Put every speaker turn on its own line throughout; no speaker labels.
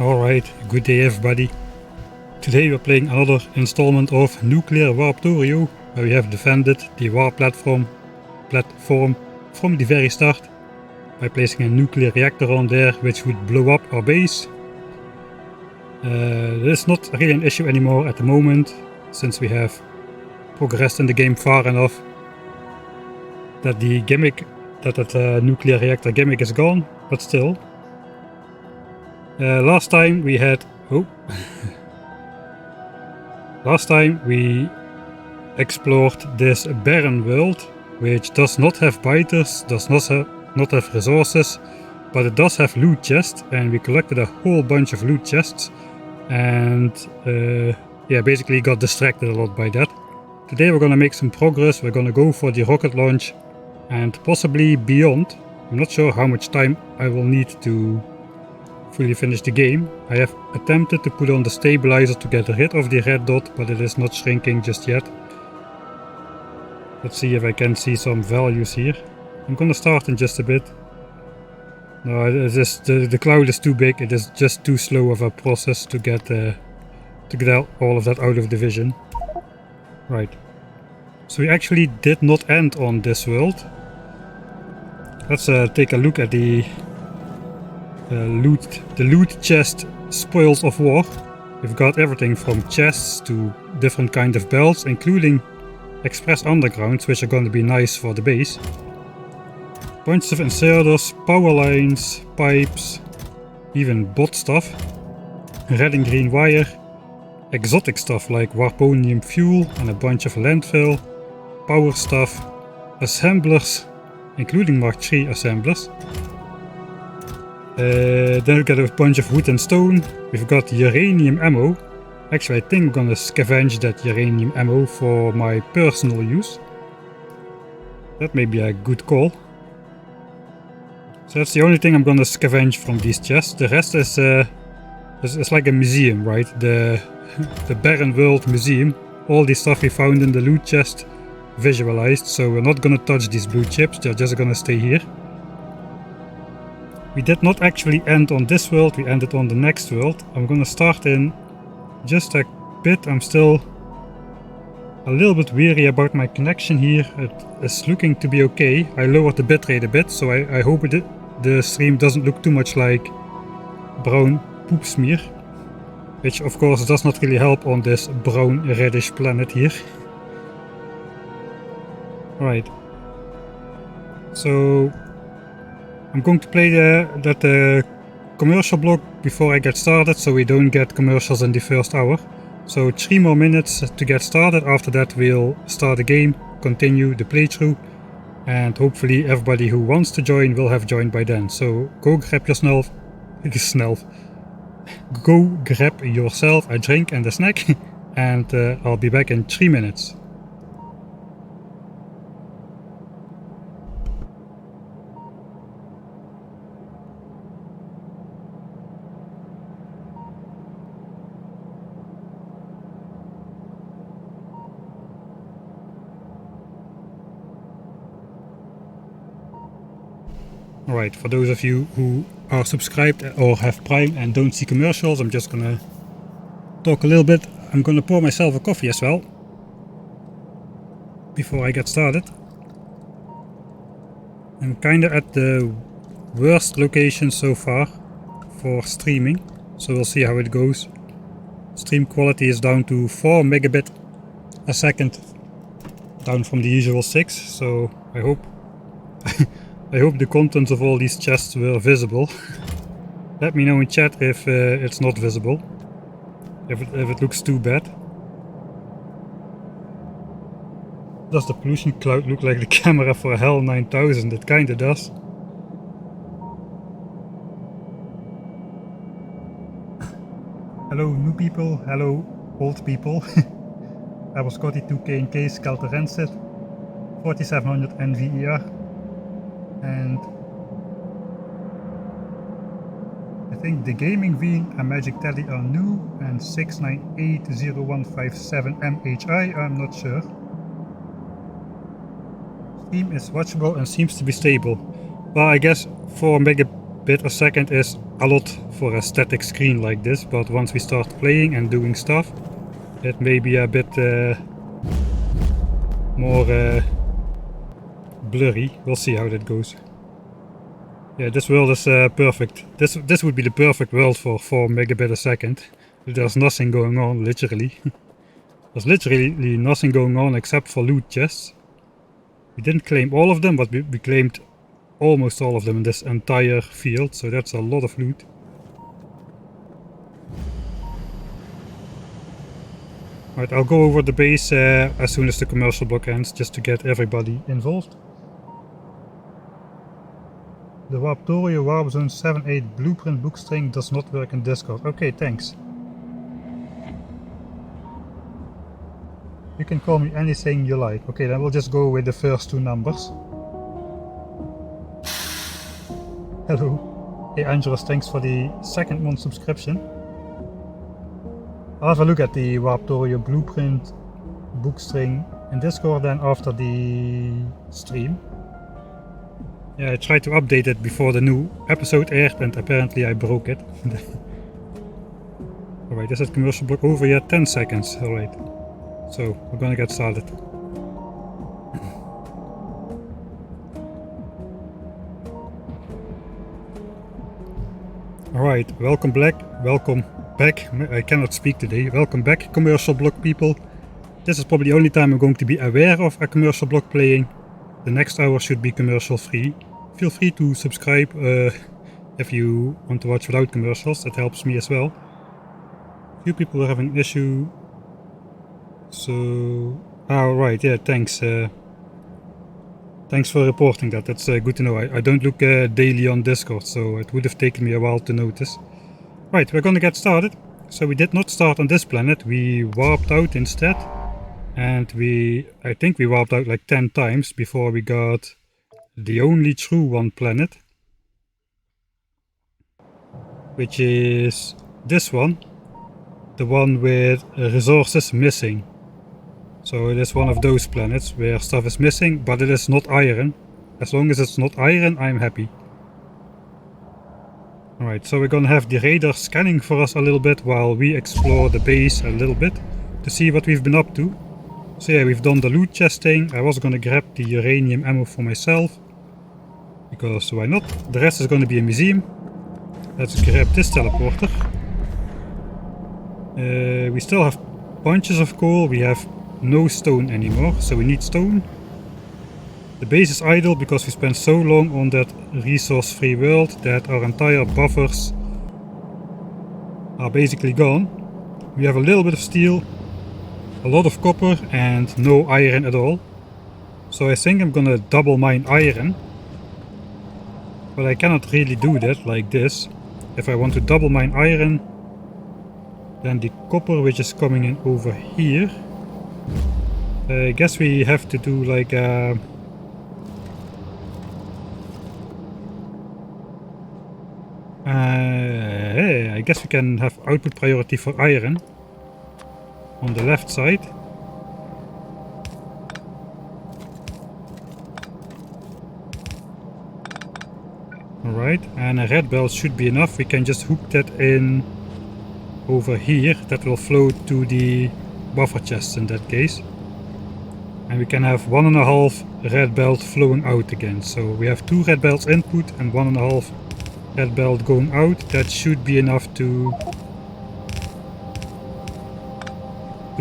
Alright, good day everybody. Today we're playing another installment of Nuclear Warptorio, where we have defended the warp platform from the very start by placing a nuclear reactor on there which would blow up our base. This is not really an issue anymore at the moment, since we have progressed in the game far enough that the gimmick, that nuclear reactor gimmick is gone, but still. Last time we explored this barren world, which does not have biters, does not have resources, but it does have loot chests, and we collected a whole bunch of loot chests, and basically got distracted a lot by that. Today we're gonna make some progress. We're gonna go for the rocket launch and possibly beyond. I'm not sure how much time I will need to fully finish the game. I have attempted to put on the stabilizer to get rid of the red dot, but it is not shrinking just yet. Let's see if I can see some values here. I'm gonna start in just a bit. No, it is the cloud is too big. It is just too slow of a process to get all of that out of the vision. Right. So we actually did not end on this world. Let's take a look at the loot chest spoils of war. We've got everything from chests to different kind of belts, including express undergrounds, which are going to be nice for the base. Bunches of inserters, power lines, pipes, even bot stuff, red and green wire, exotic stuff like warponium fuel and a bunch of landfill, power stuff, assemblers, including Mark III assemblers. Then we've got a bunch of wood and stone. We've got uranium ammo. Actually, I think I'm gonna scavenge that uranium ammo for my personal use. That may be a good call. So that's the only thing I'm gonna scavenge from these chests. The rest is like a museum, right? The Barren World Museum. All the stuff we found in the loot chest visualized. So we're not gonna touch these blue chips. They're just gonna stay here. We did not actually end on this world, we ended on the next world. I'm gonna start in just a bit. I'm still a little bit weary about my connection here. It is looking to be okay. I lowered the bitrate a bit, so I hope the stream doesn't look too much like brown poop smear. Which of course does not really help on this brown reddish planet here. Right. So I'm going to play that commercial block before I get started, so we don't get commercials in the first hour. So 3 more minutes to get started. After that we'll start the game, continue the playthrough, and hopefully everybody who wants to join will have joined by then. So go grab yourself a drink and a snack, and I'll be back in 3 minutes. Alright, for those of you who are subscribed or have Prime and don't see commercials, I'm just gonna talk a little bit. I'm gonna pour myself a coffee as well before I get started. I'm kinda at the worst location so far for streaming, so we'll see how it goes. Stream quality is down to 4 megabit a second, down from the usual 6, so I hope I hope the contents of all these chests were visible. Let me know in chat if it's not visible, if it looks too bad. Does the pollution cloud look like the camera for HAL 9000? It kinda does. Hello new people, hello old people. I was Scotty 2K in case Calterensit, 4700 NVER. And I think the Gaming Veen and Magic Tally are new, and 6980157 MHI, I'm not sure. Steam is watchable and seems to be stable. Well, I guess 4 megabit bit a second is a lot for a static screen like this, but once we start playing and doing stuff, it may be a bit more blurry. We'll see how that goes. Yeah, this world is perfect. This would be the perfect world for 4 megabit a second. There's nothing going on, literally. There's literally nothing going on except for loot chests. We didn't claim all of them, but we claimed almost all of them in this entire field, so that's a lot of loot. Alright, I'll go over the base as soon as the commercial block ends, just to get everybody involved. The Warptorio Warp Zone 7.8 blueprint book string does not work in Discord. Okay, thanks. You can call me anything you like. Okay, then we'll just go with the first 2 numbers. Hello. Hey Angelus, thanks for the 2nd month subscription. I'll have a look at the Warptorio blueprint book string in Discord then after the stream. Yeah, I tried to update it before the new episode aired and apparently I broke it. Alright, is that commercial block over yet? 10 seconds, alright. So, we're gonna get started. Alright, welcome back. I cannot speak today. Welcome back, commercial block people. This is probably the only time I'm going to be aware of a commercial block playing. The next hour should be commercial free. Feel free to subscribe if you want to watch without commercials, that helps me as well. Few people are having an issue. So... oh right, yeah, thanks. Thanks for reporting that, that's good to know. I don't look daily on Discord, so it would have taken me a while to notice. Right, we're gonna get started. So we did not start on this planet, we warped out instead. And I think we warped out like 10 times before we got the only true one planet. Which is this one. The one with resources missing. So it is one of those planets where stuff is missing, but it is not iron. As long as it's not iron, I'm happy. Alright, so we're gonna have the radar scanning for us a little bit while we explore the base a little bit to see what we've been up to. So yeah, we've done the loot chest thing. I was gonna grab the uranium ammo for myself, because why not? The rest is gonna be a museum. Let's grab this teleporter. We still have bunches of coal. We have no stone anymore, so we need stone. The base is idle because we spent so long on that resource-free world that our entire buffers are basically gone. We have a little bit of steel, a lot of copper and no iron at all. So I think I'm gonna double mine iron. But I cannot really do that like this. If I want to double mine iron, then the copper which is coming in over here, I guess we have to do like a... I guess we can have output priority for iron on the left side. Alright, and a red belt should be enough. We can just hook that in over here. That will float to the buffer chests in that case. And we can have 1.5 red belt flowing out again. So we have 2 red belts input and 1.5 red belt going out. That should be enough to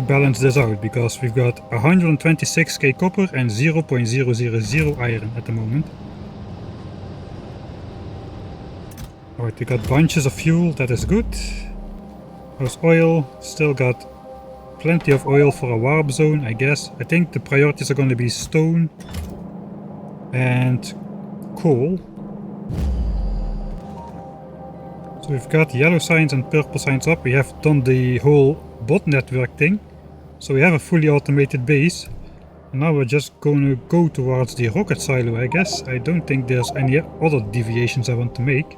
balance this out, because we've got 126k copper and 0.000 iron at the moment. Alright, we got bunches of fuel, that is good. How's oil? Still got plenty of oil for a warp zone, I guess. I think the priorities are going to be stone and coal. So we've got yellow signs and purple signs up. We have done the whole bot network thing. So we have a fully automated base. And now we're just going to go towards the rocket silo, I guess. I don't think there's any other deviations I want to make.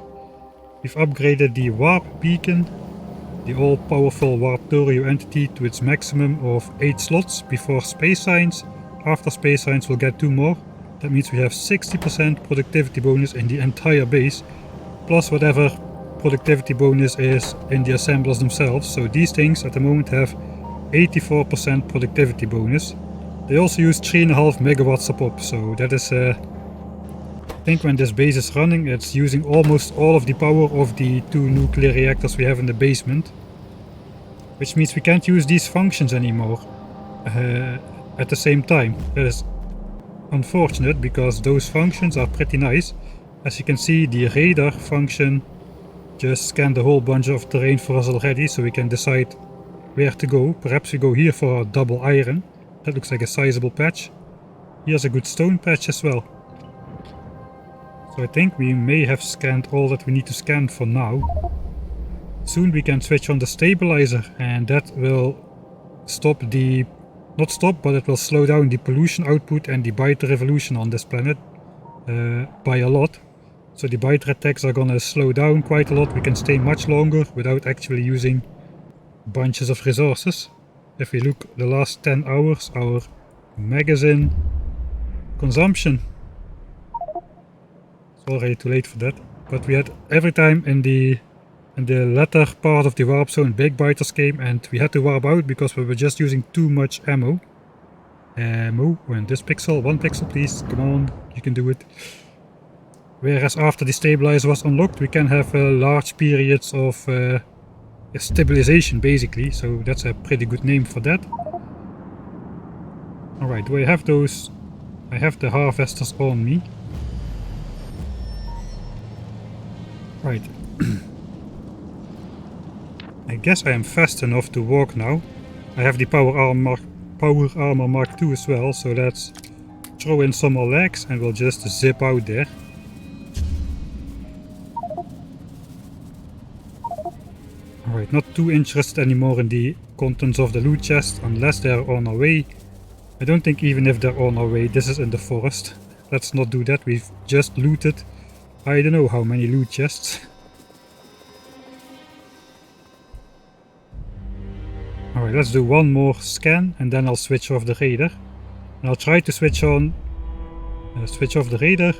We've upgraded the warp beacon, the all-powerful Warptorio entity, to its maximum of 8 slots before space science. After space science we'll get 2 more. That means we have 60% productivity bonus in the entire base, plus whatever productivity bonus is in the assemblers themselves. So these things at the moment have 84% productivity bonus. They also use 3.5 megawatts a pop, so that is I think when this base is running, it's using almost all of the power of the 2 nuclear reactors we have in the basement. Which means we can't use these functions anymore at the same time. That is unfortunate, because those functions are pretty nice. As you can see, the radar function just scanned a whole bunch of terrain for us already, so we can decide where to go. Perhaps we go here for a double iron. That looks like a sizable patch. Here's a good stone patch as well. So I think we may have scanned all that we need to scan for now. Soon we can switch on the stabilizer, and that will stop the... not stop, but it will slow down the pollution output and the biter revolution on this planet by a lot. So the biter attacks are gonna slow down quite a lot. We can stay much longer without actually using bunches of resources. If we look the last 10 hours, our magazine consumption, it's already too late for that, but we had every time in the latter part of the warp zone big biters came, and we had to warp out because we were just using too much ammo. We're in this pixel, 1 pixel please, come on, you can do it. Whereas after the stabilizer was unlocked, we can have large periods of stabilization basically, so that's a pretty good name for that. Alright, do I have those? I have the harvesters on me. Right. I guess I am fast enough to walk now. I have the power armor Mark II as well, so let's throw in some more legs and we'll just zip out there. Alright, not too interested anymore in the contents of the loot chest, unless they're on our way. I don't think even if they're on our way, this is in the forest. Let's not do that, we've just looted I don't know how many loot chests. Alright, let's do one more scan and then I'll switch off the radar. And I'll try to switch off the radar.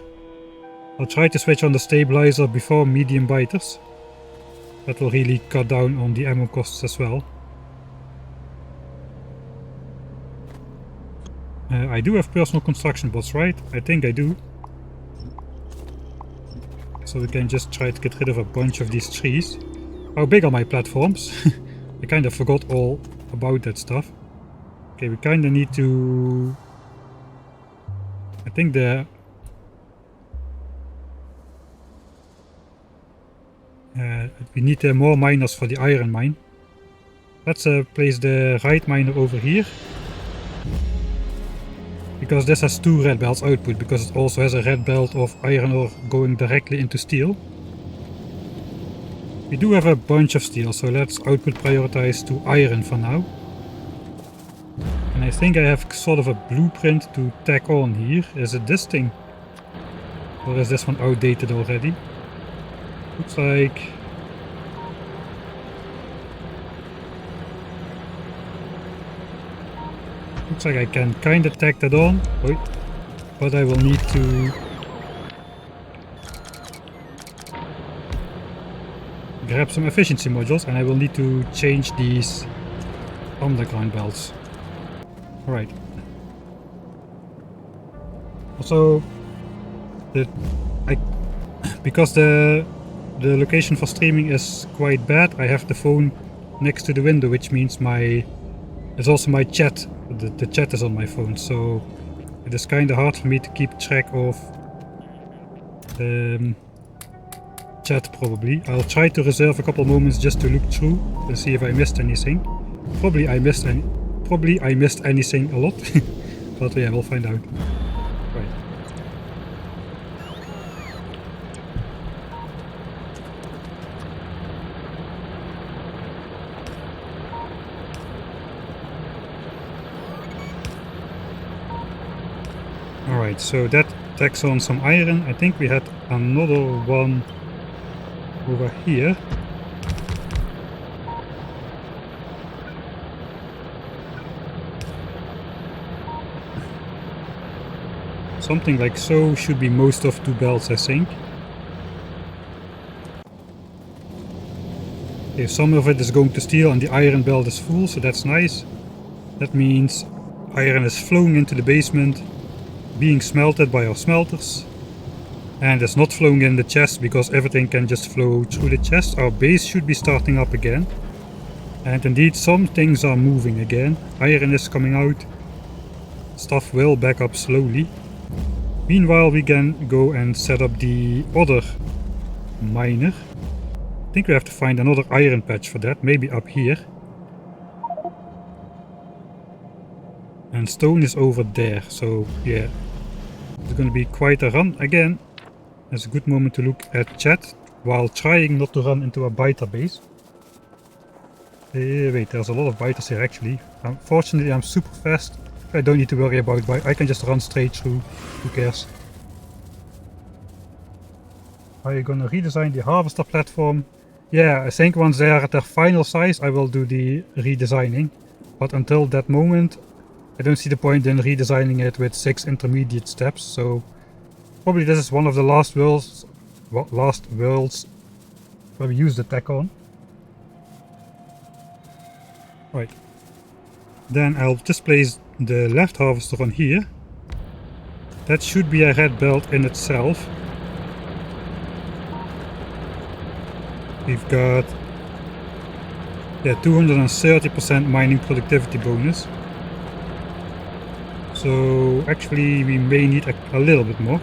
I'll try to switch on the stabilizer before medium biters. That will really cut down on the ammo costs as well. I do have personal construction bots, right? I think I do. So we can just try to get rid of a bunch of these trees. How big are my platforms? I kind of forgot all about that stuff. Okay, we kind of need to... I think the... we need more miners for the iron mine. Let's place the right miner over here. Because this has 2 red belts output, because it also has a red belt of iron ore going directly into steel. We do have a bunch of steel, so let's output prioritize to iron for now. And I think I have sort of a blueprint to tack on here. Is it this thing? Or is this one outdated already? Looks like... Looks like I can kinda tack that on. Wait. But I will need to... grab some efficiency modules, and I will need to change these underground belts. Alright. Also, because the location for streaming is quite bad, I have the phone next to the window, which means it's also my chat. The chat is on my phone, so it is kind of hard for me to keep track of chat probably. I'll try to reserve a couple moments just to look through and see if I missed anything. Probably I missed anything a lot. But yeah, we'll find out. Right. Alright, so that tacks on some iron. I think we had another one over here. Something like so should be most of 2 belts, I think. Okay, some of it is going to steel and the iron belt is full, so that's nice. That means iron is flowing into the basement, being smelted by our smelters. And it's not flowing in the chest because everything can just flow through the chest. Our base should be starting up again. And indeed some things are moving again. Iron is coming out. Stuff will back up slowly. Meanwhile we can go and set up the other miner. I think we have to find another iron patch for that, maybe up here. And stone is over there, so yeah. It's gonna be quite a run again. It's a good moment to look at chat while trying not to run into a biter base. Wait, there's a lot of biters here actually. Fortunately I'm super fast. I don't need to worry about bite. I can just run straight through. Who cares? Are you gonna redesign the harvester platform? Yeah, I think once they are at their final size I will do the redesigning. But until that moment I don't see the point in redesigning it with 6 intermediate steps, so probably this is one of the last worlds where we use the tech on. Right. Then I'll just place the left harvester on here. That should be a red belt in itself. We've got 230% mining productivity bonus. So actually we may need a little bit more.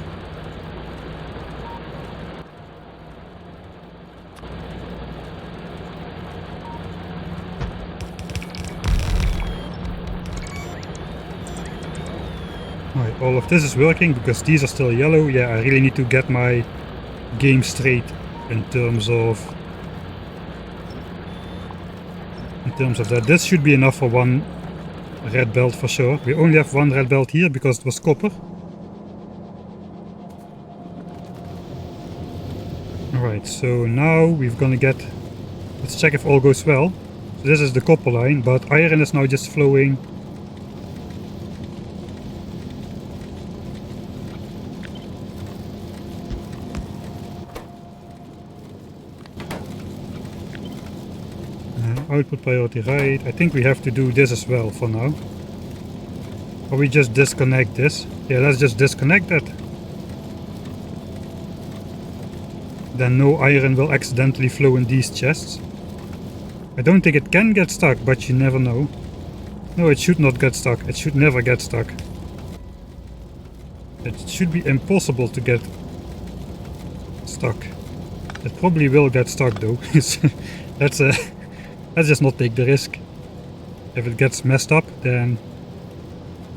Alright, all of this is working because these are still yellow. Yeah, I really need to get my game straight in terms of that. This should be enough for one red belt for sure. We only have one red belt here because it was copper. Alright, so now we're gonna get... Let's check if all goes well. So this is the copper line, but iron is now just flowing. Output priority right. I think we have to do this as well for now. Or we just disconnect this. Yeah, let's just disconnect that. Then no iron will accidentally flow in these chests. I don't think it can get stuck, but you never know. No, it should not get stuck. It should never get stuck. It should be impossible to get stuck. It probably will get stuck though. Let's just not take the risk. If it gets messed up, then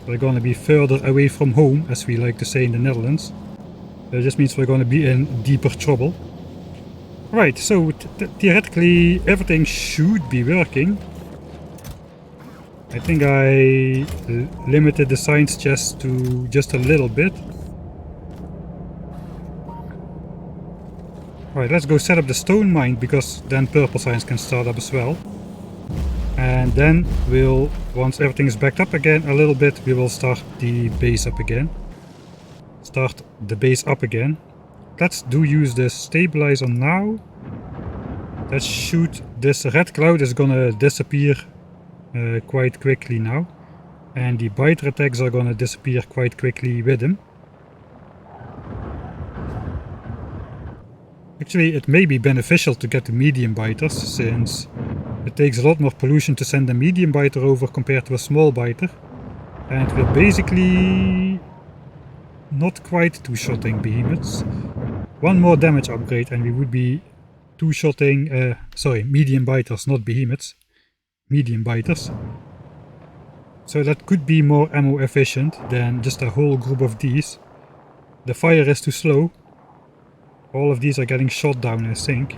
we're gonna be further away from home, as we like to say in the Netherlands. That just means we're gonna be in deeper trouble. Right, so theoretically everything should be working. I think I limited the science chest to just a little bit. Right, let's go set up the stone mine, because then purple science can start up as well. And then we'll, once everything is backed up again a little bit, we will start the base up again. Start the base up again. Let's use the stabilizer now. Let's shoot. This red cloud is gonna disappear quite quickly now. And the biter attacks are gonna disappear quite quickly with him. Actually, it may be beneficial to get the medium biters, since it takes a lot more pollution to send a medium biter over compared to a small biter. And we're basically not quite two-shotting behemoths. One more damage upgrade and we would be two-shotting, medium biters, not behemoths. Medium biters. So that could be more ammo efficient than just a whole group of these. The fire is too slow. All of these are getting shot down, I think.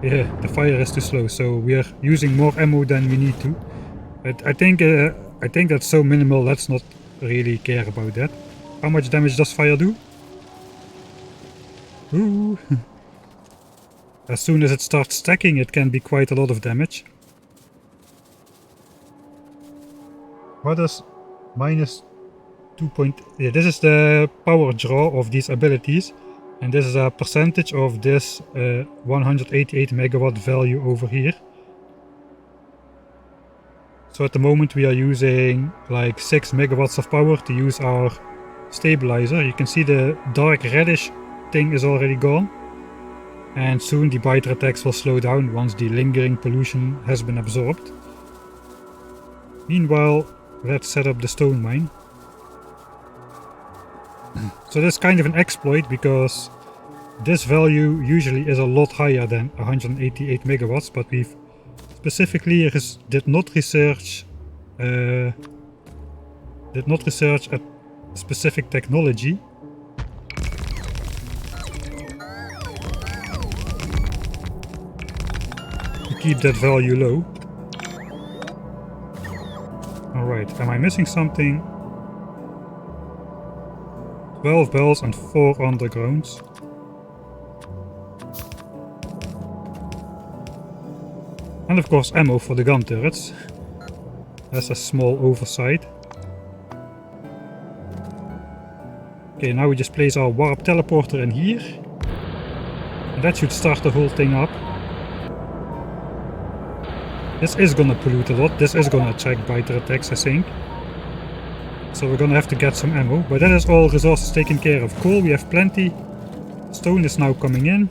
Yeah, the fire is too slow, so we are using more ammo than we need to. But I think that's so minimal, let's not really care about that. How much damage does fire do? Ooh. As soon as it starts stacking, it can be quite a lot of damage. What is minus 2 point... Yeah, this is the power draw of these abilities. And this is a percentage of this 188 megawatt value over here. So at the moment we are using like 6 megawatts of power to use our stabilizer. You can see the dark reddish thing is already gone. And soon the biter attacks will slow down once the lingering pollution has been absorbed. Meanwhile, let's set up the stone mine. So this is kind of an exploit because this value usually is a lot higher than 188 megawatts, but we've specifically did not research a specific technology. To keep that value low. Alright, am I missing something? 12 bells and 4 undergrounds. And of course ammo for the gun turrets. That's a small oversight. Okay, now we just place our warp teleporter in here. And that should start the whole thing up. This is gonna pollute a lot. This is gonna attract biter attacks, I think. So we're gonna have to get some ammo. But that is all resources taken care of. Coal, we have plenty. Stone is now coming in.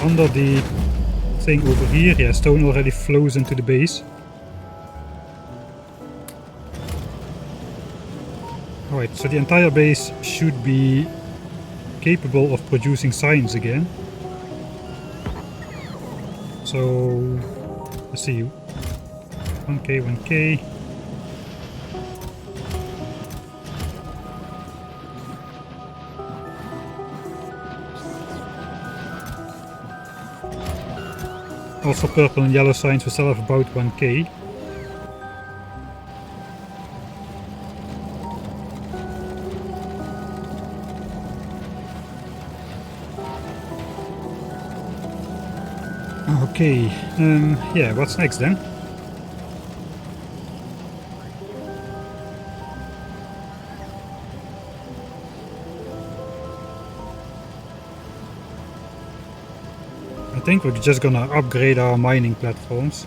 Under the thing over here. Yeah, stone already flows into the base. Alright, so the entire base should be capable of producing signs again. So, let's see. 1k, 1k. Also purple and yellow signs we still have about 1k. Okay, yeah, what's next then? I think we're just gonna upgrade our mining platforms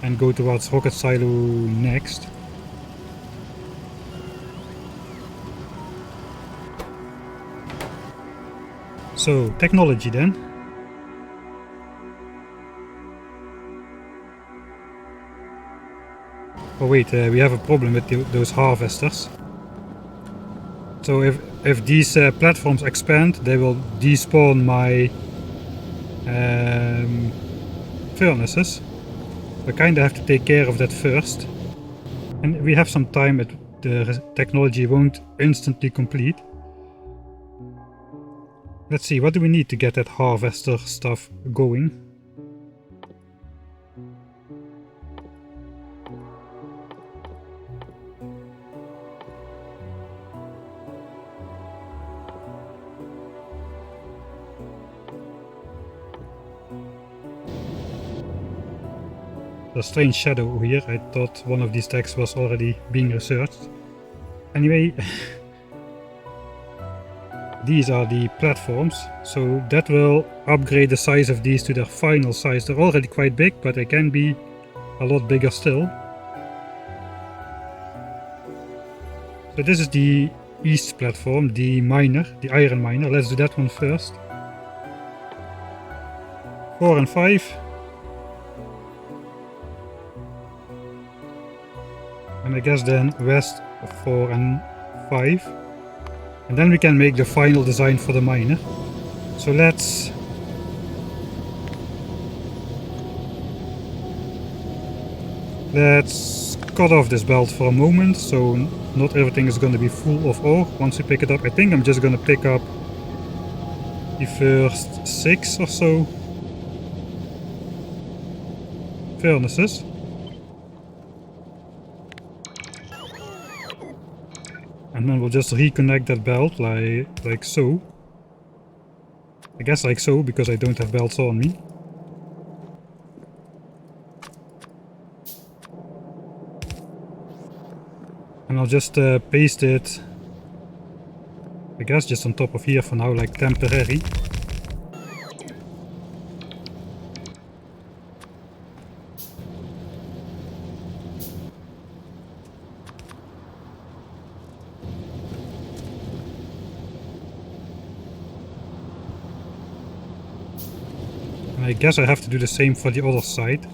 and go towards rocket silo next. So, technology then. Oh wait, we have a problem with those harvesters. So if these platforms expand, they will despawn my furnaces. We kinda have to take care of that first. And we have some time, the technology won't instantly complete. Let's see, what do we need to get that harvester stuff going? A strange shadow over here. I thought one of these texts was already being researched. Anyway, these are the platforms, so that will upgrade the size of these to their final size. They're already quite big, but they can be a lot bigger still. So this is the east platform, the miner, the iron miner. Let's do that one first. 4 and 5. And I guess then west of 4 and 5. And then we can make the final design for the miner. So let's cut off this belt for a moment, so not everything is going to be full of ore. Once we pick it up, I think I'm just going to pick up the first 6 or so furnaces. And then we'll just reconnect that belt like so. I guess like so, because I don't have belts on me. And I'll just paste it I guess just on top of here for now, like temporary. I guess I have to do the same for the other side.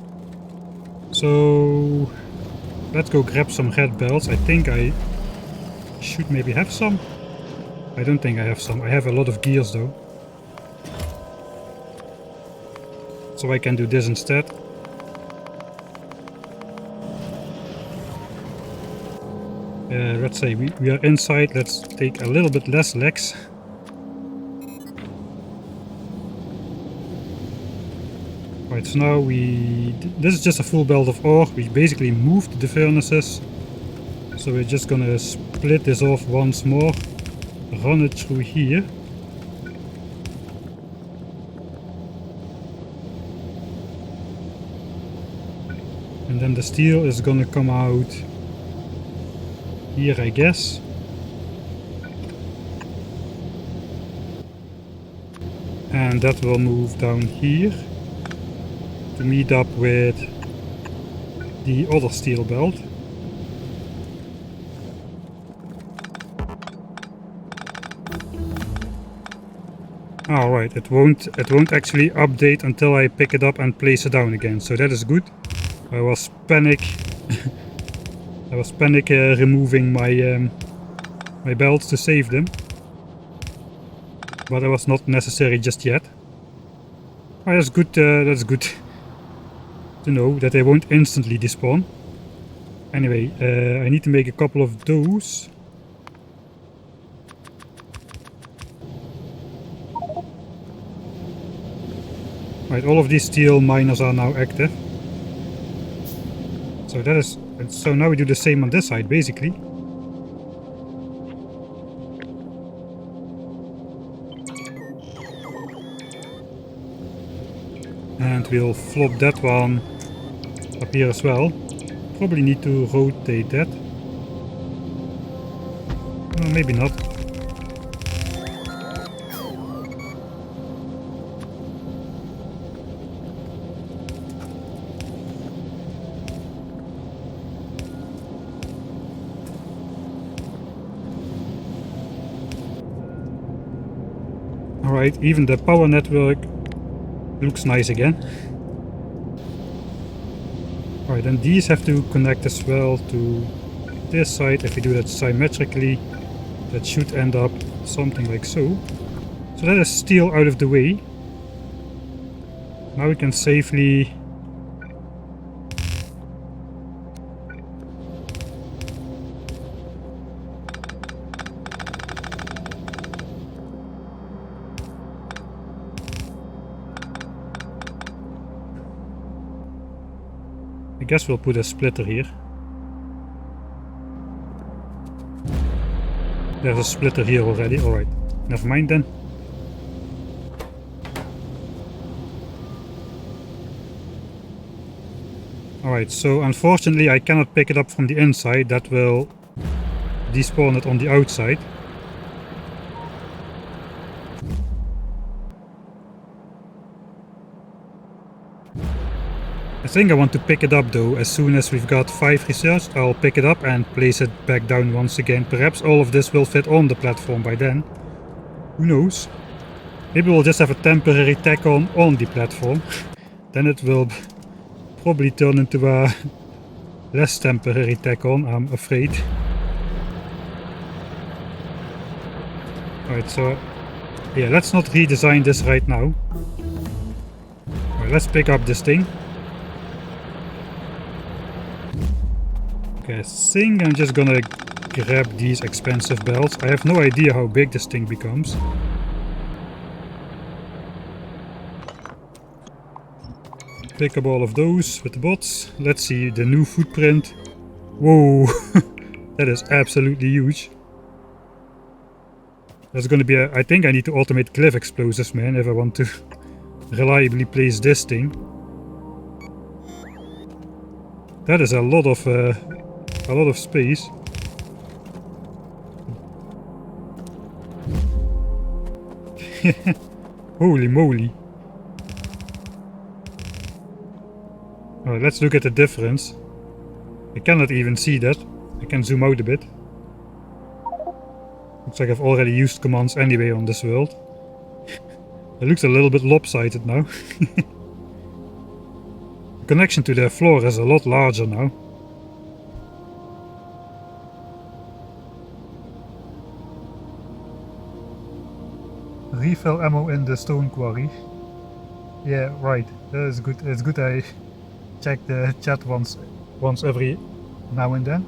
So let's go grab some red belts. I think I should maybe have some. I don't think I have some. I have a lot of gears though. So I can do this instead. Let's say we are inside. Let's take a little bit less legs. Right, so now this is just a full belt of ore. We basically moved the furnaces. So we're just gonna split this off once more. Run it through here. And then the steel is gonna come out here, I guess. And that will move down here to meet up with the other steel belt. Alright, it won't actually update until I pick it up and place it down again, so that is good. I was panic removing my my belts to save them, but that was not necessary just yet. Oh, that's good. That's good to know that they won't instantly despawn. Anyway, I need to make a couple of those. Right, all of these steel miners are now active. So that is, so now we do the same on this side, basically. And we'll flop that one up here as well. Probably need to rotate that. Well, maybe not. Alright, even the power network looks nice again. Alright, and these have to connect as well to this side. If we do that symmetrically, that should end up something like so. So that is steel out of the way. Now we can safely I guess we'll put a splitter here. There's a splitter here already. Alright, never mind then. Alright, so unfortunately I cannot pick it up from the inside. That will despawn it on the outside. I think I want to pick it up though. As soon as we've got 5 research, I'll pick it up and place it back down once again. Perhaps all of this will fit on the platform by then. Who knows? Maybe we'll just have a temporary tack on the platform. Then it will probably turn into a less temporary tack on, I'm afraid. Alright, so yeah, let's not redesign this right now. Alright, let's pick up this thing. Okay, I think I'm just gonna grab these expensive belts. I have no idea how big this thing becomes. Pick up all of those with the bots. Let's see the new footprint. Whoa, that is absolutely huge. That's gonna be I think I need to automate glyph explosives, man, if I want to reliably place this thing. That is a lot of space. Holy moly. Alright, let's look at the difference. I cannot even see that. I can zoom out a bit. Looks like I've already used commands anyway on this world. It looks a little bit lopsided now. The connection to the floor is a lot larger now. Refill ammo in the stone quarry. Yeah, right. That is good. It's good I check the chat once every now and then.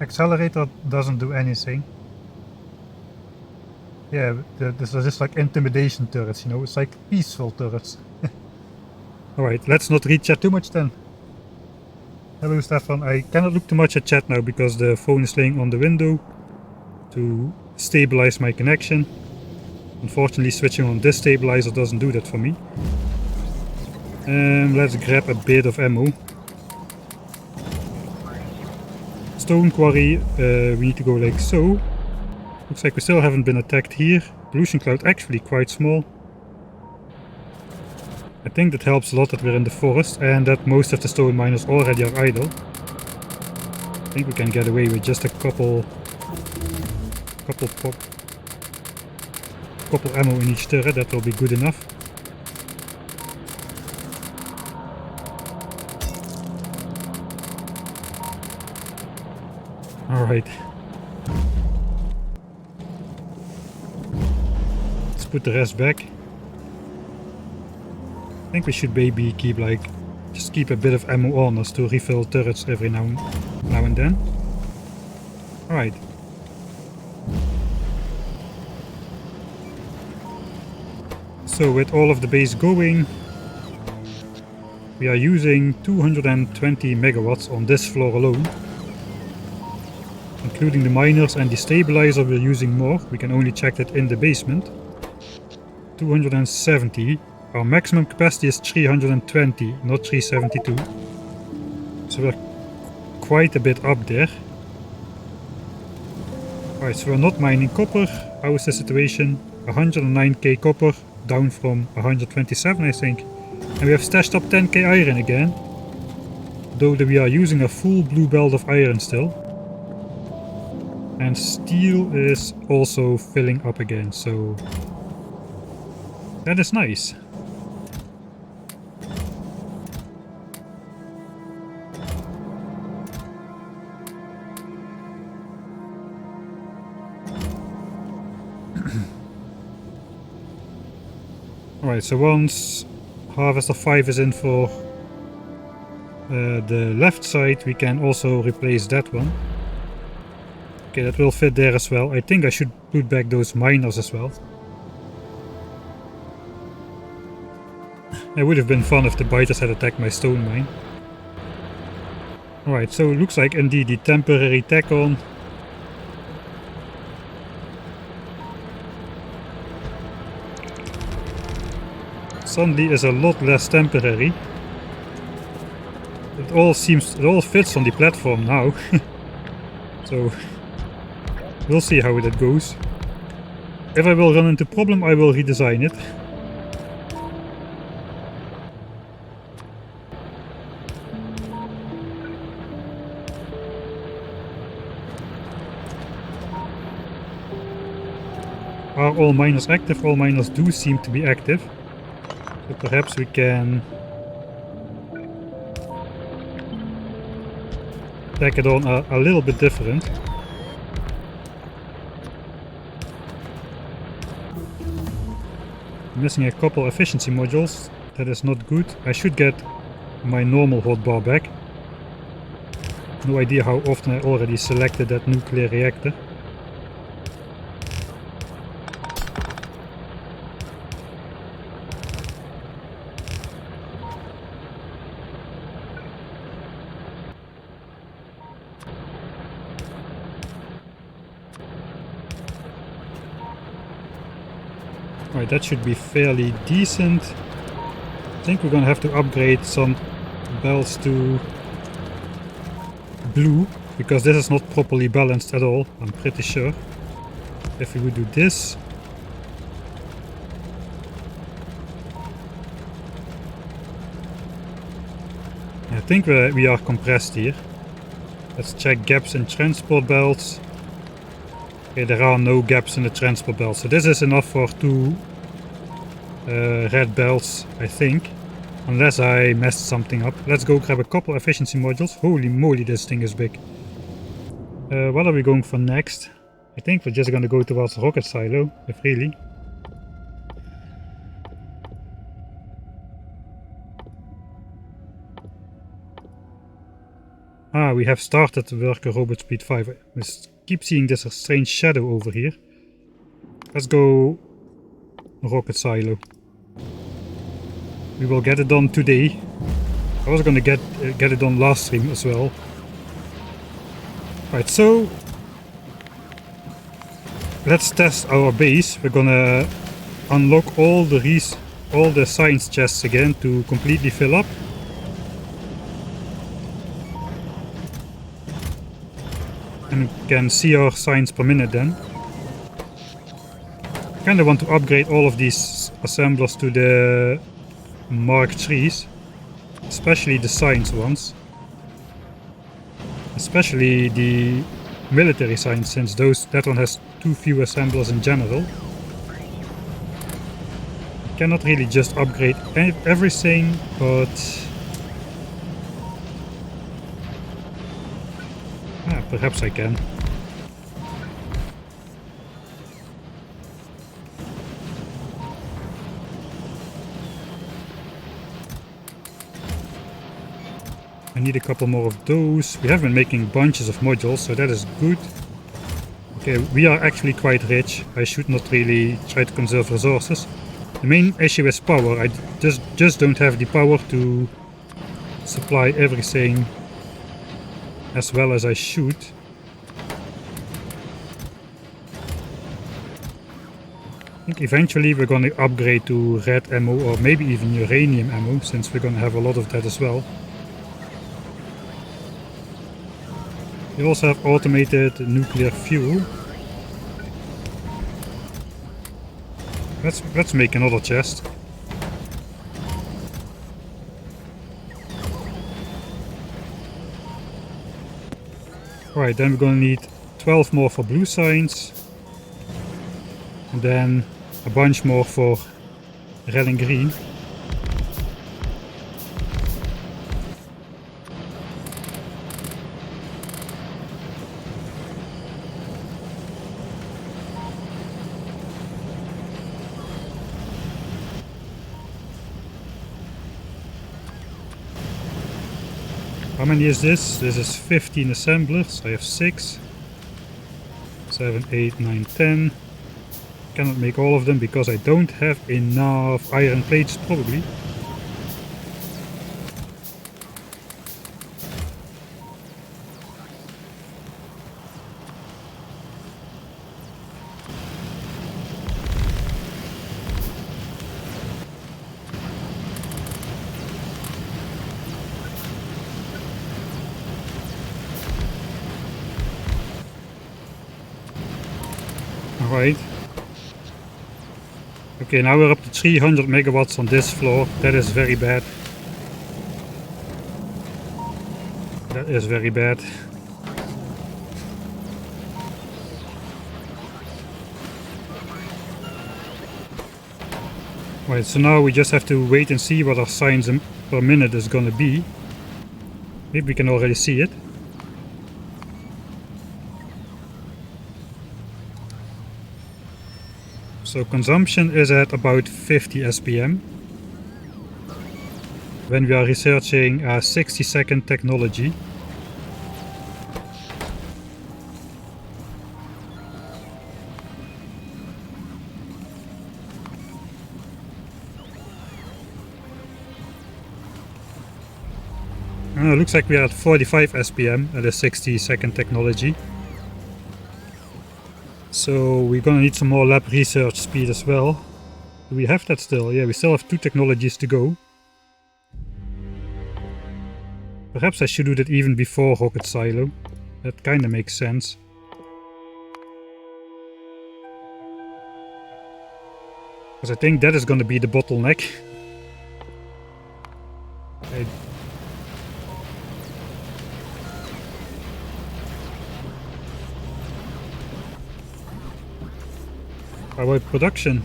Accelerator doesn't do anything. Yeah, this is just like intimidation turrets, you know, it's like peaceful turrets. Alright, let's not read chat too much then. Hello Stefan, I cannot look too much at chat now because the phone is laying on the window to stabilize my connection. Unfortunately, switching on this stabilizer doesn't do that for me. Let's grab a bit of ammo. Stone quarry, we need to go like so. Looks like we still haven't been attacked here. Pollution cloud actually quite small. I think that helps a lot that we're in the forest and that most of the stone miners already are idle. I think we can get away with just a couple ammo in each turret, that will be good enough. Alright. Let's put the rest back. I think we should maybe keep just keep a bit of ammo on us to refill turrets every now and then. Alright. So with all of the base going, we are using 220 megawatts on this floor alone. Including the miners and the stabilizer, we're using more. We can only check that in the basement. 270. Our maximum capacity is 320, not 372. So we're quite a bit up there. Alright, so we're not mining copper. How is the situation? 109k copper, down from 127 I think. And we have stashed up 10k iron again. Though we are using a full blue belt of iron still. And steel is also filling up again, so that is nice. Alright, so once Harvester 5 is in for the left side, we can also replace that one. Okay, that will fit there as well. I think I should put back those miners as well. It would have been fun if the biters had attacked my stone mine. Alright, so it looks like indeed the temporary tack-on suddenly is a lot less temporary. It all fits on the platform now. So we'll see how that goes. If I will run into problem, I will redesign it. Are all miners active? All miners do seem to be active. So perhaps we can tack it on a little bit different. Missing a couple efficiency modules. That is not good. I should get my normal hotbar back. No idea how often I already selected that nuclear reactor. Alright, that should be fairly decent. I think we're gonna have to upgrade some belts to blue because this is not properly balanced at all, I'm pretty sure. If we would do this. I think we are compressed here. Let's check gaps in transport belts. Okay, there are no gaps in the transport belt, so this is enough for 2 red belts, I think. Unless I messed something up. Let's go grab a couple efficiency modules. Holy moly, this thing is big. What are we going for next? I think we're just gonna go towards the rocket silo, if really. Ah, we have started worker robot speed 5. We keep seeing this strange shadow over here. Let's go rocket silo. We will get it done today. I was gonna get it done last stream as well. Right, so let's test our base. We're gonna unlock all the science chests again to completely fill up. And we can see our science per minute then. I kinda want to upgrade all of these assemblers to the Mark IIIs, especially the science ones. Especially the military science, since that one has too few assemblers in general. You cannot really just upgrade everything, but perhaps I can. I need a couple more of those. We have been making bunches of modules, so that is good. Okay, we are actually quite rich. I should not really try to conserve resources. The main issue is power. I just don't have the power to supply everything as well as I should. I think eventually we're gonna upgrade to red ammo or maybe even uranium ammo, since we're gonna have a lot of that as well. We also have automated nuclear fuel. Let's make another chest. Right, then we're gonna need 12 more for blue signs. And then a bunch more for red and green. How many is this? This is 15 assemblers. I have 6. 7, 8, 9, 10. Cannot make all of them because I don't have enough iron plates, probably. Alright. Okay, now we're up to 300 megawatts on this floor. That is very bad. That is very bad. Right, so now we just have to wait and see what our science per minute is gonna be. Maybe we can already see it. So consumption is at about 50 SPM. When we are researching a 60-second technology. Looks like we are at 45 SPM at a 60-second technology. So we're gonna need some more lab research speed as well. Do we have that still? Yeah, we still have 2 technologies to go. Perhaps I should do that even before rocket silo. That kinda makes sense. Because I think that is gonna be the bottleneck. How about production?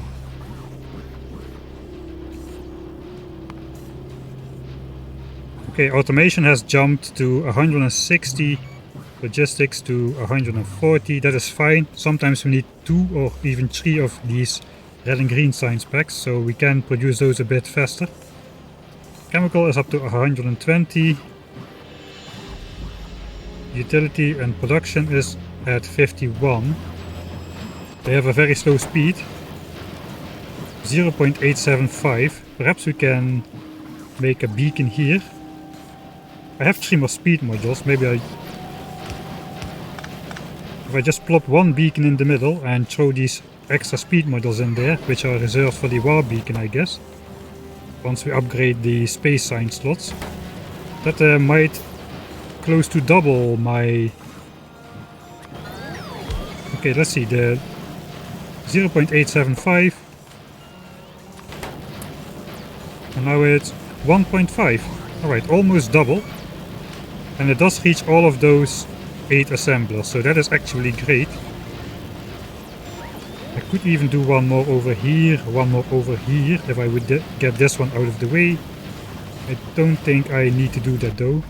Okay, automation has jumped to 160, logistics to 140, that is fine. Sometimes we need 2 or even 3 of these red and green science packs, so we can produce those a bit faster. Chemical is up to 120. Utility and production is at 51. They have a very slow speed, 0.875. Perhaps we can make a beacon here. I have 3 more speed modules. Maybe if I just plop 1 beacon in the middle and throw these extra speed modules in there, which are reserved for the war beacon, I guess. Once we upgrade the space science slots, that might close to double my... Okay, let's see, the 0.875, and now it's 1.5. Alright, almost double. And it does reach all of those 8 assemblers, so that is actually great. I could even do one more over here, one more over here, if I would get this one out of the way. I don't think I need to do that though.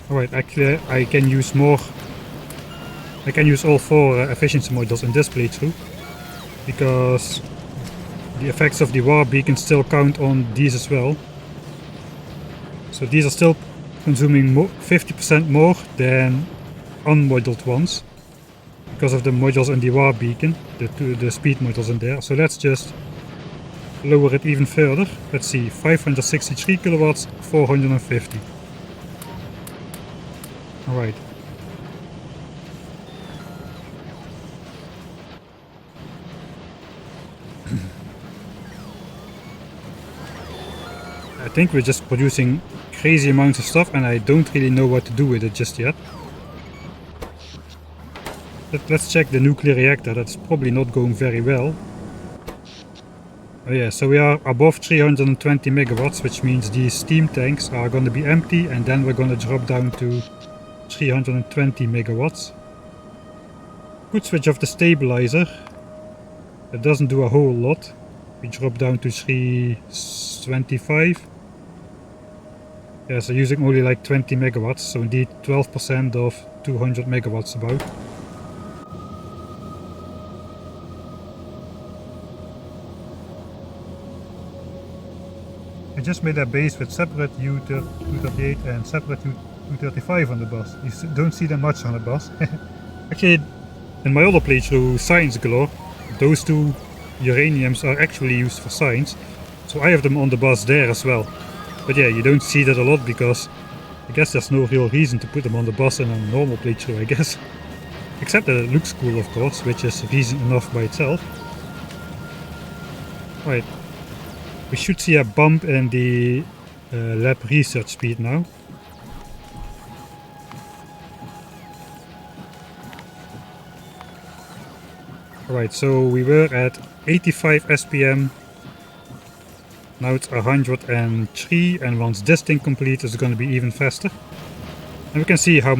Alright, actually I can use more. I can use all 4 efficiency modules in this playthrough, because the effects of the war beacon still count on these as well. So these are still consuming 50% more than unmoduled ones, because of the modules in the war beacon, the speed modules in there. So let's just lower it even further. Let's see, 563 kilowatts, 450. Alright. I think we're just producing crazy amounts of stuff and I don't really know what to do with it just yet. Let's check the nuclear reactor. That's probably not going very well. Oh yeah, so we are above 320 megawatts, which means these steam tanks are going to be empty, and then we're going to drop down to 320 megawatts. Could switch off the stabilizer. That doesn't do a whole lot. We drop down to 325. Yeah, so using only like 20 megawatts, so indeed 12% of 200 megawatts about. I just made a base with separate U238 and separate U235 on the bus. You don't see them much on the bus. Actually, in my other playthrough, Science Galore, those 2 uraniums are actually used for science, so I have them on the bus there as well. But yeah, you don't see that a lot because I guess there's no real reason to put them on the bus in a normal playthrough, I guess. Except that it looks cool, of course, which is reason enough by itself. Right. We should see a bump in the lab research speed now. Alright, so we were at 85 SPM. Now it's 103, and once this thing completes it's going to be even faster. And we can see how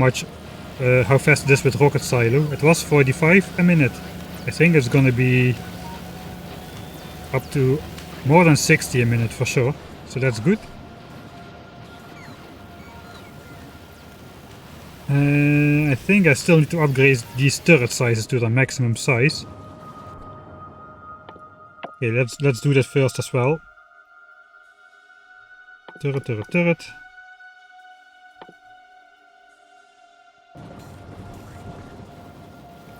fast it is with rocket silo. It was 45 a minute. I think it's going to be up to more than 60 a minute for sure. So that's good. I think I still need to upgrade these turret sizes to their maximum size. Okay, let's do that first as well. Turret.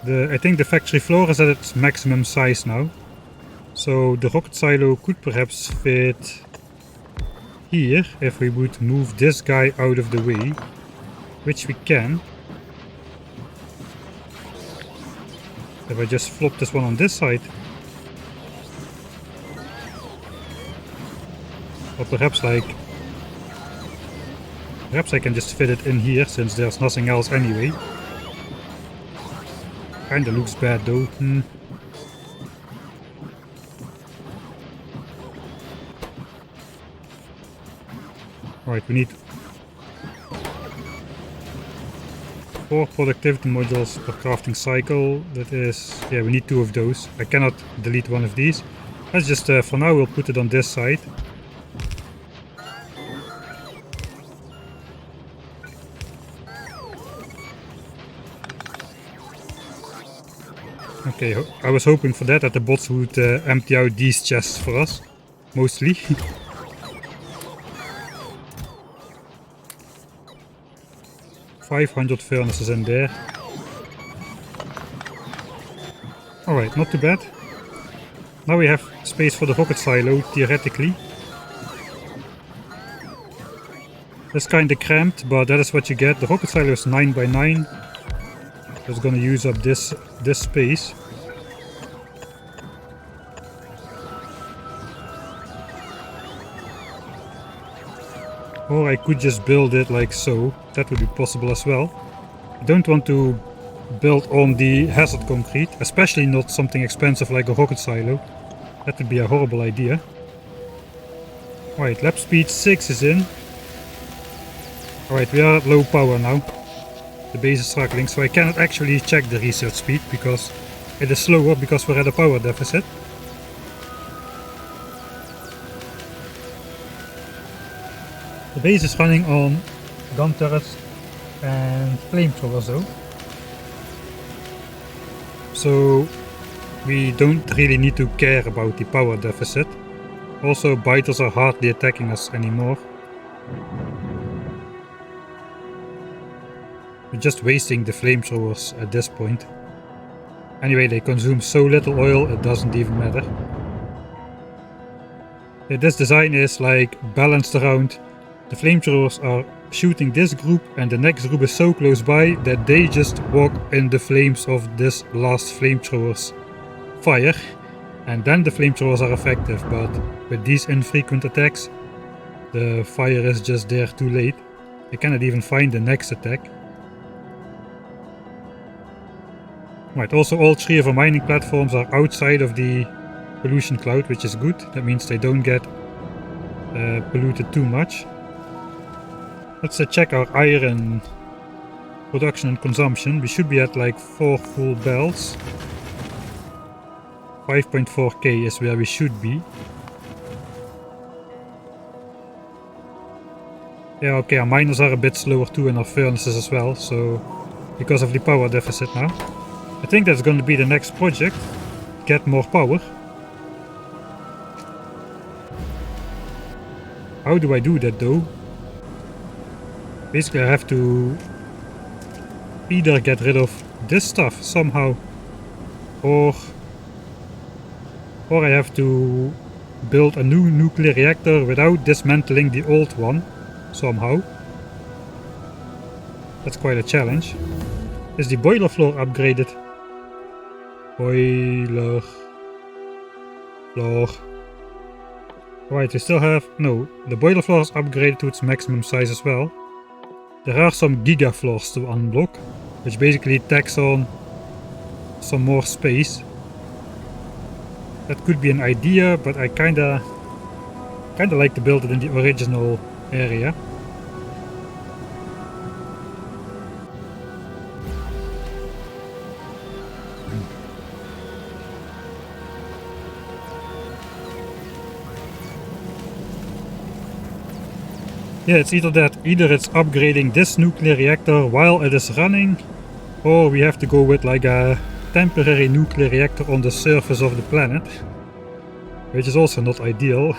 I think the factory floor is at its maximum size now. So the rocket silo could perhaps fit here if we would move this guy out of the way, which we can. If I just flop this one on this side. Or perhaps I can just fit it in here since there's nothing else anyway. Kinda looks bad though. Right, we need 4 productivity modules per crafting cycle. That is, yeah, we need 2 of those. I cannot delete one of these. Let's just, for now we'll put it on this side. Okay, I was hoping for that the bots would empty out these chests for us, mostly. 500 furnaces in there. Alright, not too bad. Now we have space for the rocket silo, theoretically. That's kinda cramped, but that is what you get. The rocket silo is 9 by 9. It's gonna use up this space. Or I could just build it like so. That would be possible as well. I don't want to build on the hazard concrete, especially not something expensive like a rocket silo. That would be a horrible idea. Alright, lap speed 6 is in. Alright, we are at low power now. The base is struggling, so I cannot actually check the research speed because it is slower because we're at a power deficit. The base is running on gun turrets and flamethrowers though. So we don't really need to care about the power deficit. Also, biters are hardly attacking us anymore. We're just wasting the flamethrowers at this point. Anyway, they consume so little oil, it doesn't even matter. Yeah, this design is like balanced around. The flamethrowers are shooting this group and the next group is so close by that they just walk in the flames of this last flamethrower's fire. And then the flamethrowers are effective, but with these infrequent attacks, the fire is just there too late. They cannot even find the next attack. Right, also all 3 of our mining platforms are outside of the pollution cloud, which is good. That means they don't get polluted too much. Let's check our iron production and consumption. We should be at like 4 full belts. 5.4k is where we should be. Yeah, okay, our miners are a bit slower too and our furnaces as well, so because of the power deficit now. I think that's going to be the next project. Get more power. How do I do that though? Basically I have to either get rid of this stuff somehow, or I have to build a new nuclear reactor without dismantling the old one somehow. That's quite a challenge. Is the boiler floor upgraded? Boiler floor. Right, we still have... No, the boiler floor is upgraded to its maximum size as well. There are some giga floors to unblock, which basically tacks on some more space. That could be an idea, but I kinda like to build it in the original area. Yeah, it's either that, either it's upgrading this nuclear reactor while it is running, or we have to go with like a temporary nuclear reactor on the surface of the planet, which is also not ideal.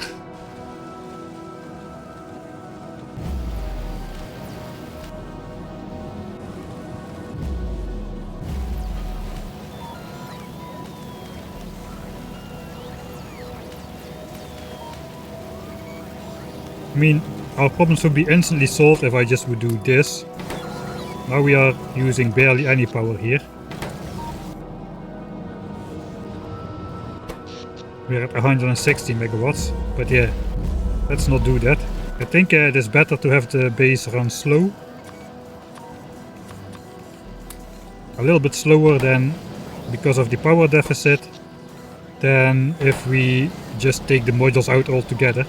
I mean, our problems would be instantly solved if I just would do this. Now we are using barely any power here. We're at 160 megawatts, but yeah, let's not do that. I think it is better to have the base run slow. A little bit slower than because of the power deficit than if we just take the modules out altogether.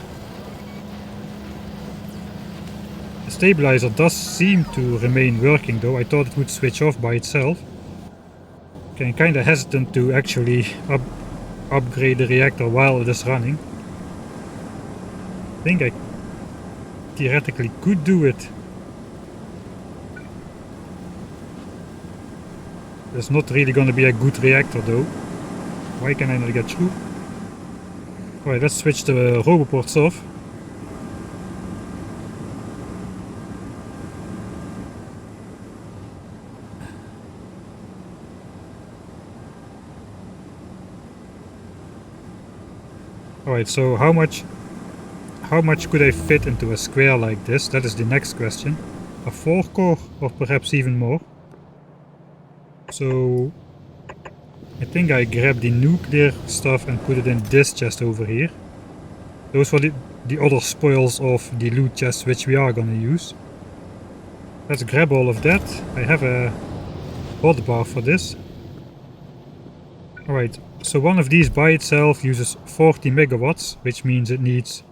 The stabilizer does seem to remain working though. I thought it would switch off by itself. Okay, I'm kinda hesitant to actually upgrade the reactor while it is running. I think I theoretically could do it. It's not really gonna be a good reactor though. Why can I not get through? Alright, let's switch the roboports off. Alright, so how much could I fit into a square like this? That is the next question. A 4-core or perhaps even more. So I think I grab the nuclear stuff and put it in this chest over here. Those were the other spoils of the loot chest which we are gonna use. Let's grab all of that. I have a hotbar for this. Alright, so one of these by itself uses 40 megawatts, which means it needs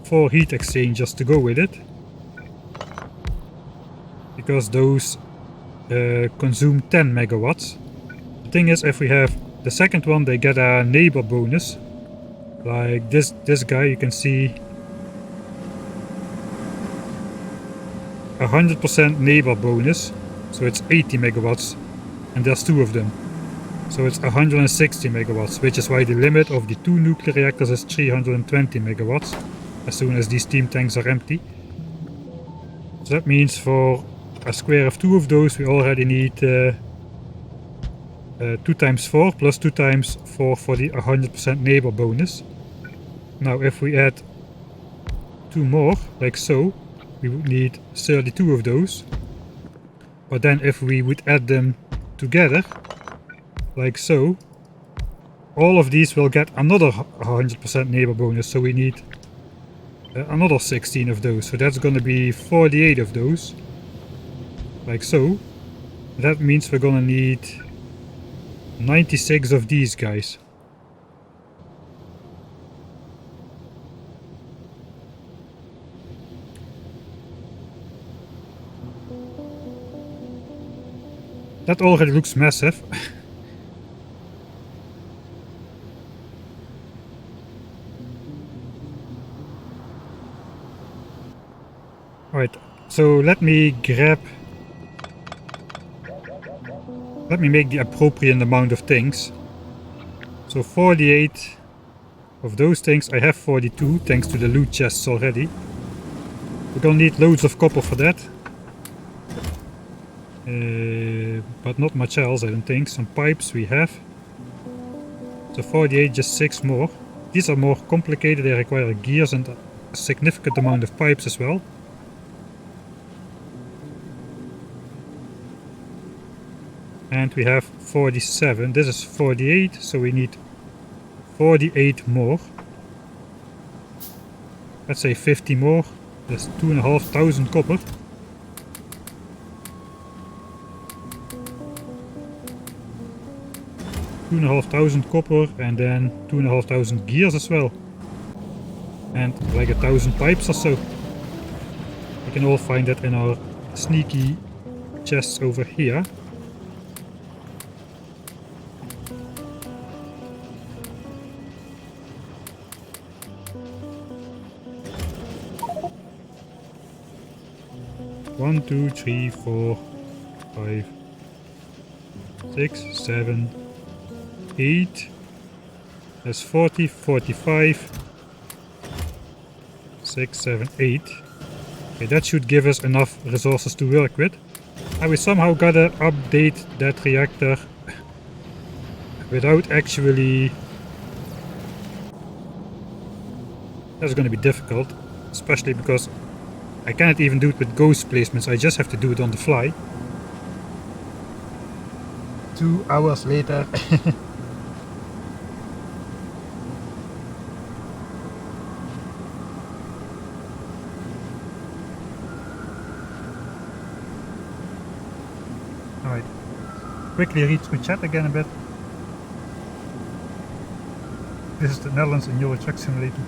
4 heat exchangers to go with it. Because those consume 10 megawatts. The thing is, if we have the second one, they get a neighbor bonus. Like this guy, you can see 100% neighbor bonus. So it's 80 megawatts and there's 2 of them. So it's 160 megawatts, which is why the limit of the 2 nuclear reactors is 320 megawatts as soon as these steam tanks are empty. So that means for a square of 2 of those we already need 2 times 4 plus 2 times 4 for the 100% neighbor bonus. Now if we add 2 more, like so, we would need 32 of those. But then if we would add them together, like so, all of these will get another 100% neighbor bonus, so we need another 16 of those. So that's gonna be 48 of those, like so. That means we're gonna need 96 of these guys. That already looks massive. Alright, so let me make the appropriate amount of things. So 48 of those things. I have 42 thanks to the loot chests already. We're gonna need loads of copper for that. But not much else, I don't think. Some pipes we have. So 48, just 6 more. These are more complicated, they require gears and a significant amount of pipes as well. And we have 47. This is 48, so we need 48 more. Let's say 50 more. That's 2,500 copper. $2,500 copper and then 2,500 gears as well. And like 1,000 pipes or so. We can all find that in our sneaky chests over here. One, 2, 3, 4, 5, 6, 7, 8. That's 40, 45, 6, 7, 8. Okay, that should give us enough resources to work with. And we somehow gotta update that reactor without actually... That's gonna be difficult. especially because I cannot even do it with ghost placements, I just have to do it on the fly. 2 hours later. Alright, quickly read through chat again a bit. This is the Netherlands in Euro Truck Simulator.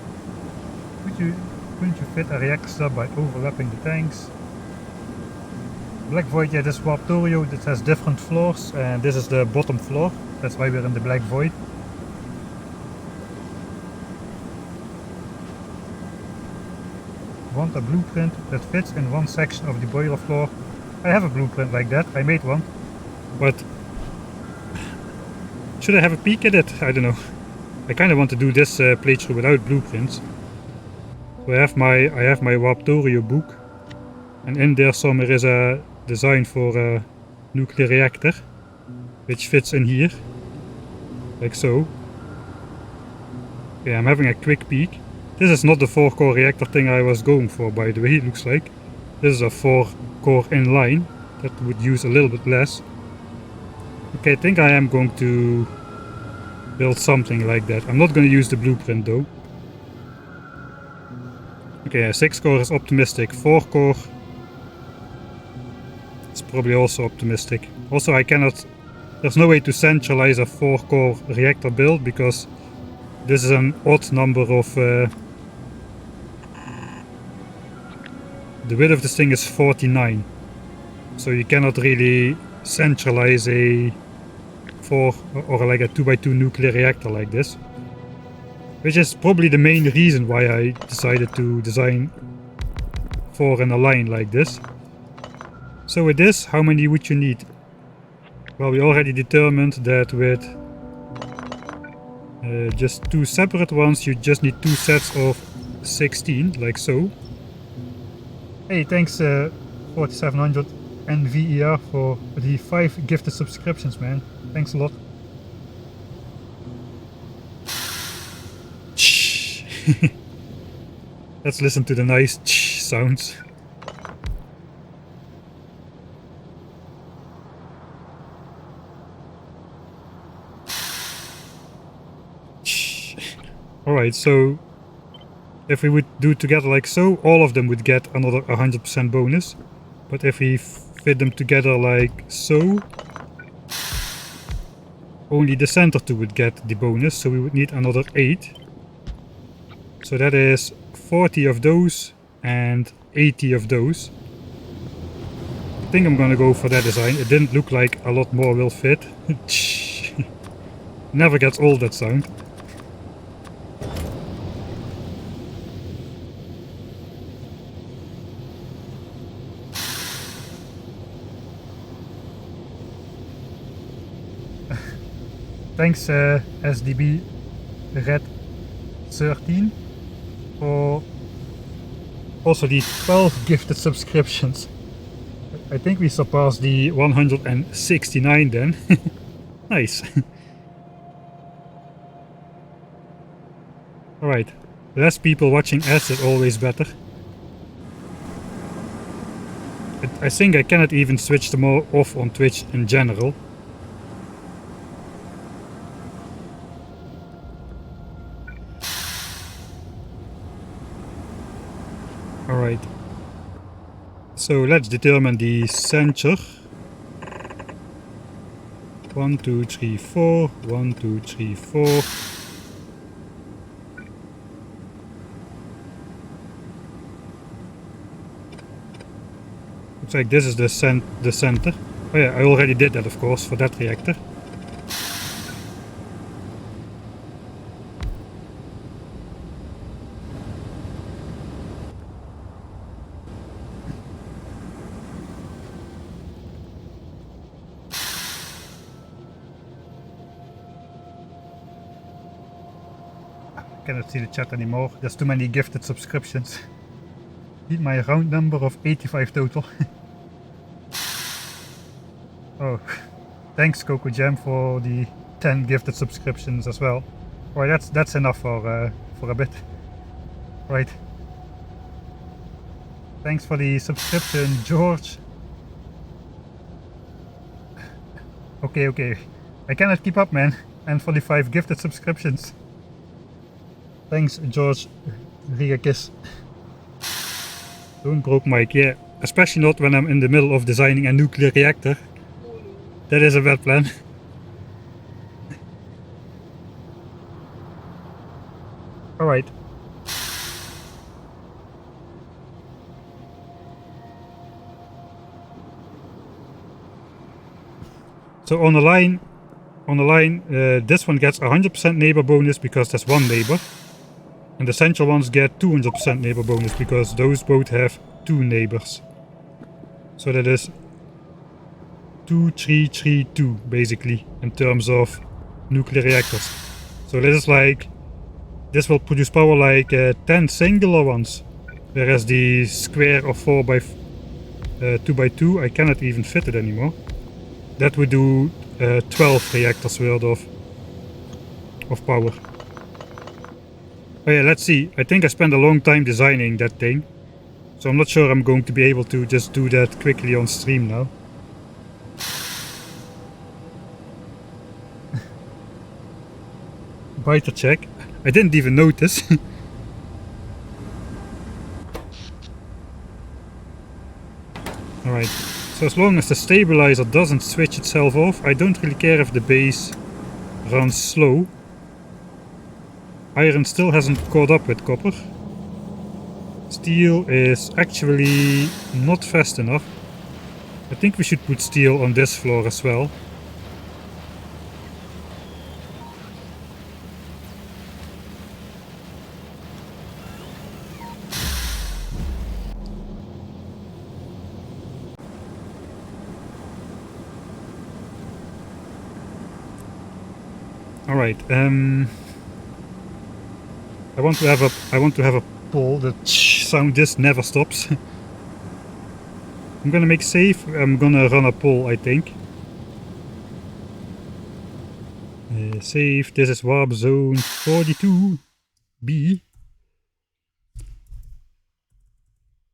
Couldn't you fit a reactor by overlapping the tanks? Black Void, yeah, this Warptorio that has different floors, and this is the bottom floor. That's why we're in the Black Void. Want a blueprint that fits in one section of the boiler floor? I have a blueprint like that, I made one. But should I have a peek at it? I don't know. I kind of want to do this playthrough without blueprints. So I have my Warptorio book, and in there somewhere is a design for a nuclear reactor, which fits in here, like so. Okay, I'm having a quick peek. This is not the 4-core reactor thing I was going for, by the way, it looks like. This is a 4-core inline that would use a little bit less. Okay, I think I am going to build something like that. I'm not going to use the blueprint though. Okay, 6-core is optimistic. 4-core is probably also optimistic. Also, I cannot... There's no way to centralize a 4-core reactor build because this is an odd number of... the width of this thing is 49. So you cannot really centralize a 4 or like a 2x2 nuclear reactor like this. Which is probably the main reason why I decided to design 4 in a line like this. So with this, how many would you need? Well, we already determined that with just 2 separate ones, you just need 2 sets of 16, like so. Hey, thanks 4700 NVER for the 5 gifted subscriptions, man. Thanks a lot. Let's listen to the nice sounds. Alright, so if we would do it together like so, all of them would get another 100% bonus. But if we fit them together like so, only the center 2 would get the bonus, so we would need another 8. So that is 40 of those and 80 of those. I think I'm gonna go for that design. It didn't look like a lot more will fit. Never gets old, that sound. Thanks SDB Red 13 for also the 12 gifted subscriptions. I think we surpassed the 169 then. Nice. Alright, less people watching us is always better. I think I cannot even switch them all off on Twitch in general. Alright, so let's determine the center. 1, 2, 3, 4, 1, 2, 3, 4. Looks like this is the center. Oh yeah, I already did that of course for that reactor. Cannot see the chat anymore. There's too many gifted subscriptions. Need my round number of 85 total. Oh, thanks Coco Jam for the 10 gifted subscriptions as well. Alright, that's enough for a bit. Right. Thanks for the subscription, George. Okay. I cannot keep up, man. And for the 5 gifted subscriptions. Thanks, George. Riakis. Don't broke mic, yeah. Especially not when I'm in the middle of designing a nuclear reactor. That is a bad plan. Alright. So on the line, this one gets 100% neighbor bonus because there's one neighbor. And the central ones get 200% neighbor bonus because those both have 2 neighbors. So that is 2, 3, 3, 2 basically in terms of nuclear reactors. So this is like, this will produce power like 10 singular ones. Whereas the square of 4 by 2 by 2, I cannot even fit it anymore. That would do 12 reactors worth of power. Oh yeah, let's see. I think I spent a long time designing that thing. So I'm not sure I'm going to be able to just do that quickly on stream now. Biter check. I didn't even notice. Alright. So as long as the stabilizer doesn't switch itself off, I don't really care if the base runs slow. Iron still hasn't caught up with copper. Steel is actually not fast enough. I think we should put steel on this floor as well. Alright, I want to have a pole. The sound just never stops. I'm gonna make safe. I'm gonna run a pole, I think. Safe. This is warp zone 42B.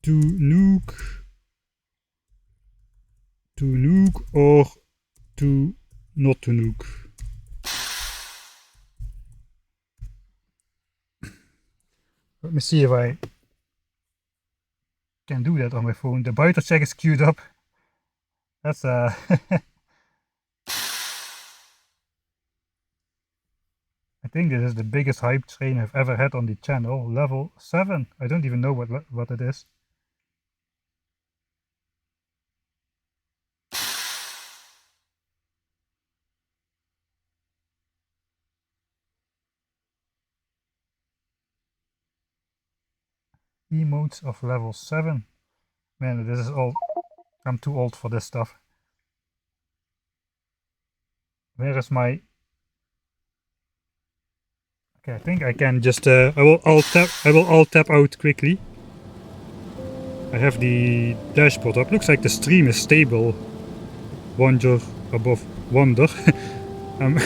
To nuke. To nuke or to not to nuke. Let me see if I can do that on my phone. The biter check is queued up. That's I think this is the biggest hype train I've ever had on the channel. Level 7. I don't even know what it is. Emotes of level 7. Man, this is all... I'm too old for this stuff. Where is my... Okay, I think I can just... I will alt tap out quickly. I have the dashboard up. Looks like the stream is stable. Wonder above wonder. I'm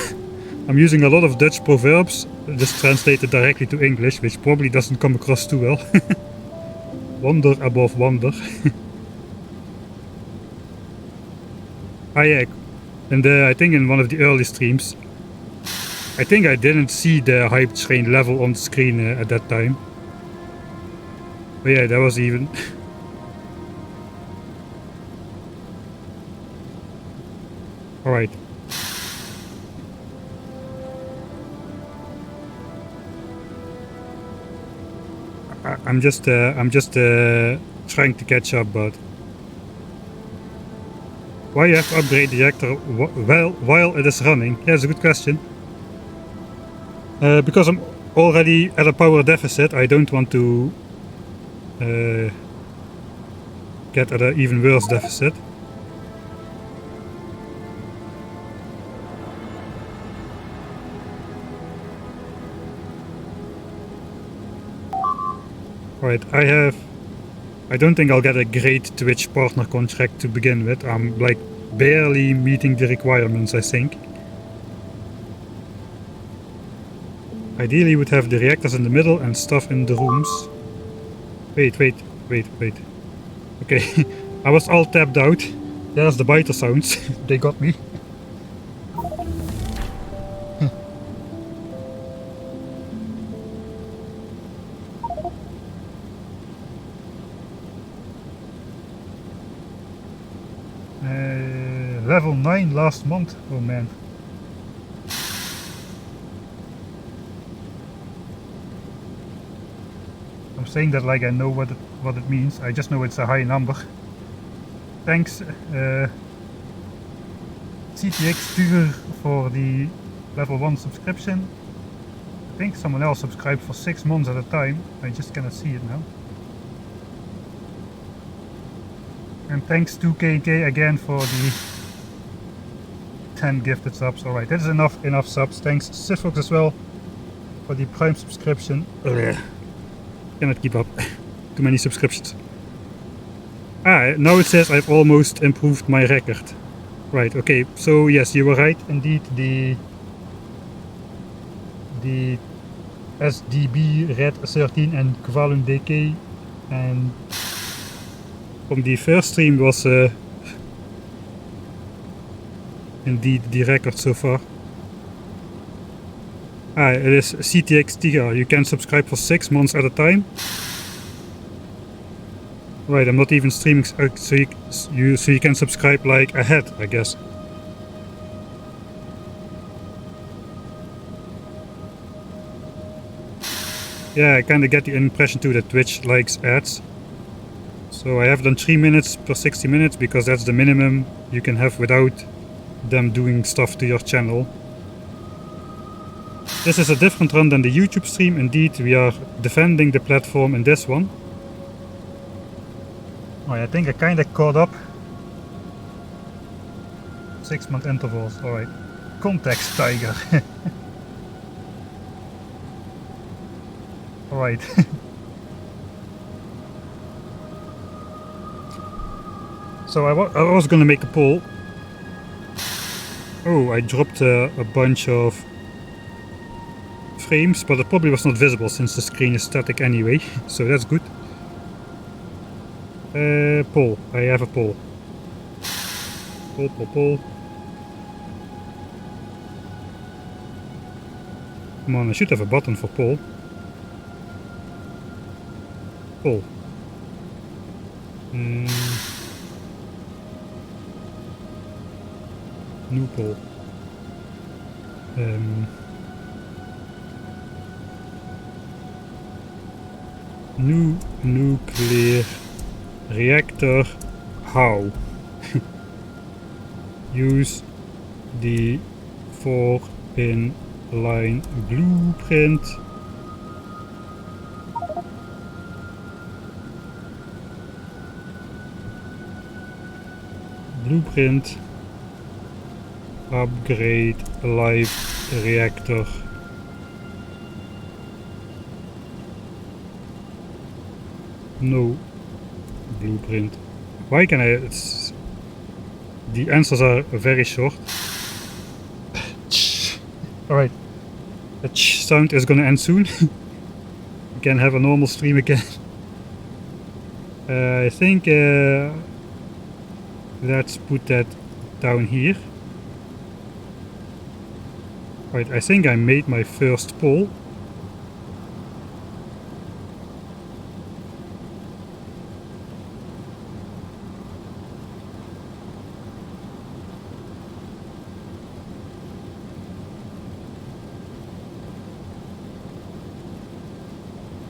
using a lot of Dutch proverbs, just translated directly to English, which probably doesn't come across too well. Wonder above wonder. Ah yeah, and I think in one of the early streams, I think I didn't see the hype train level on the screen at that time. But yeah, that was even... Alright. I'm just trying to catch up, but... Why you have to upgrade the reactor while it is running? Yeah, that's a good question. Because I'm already at a power deficit, I don't want to get at an even worse deficit. Right, I don't think I'll get a great Twitch partner contract to begin with. I'm like barely meeting the requirements, I think. Ideally would have the reactors in the middle and stuff in the rooms. Wait. Okay, I was all tapped out. There's the biter sounds. They got me. Level 9 last month. Oh man. I'm saying that like I know what it means. I just know it's a high number. Thanks CTX Stuur for the level 1 subscription. I think someone else subscribed for 6 months at a time. I just cannot see it now. And thanks to KK again for the 10 gifted subs. Alright, that is enough subs. Thanks Sifox as well for the Prime subscription. Cannot keep up. Too many subscriptions. Now it says I've almost improved my record. Right, okay, so yes, you were right. Indeed, the SDB Red 13 and Kvalun DK and from the first stream was indeed the record so far. It is CTX Tiga. You can subscribe for 6 months at a time. Right, I'm not even streaming, so you can subscribe like ahead, I guess. Yeah, I kinda get the impression too that Twitch likes ads. So I have done 3 minutes per 60 minutes because that's the minimum you can have without them doing stuff to your channel. This is a different run than the YouTube stream. Indeed, we are defending the platform in this one. I think I kinda caught up. 6-month intervals, alright. Context Tiger. Alright. So I was gonna make a poll. Oh, I dropped a bunch of frames, but it probably was not visible since the screen is static anyway, so that's good. Poll. I have a poll. Poll. Come on, I should have a button for poll. Poll. New poll. New nuclear reactor. How? Use the 4-pin line blueprint. Upgrade live reactor. No blueprint. Why can I? The answers are very short. Alright. The sound is gonna end soon. We can have a normal stream again. I think let's put that down here. Right, I think I made my first poll.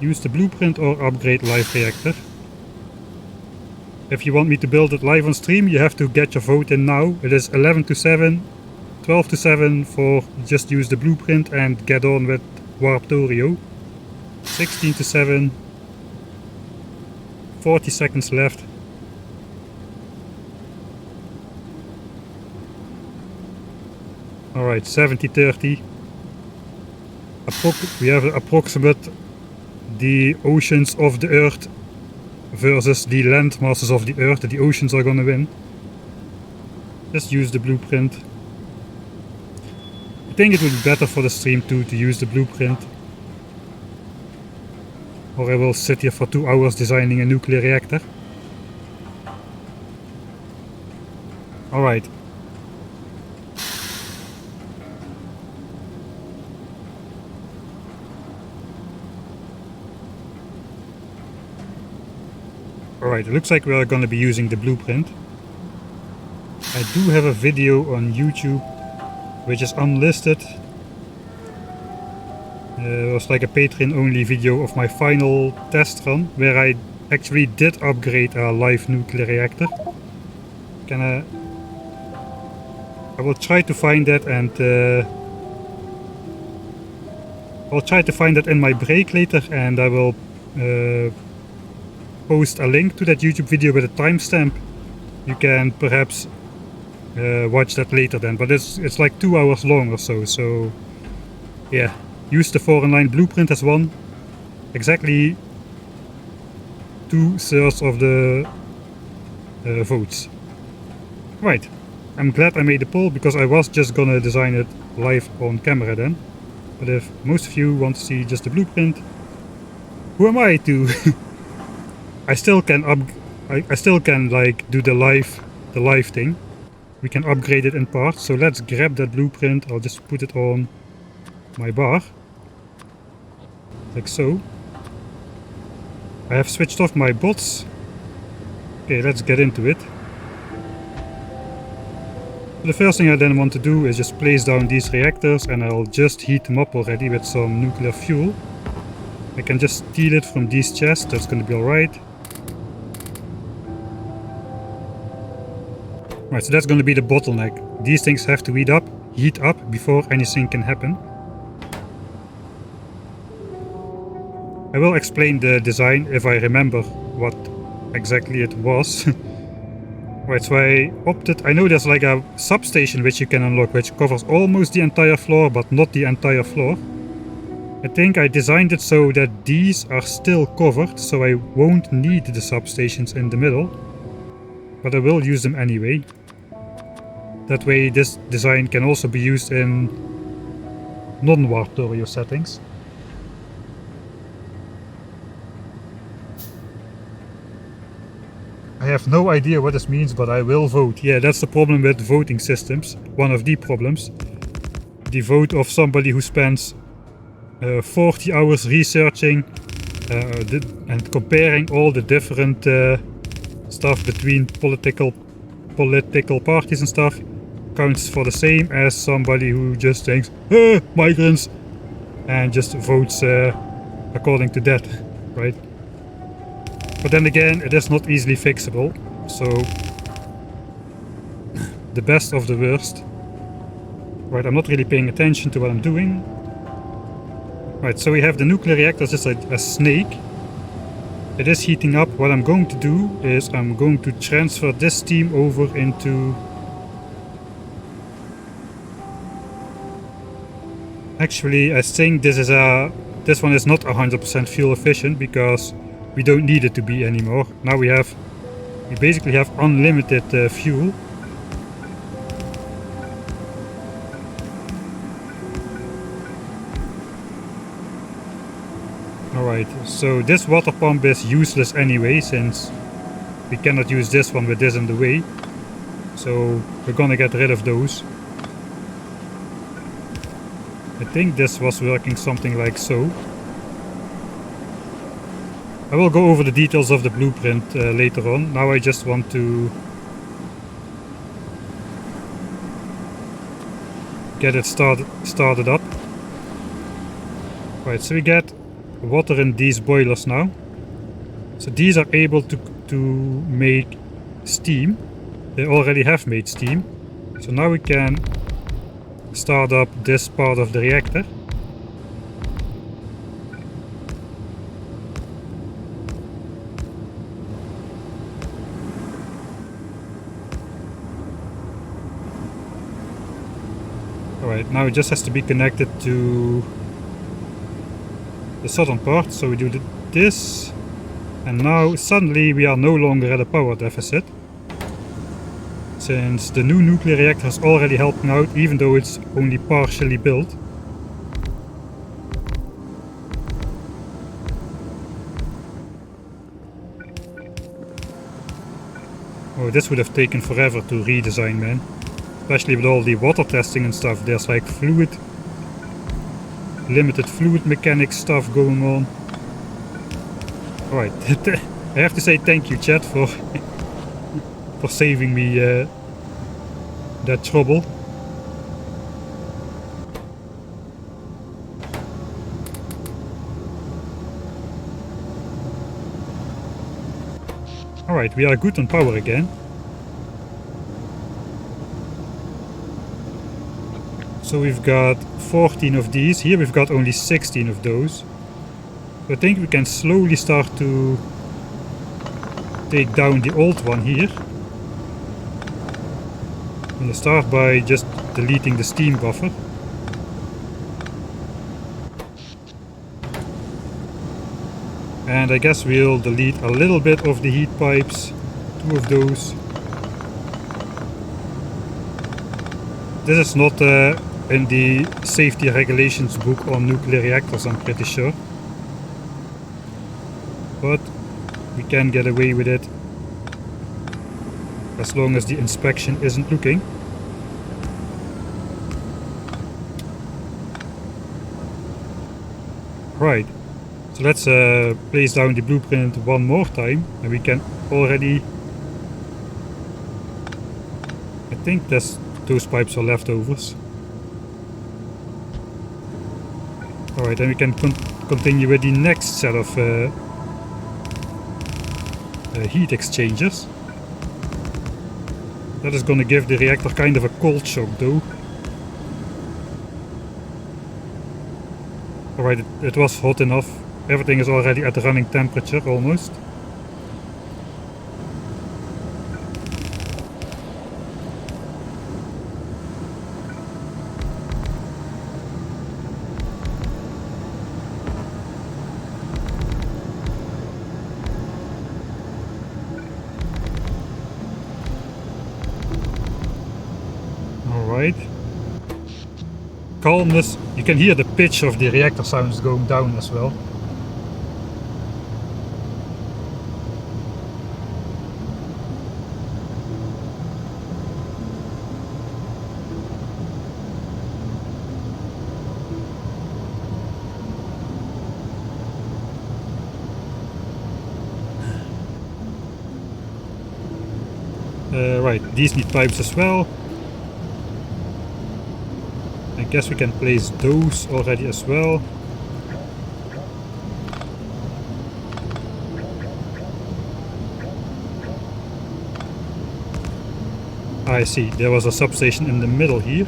Use the blueprint or upgrade live reactor. If you want me to build it live on stream, you have to get your vote in now. It is 11 to 7, 12 to 7 for just use the blueprint and get on with Warptorio. 16 to 7, 40 seconds left. Alright, 70-30. We have approximate the oceans of the Earth versus the land masses of the Earth. The oceans are gonna win. Just use the blueprint. I think it would be better for the stream too to use the blueprint. Or I will sit here for 2 hours designing a nuclear reactor. Alright. Alright, it looks like we're gonna be using the blueprint. I do have a video on YouTube which is unlisted. It was like a Patreon only video of my final test run where I actually did upgrade a live nuclear reactor. I will try to find that, and I'll try to find that in my break later, and I will post a link to that YouTube video with a timestamp. You can perhaps watch that later then, but it's like 2 hours long or so, so yeah. Use the 4-in-line blueprint as one. Exactly 2/3 of the votes. Right. I'm glad I made the poll, because I was just gonna design it live on camera then. But if most of you want to see just the blueprint, who am I to? I still can like do the live thing. We can upgrade it in parts. So let's grab that blueprint. I'll just put it on my bar. Like so. I have switched off my bots. Okay, let's get into it. The first thing I then want to do is just place down these reactors, and I'll just heat them up already with some nuclear fuel. I can just steal it from these chests, that's gonna be alright. Right, so that's gonna be the bottleneck. These things have to heat up before anything can happen. I will explain the design if I remember what exactly it was. Right, so I know there's like a substation which you can unlock, which covers almost the entire floor, but not the entire floor. I think I designed it so that these are still covered, so I won't need the substations in the middle. But I will use them anyway. That way this design can also be used in non-Warptorio settings. I have no idea what this means, but I will vote. Yeah, that's the problem with voting systems. One of the problems. The vote of somebody who spends 40 hours researching and comparing all the different stuff between political parties and stuff counts for the same as somebody who just thinks, migrants, and just votes according to that, right? But then again, it is not easily fixable, so the best of the worst. Right, I'm not really paying attention to what I'm doing. Right, so we have the nuclear reactor just like a snake. It is heating up. What I'm going to do is I'm going to transfer this steam over into... Actually, I think this one is not 100% fuel efficient, because we don't need it to be anymore. Now we basically have unlimited fuel. Alright, so this water pump is useless anyway, since we cannot use this one with this in the way. So we're gonna get rid of those. I think this was working something like so. I will go over the details of the blueprint later on. Now I just want to get it started up. Right, so we get water in these boilers now. So these are able to make steam. They already have made steam. So now we can start up this part of the reactor. Alright, now it just has to be connected to the southern part, so we do this, and now suddenly we are no longer at a power deficit, since the new nuclear reactor is already helping out, even though it's only partially built. Oh, this would have taken forever to redesign, man. Especially with all the water testing and stuff. There's like limited fluid mechanics stuff going on. Alright, I have to say thank you, chat, for for saving me that trouble. Alright, we are good on power again. So we've got 14 of these. Here we've got only 16 of those. So I think we can slowly start to take down the old one here. I'm gonna start by just deleting the steam buffer. And I guess we'll delete a little bit of the heat pipes. 2 of those. This is not in the safety regulations book on nuclear reactors, I'm pretty sure. But we can get away with it as long as the inspection isn't looking. Right, so let's place down the blueprint one more time, and we can already... I think those pipes are leftovers. Alright, then we can continue with the next set of heat exchangers. That is gonna give the reactor kind of a cold shock though. Alright, it was hot enough. Everything is already at running temperature almost. Alright. Calmness. You can hear the pitch of the reactor sounds going down as well. Right, these need pipes as well. I guess we can place those already as well. I see, there was a substation in the middle here.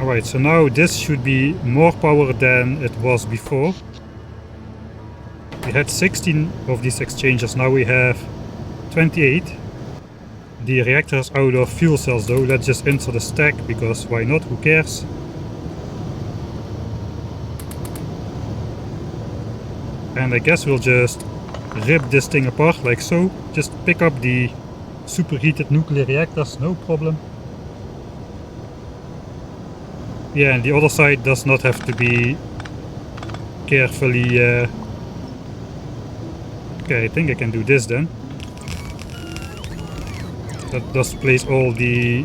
Alright, so now this should be more power than it was before. We had 16 of these exchangers, now we have 28. The reactor is out of fuel cells though. Let's just insert a stack, because why not, who cares. And I guess we'll just rip this thing apart like so. Just pick up the superheated nuclear reactors, no problem. Yeah, and the other side does not have to be carefully... Okay, I think I can do this then. That does place all the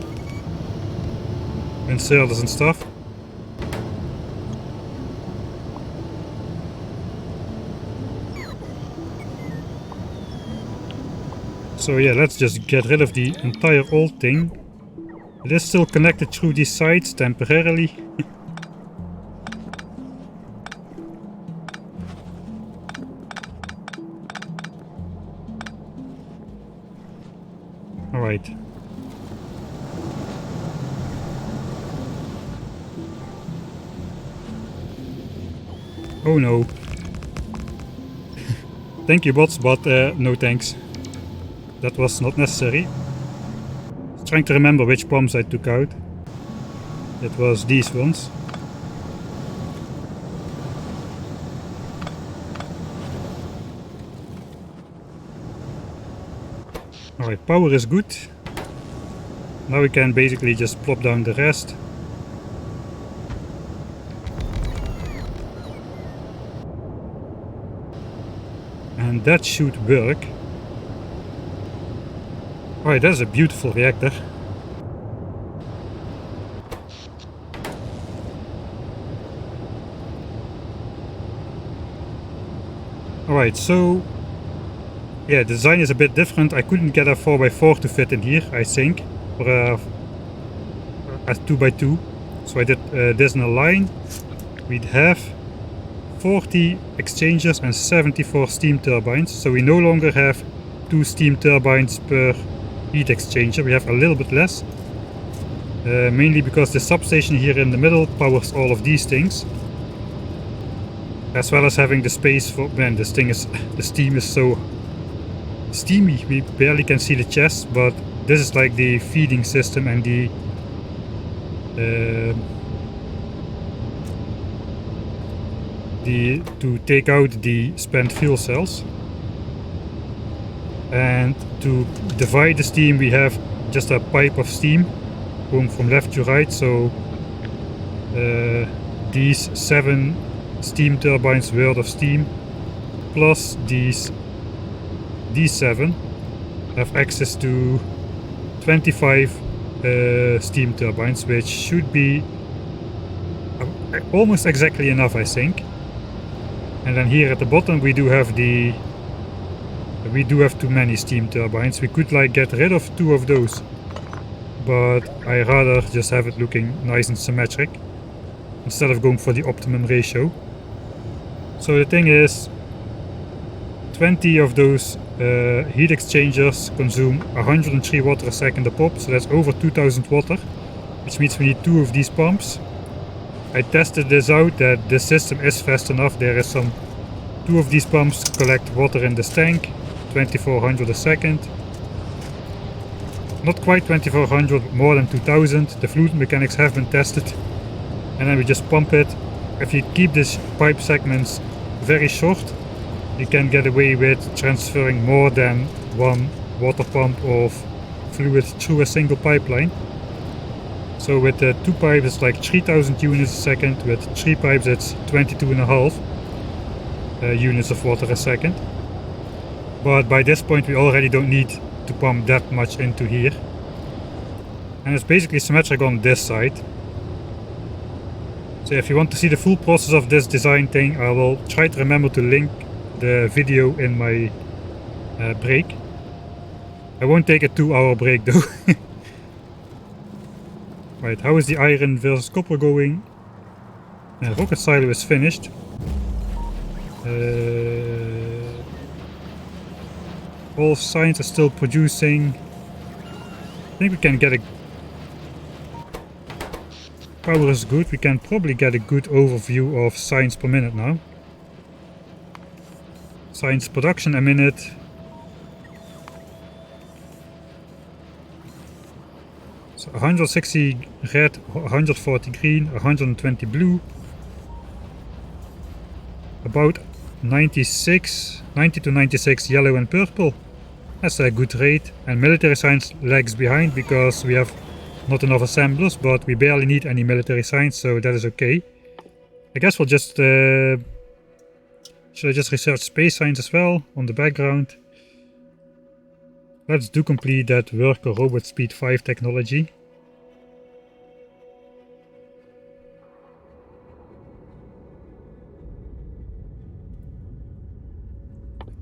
inserters and stuff. So yeah, let's just get rid of the entire old thing. It is still connected through these sides temporarily. Alright. Oh no. Thank you bots, but no thanks. That was not necessary. Trying to remember which bombs I took out. It was these ones. Alright, power is good. Now we can basically just plop down the rest. And that should work. Alright, that's a beautiful reactor. Alright, so yeah, the design is a bit different. I couldn't get a 4x4 to fit in here, I think, or a 2x2. So I did this in a line. We'd have 40 exchangers and 74 steam turbines. So we no longer have 2 steam turbines per heat exchanger. We have a little bit less. Mainly because the substation here in the middle powers all of these things. As well as having the space for, man, this thing is, the steam is so steamy, we barely can see the chest, but this is like the feeding system and the to take out the spent fuel cells. And to divide the steam we have just a pipe of steam going from left to right, so these 7 steam turbines worth of steam plus these 7 have access to 25 steam turbines, which should be almost exactly enough, I think. And then here at the bottom we do have too many steam turbines. We could like get rid of 2 of those, but I rather just have it looking nice and symmetric instead of going for the optimum ratio. So the thing is, 20 of those heat exchangers consume 103 water a second a pop, so that's over 2000 water, which means we need 2 of these pumps. I tested this out, that the system is fast enough. There is 2 of these pumps collect water in this tank, 2400 a second. Not quite 2400, more than 2000. The fluid mechanics have been tested. And then we just pump it. If you keep these pipe segments very short, you can get away with transferring more than 1 water pump of fluid through a single pipeline. So with 2 pipes it's like 3000 units a second, with 3 pipes it's 22.5 units of water a second. But by this point we already don't need to pump that much into here. And it's basically symmetric on this side. So if you want to see the full process of this design thing, I will try to remember to link the video in my break. I won't take a 2-hour break though. Right, how is the iron versus copper going? Rocket silo is finished. All signs are still producing. I think we can get a... Power is good, we can probably get a good overview of signs per minute now. Signs production a minute. So 160 red, 140 green, 120 blue. About 90 to 96 yellow and purple. That's a good rate. And military science lags behind because we have not enough assemblers, but we barely need any military science, so that is okay. I guess we'll just... should I just research space science as well on the background? Let's do complete that worker robot speed 5 technology.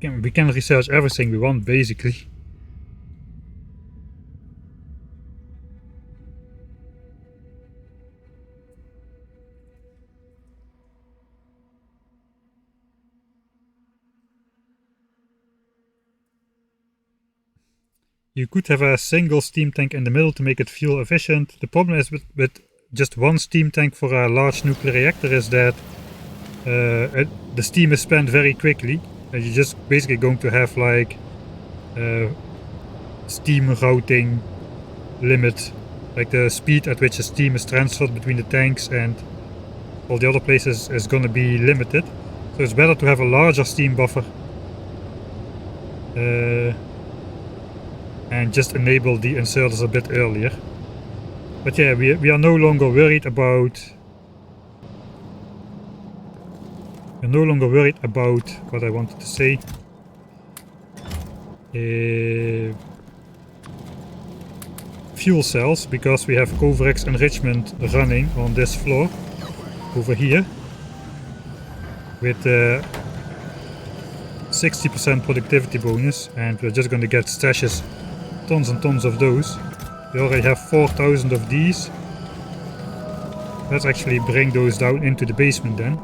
We can research everything we want basically. You could have a single steam tank in the middle to make it fuel efficient. The problem is with just 1 steam tank for a large nuclear reactor is that the steam is spent very quickly. And you're just basically going to have like steam routing limit, like the speed at which the steam is transferred between the tanks and all the other places is going to be limited. So it's better to have a larger steam buffer and just enable the inserters a bit earlier. But yeah, we are no longer worried about... We're no longer worried about what I wanted to say. Fuel cells, because we have Coverx enrichment running on this floor over here with 60% productivity bonus, and we're just going to get stashes, tons and tons of those. We already have 4,000 of these. Let's actually bring those down into the basement then.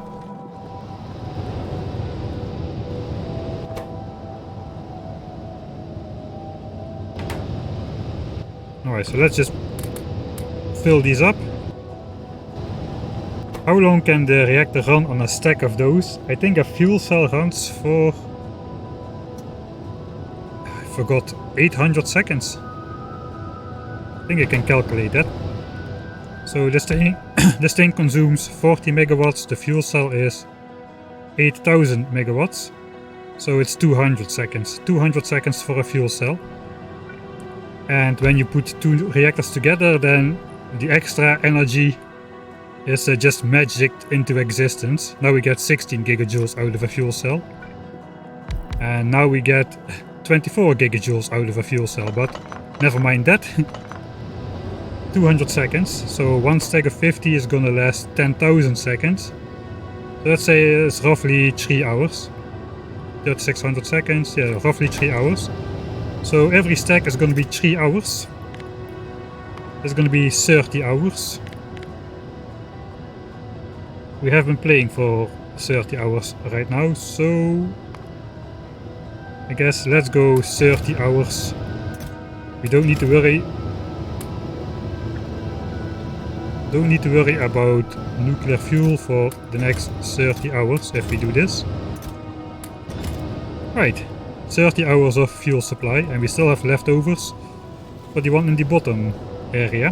Alright, so let's just fill these up. How long can the reactor run on a stack of those? I think a fuel cell runs for... I forgot, 800 seconds. I think I can calculate that. So this thing, this thing consumes 40 megawatts, the fuel cell is 8000 megawatts. So it's 200 seconds. 200 seconds for a fuel cell. And when you put two reactors together, then the extra energy is just magicked into existence. Now we get 16 gigajoules out of a fuel cell. And now we get 24 gigajoules out of a fuel cell, but never mind that. 200 seconds, so one stack of 50 is gonna last 10,000 seconds. So let's say it's roughly 3 hours. 3600 seconds, yeah, roughly 3 hours. So every stack is gonna be 3 hours. It's gonna be 30 hours. We have been playing for 30 hours right now, so I guess let's go 30 hours. We don't need to worry. Don't need to worry about nuclear fuel for the next 30 hours if we do this. Right, 30 hours of fuel supply, and we still have leftovers for the one in the bottom area.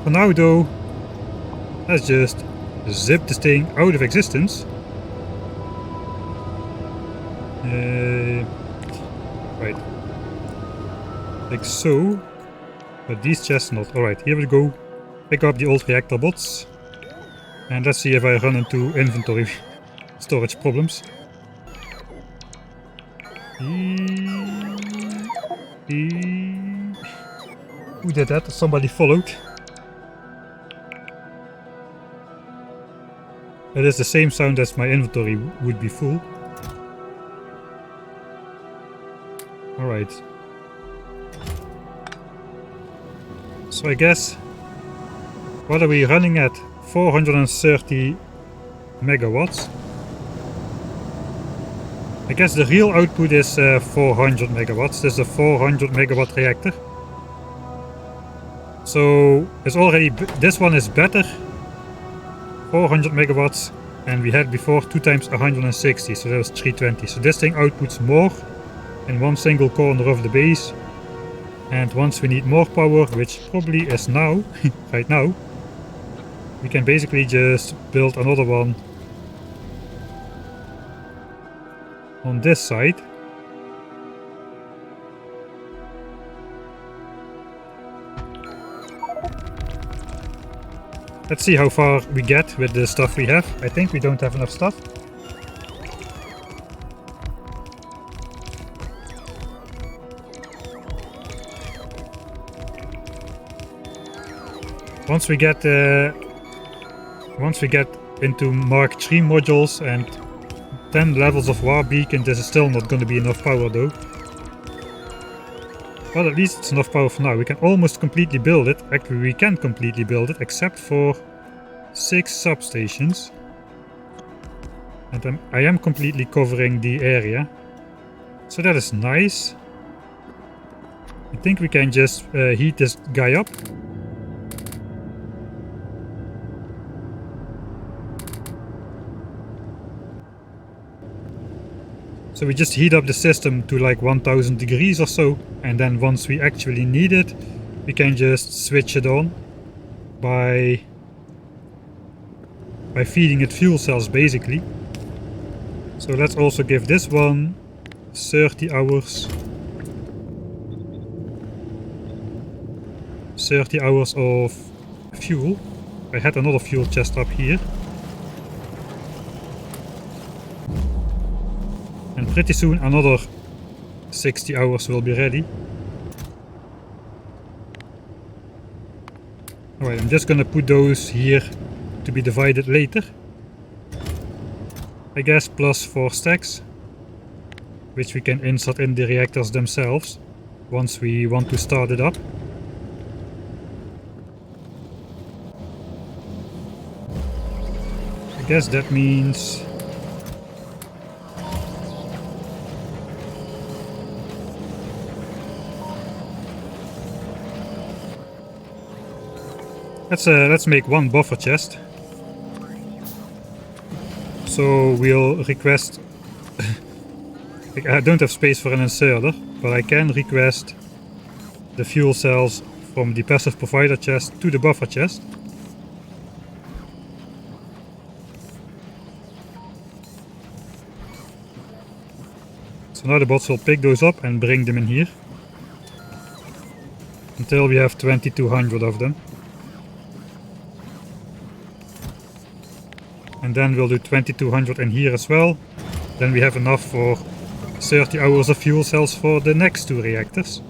For now though, let's just zip this thing out of existence. Right, like so. But these chests not. Alright, here we go. Pick up the old reactor bots. And let's see if I run into inventory storage problems. Who did that? Somebody followed. It is the same sound as my inventory would be full. Alright. So I guess, what are we running at? 430 megawatts. I guess the real output is 400 megawatts. This is a 400 megawatt reactor. So it's already, this one is better. 400 megawatts, and we had before 2 times 160, so that was 320. So this thing outputs more in one single corner of the base. And once we need more power, which probably is now, right now, we can basically just build another one on this side. Let's see how far we get with the stuff we have. I think we don't have enough stuff. Once we get into Mark III modules and 10 levels of War Beacon, this is still not going to be enough power though. Well, at least it's enough power for now. We can almost completely build it. Actually, we can completely build it, except for 6 substations. And I am completely covering the area. So that is nice. I think we can just heat this guy up. So we just heat up the system to like 1000 degrees or so, and then once we actually need it, we can just switch it on by feeding it fuel cells basically. So let's also give this one 30 hours. 30 hours of fuel. I had another fuel chest up here. And pretty soon another 60 hours will be ready. Alright, I'm just gonna put those here to be divided later. I guess plus 4 stacks, which we can insert in the reactors themselves once we want to start it up. I guess that means let's make one buffer chest. So we'll request I don't have space for an inserter, but I can request the fuel cells from the passive provider chest to the buffer chest. So now the bots will pick those up and bring them in here until we have 2200 of them. And then we'll do 2200 in here as well. Then we have enough for 30 hours of fuel cells for the next 2 reactors.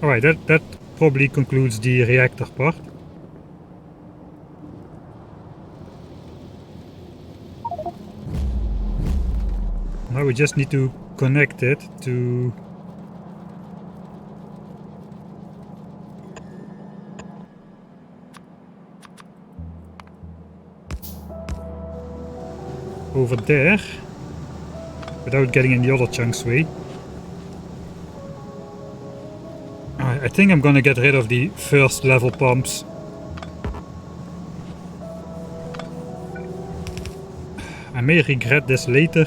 Alright, that probably concludes the reactor part. Now we just need to connect it to over there without getting in the other chunk's way. I think I'm gonna get rid of the first level pumps. I may regret this later,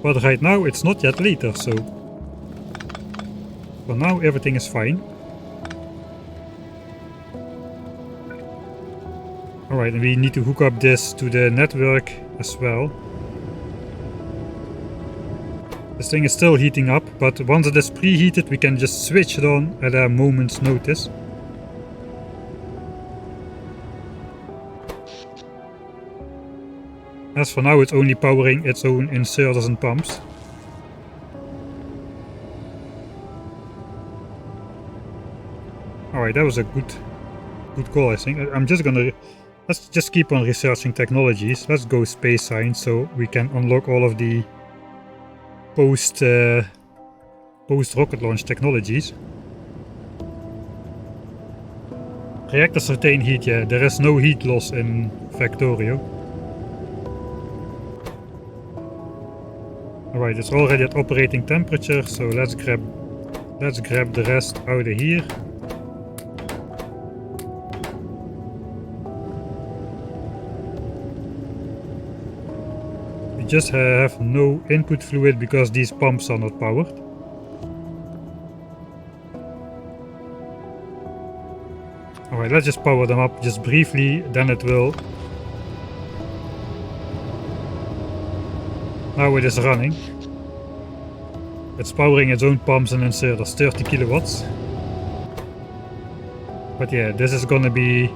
but right now it's not yet later, so for now everything is fine. Alright, and we need to hook up this to the network as well. This thing is still heating up, but once it is preheated we can just switch it on at a moment's notice. As for now it's only powering its own inserters and pumps. Alright, that was a good call, I think. I'm just gonna... Let's just keep on researching technologies. Let's go space science so we can unlock all of the post rocket launch technologies. Reactors retain heat, yeah. There is no heat loss in Warptorio. Alright, it's already at operating temperature, so let's grab the rest out of here. We just have no input fluid because these pumps are not powered. Alright, let's just power them up just briefly, then it will... Now it is running. It's powering its own pumps and inserters, 30 kilowatts. But yeah, this is gonna be...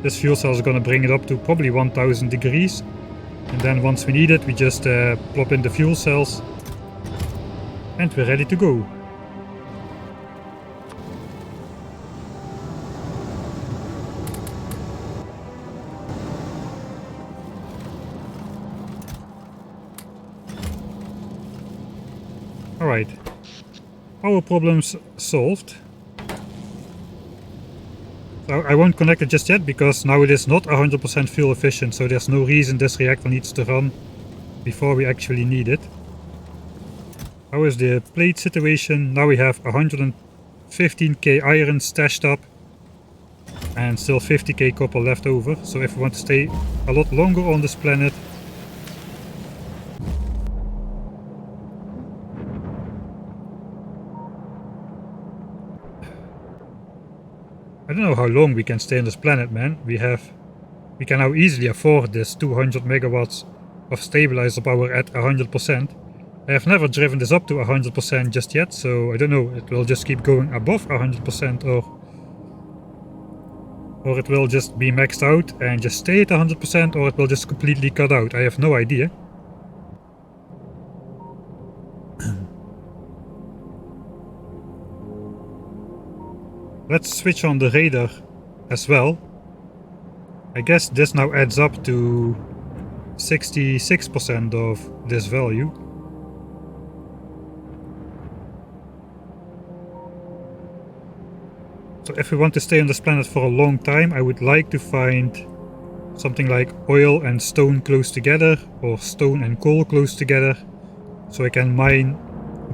This fuel cell is gonna bring it up to probably 1000 degrees. And then once we need it, we just plop in the fuel cells. And we're ready to go. Alright, power problems solved. So I won't connect it just yet because now it is not 100% fuel efficient, so there's no reason this reactor needs to run before we actually need it. How is the plate situation? Now we have 115k iron stashed up and still 50k copper left over, so if we want to stay a lot longer on this planet, I don't know how long we can stay on this planet, man. We can now easily afford this 200 megawatts of stabilizer power at 100%. I have never driven this up to 100% just yet, so I don't know, it will just keep going above 100% or it will just be maxed out and just stay at 100%, or it will just completely cut out. I have no idea. Let's switch on the radar as well. I guess this now adds up to 66% of this value. So if we want to stay on this planet for a long time, I would like to find something like oil and stone close together, or stone and coal close together, so I can mine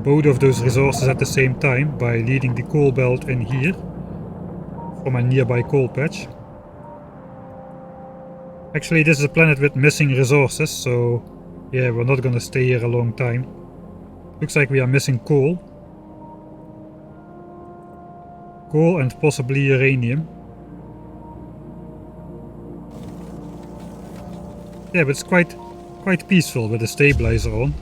both of those resources at the same time by leading the coal belt in here from a nearby coal patch. Actually, this is a planet with missing resources, so yeah, we're not gonna stay here a long time. Looks like we are missing coal. Coal and possibly uranium. Yeah, but it's quite peaceful with the stabilizer on.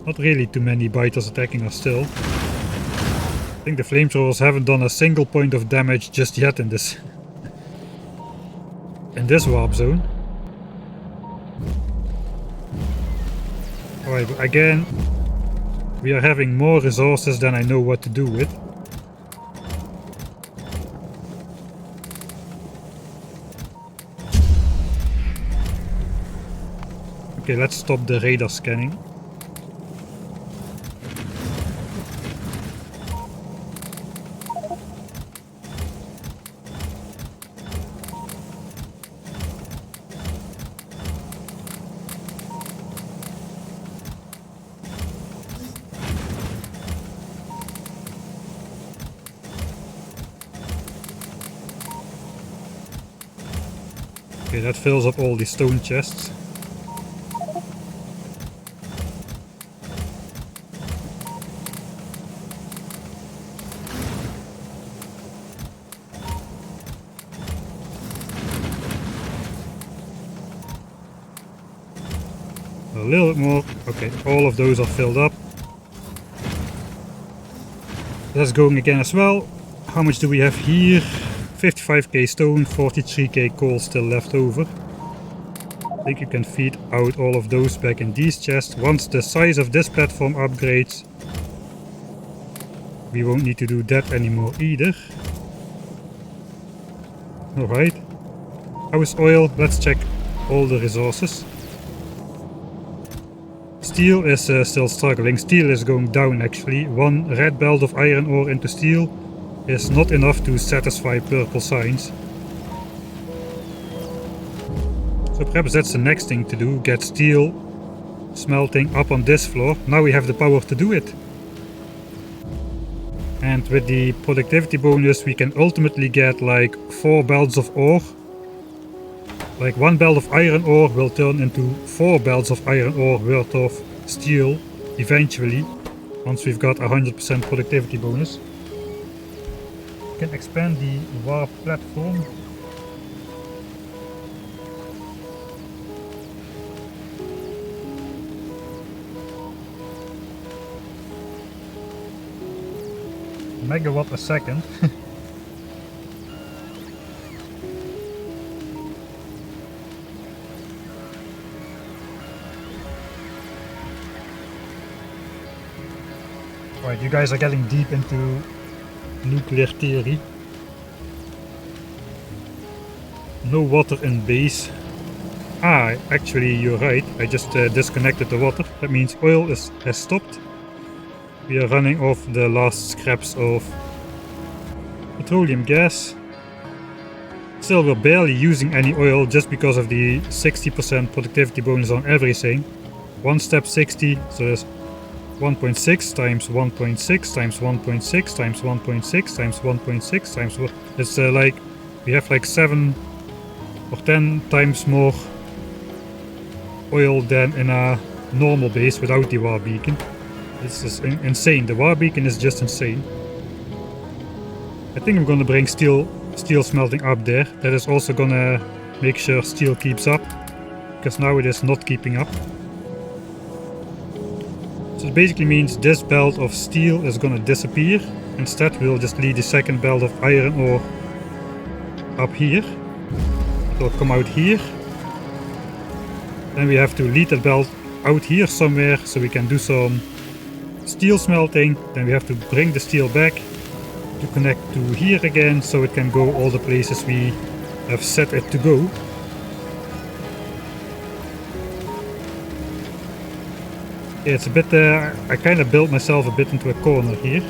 Not really too many biters attacking us still. I think the flamethrowers haven't done a single point of damage just yet in this warp zone. Alright, but again, we are having more resources than I know what to do with. Okay, let's stop the radar scanning. Okay, that fills up all the stone chests. A little bit more. Okay, all of those are filled up. That's going again as well. How much do we have here? 55k stone, 43k coal still left over. I think you can feed out all of those back in these chests. Once the size of this platform upgrades, we won't need to do that anymore either. Alright. How is oil? Let's check all the resources. Steel is still struggling. Steel is going down actually. One red belt of iron ore into steel is not enough to satisfy purple signs. So perhaps that's the next thing to do, get steel smelting up on this floor. Now we have the power to do it. And with the productivity bonus we can ultimately get like 4 belts of ore. Like 1 belt of iron ore will turn into 4 belts of iron ore worth of steel eventually, once we've got 100% productivity bonus. We can expand the warp platform. Megawatt a second. Right, you guys are getting deep into nuclear theory. No water in base. Ah, actually you're right. I just disconnected the water. That means oil has stopped. We are running off the last scraps of petroleum gas. Still, we're barely using any oil just because of the 60% productivity bonus on everything. 1 step 60, so there's 1.6 times 1.6 times 1.6 times 1.6 times 1.6 times 1. It's like we have like 7 or 10 times more oil than in a normal base without the war beacon. This is insane. The war beacon is just insane. I think I'm gonna bring steel smelting up there. That is also gonna make sure steel keeps up, because now it is not keeping up. So it basically means this belt of steel is gonna disappear. Instead we'll just leave the second belt of iron ore up here. It will come out here. Then we have to lead that belt out here somewhere so we can do some steel smelting. Then we have to bring the steel back to connect to here again so it can go all the places we have set it to go. Yeah, it's a bit, I kind of built myself a bit into a corner here.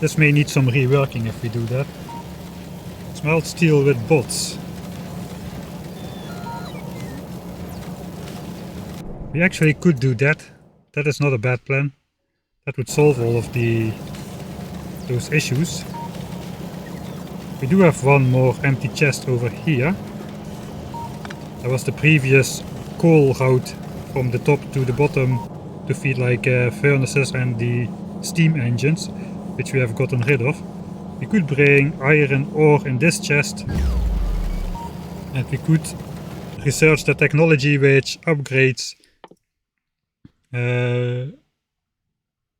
This may need some reworking if we do that. Smelt steel with bots. We actually could do that. That is not a bad plan. That would solve all of those issues. We do have one more empty chest over here. That was the previous coal route from the top to the bottom to feed like furnaces and the steam engines, which we have gotten rid of. We could bring iron ore in this chest, and we could research the technology which upgrades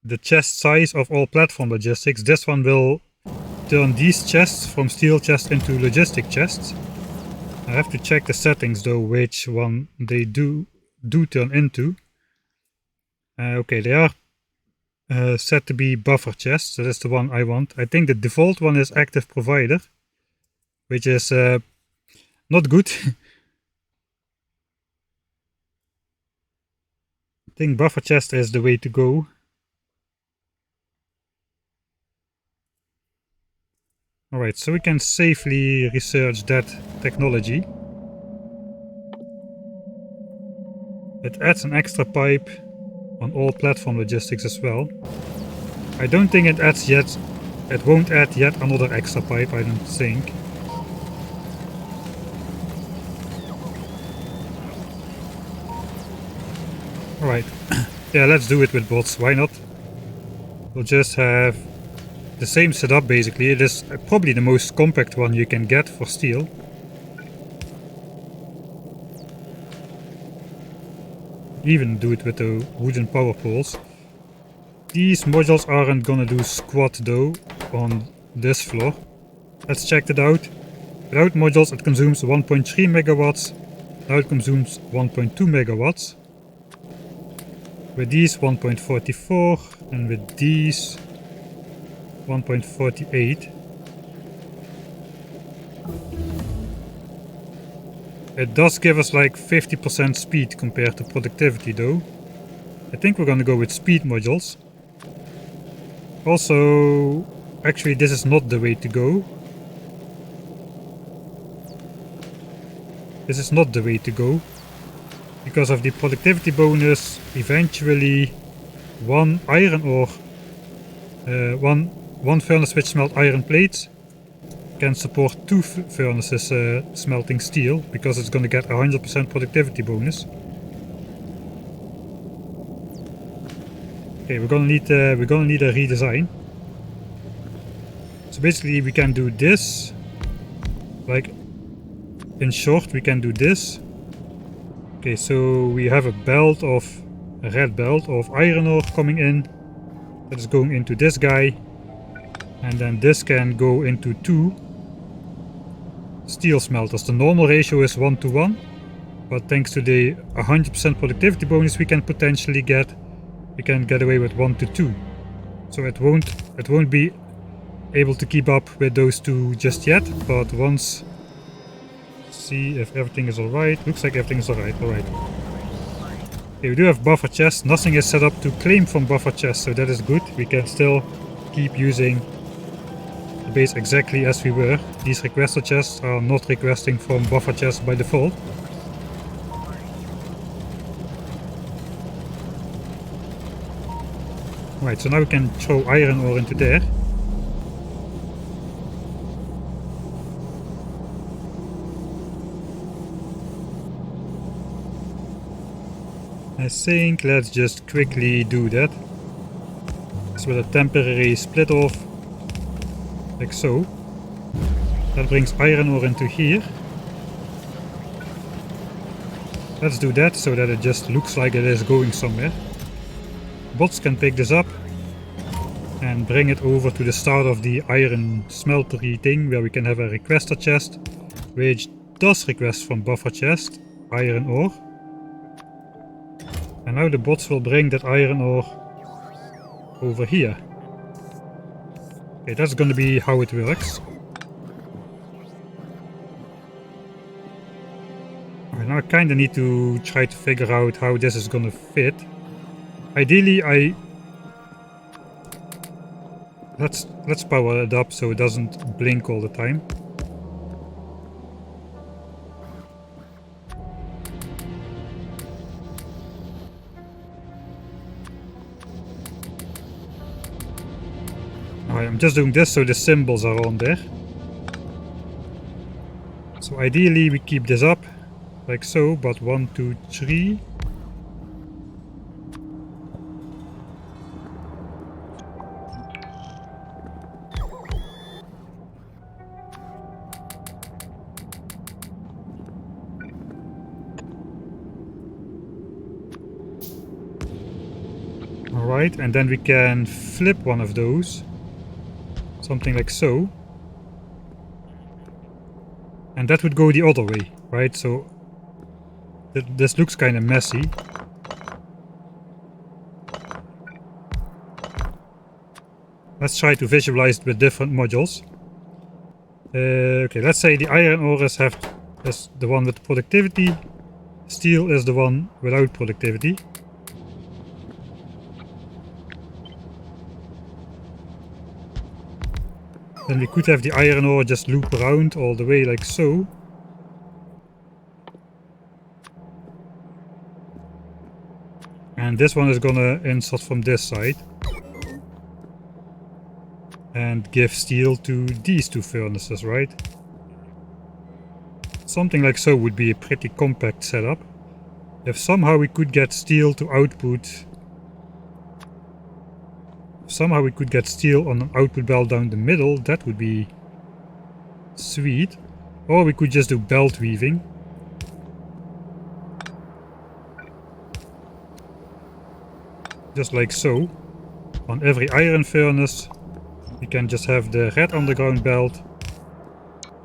the chest size of all platform logistics. This one will turn these chests from steel chests into logistic chests. I have to check the settings though, which one they do turn into. Okay, they are set to be buffer chests, so that's the one I want. I think the default one is active provider, which is not good. I think buffer chest is the way to go. Alright, so we can safely research that technology. It adds an extra pipe on all platform logistics as well. I don't think it adds yet. It won't add yet another extra pipe, I don't think. Alright, yeah, let's do it with bots, why not? We'll just have the same setup basically. It is probably the most compact one you can get for steel. Even do it with the wooden power poles. These modules aren't gonna do squat though on this floor. Let's check it out. Without modules it consumes 1.3 megawatts. Now it consumes 1.2 megawatts. With these 1.44 and with these 1.48. It does give us like 50% speed compared to productivity though. I think we're gonna go with speed modules. Also, actually this is not the way to go. This is not the way to go. Because of the productivity bonus, eventually one iron ore, one furnace which smelt iron plates can support two furnaces smelting steel, because it's going to get 100% productivity bonus. Okay, we're gonna need a redesign. So basically we can do this, like in short we can do this. Okay, so we have a red belt of iron ore coming in. That is going into this guy. And then this can go into two steel smelters. The normal ratio is 1:1. But thanks to the 100% productivity bonus we can potentially get, we can get away with 1:2. So it won't be able to keep up with those two just yet, but once, see if everything is alright. Looks like everything is alright. Okay, we do have buffer chests. Nothing is set up to claim from buffer chests, so that is good. We can still keep using the base exactly as we were. These requester chests are not requesting from buffer chests by default. Right, so now we can throw iron ore into there. I think let's just quickly do that. blocks with a temporary split off, like so. That brings iron ore into here. Let's do that so that it just looks like it is going somewhere. Bots can pick this up and bring it over to the start of the iron smeltery thing, where we can have a requester chest, which does request from buffer chest iron ore. And now the bots will bring that iron ore over here. Okay, that's gonna be how it works. Alright, now I kinda need to try to figure out how this is gonna fit. Ideally, let's power it up so it doesn't blink all the time. Alright, I'm just doing this so the symbols are on there. So ideally we keep this up like so, but 1, 2, 3. Alright, and then we can flip one of those. Something like so. And that would go the other way, right? So this looks kind of messy. Let's try to visualize it with different modules. Okay, let's say the iron ore is the one with productivity. Steel is the one without productivity. Then we could have the iron ore just loop around all the way like so. And this one is gonna insert from this side. And give steel to these two furnaces, right? Something like so would be a pretty compact setup. If somehow we could get steel to output... Somehow we could get steel on an output belt down the middle, that would be sweet. Or we could just do belt weaving. Just like so. On every iron furnace we can just have the red underground belt.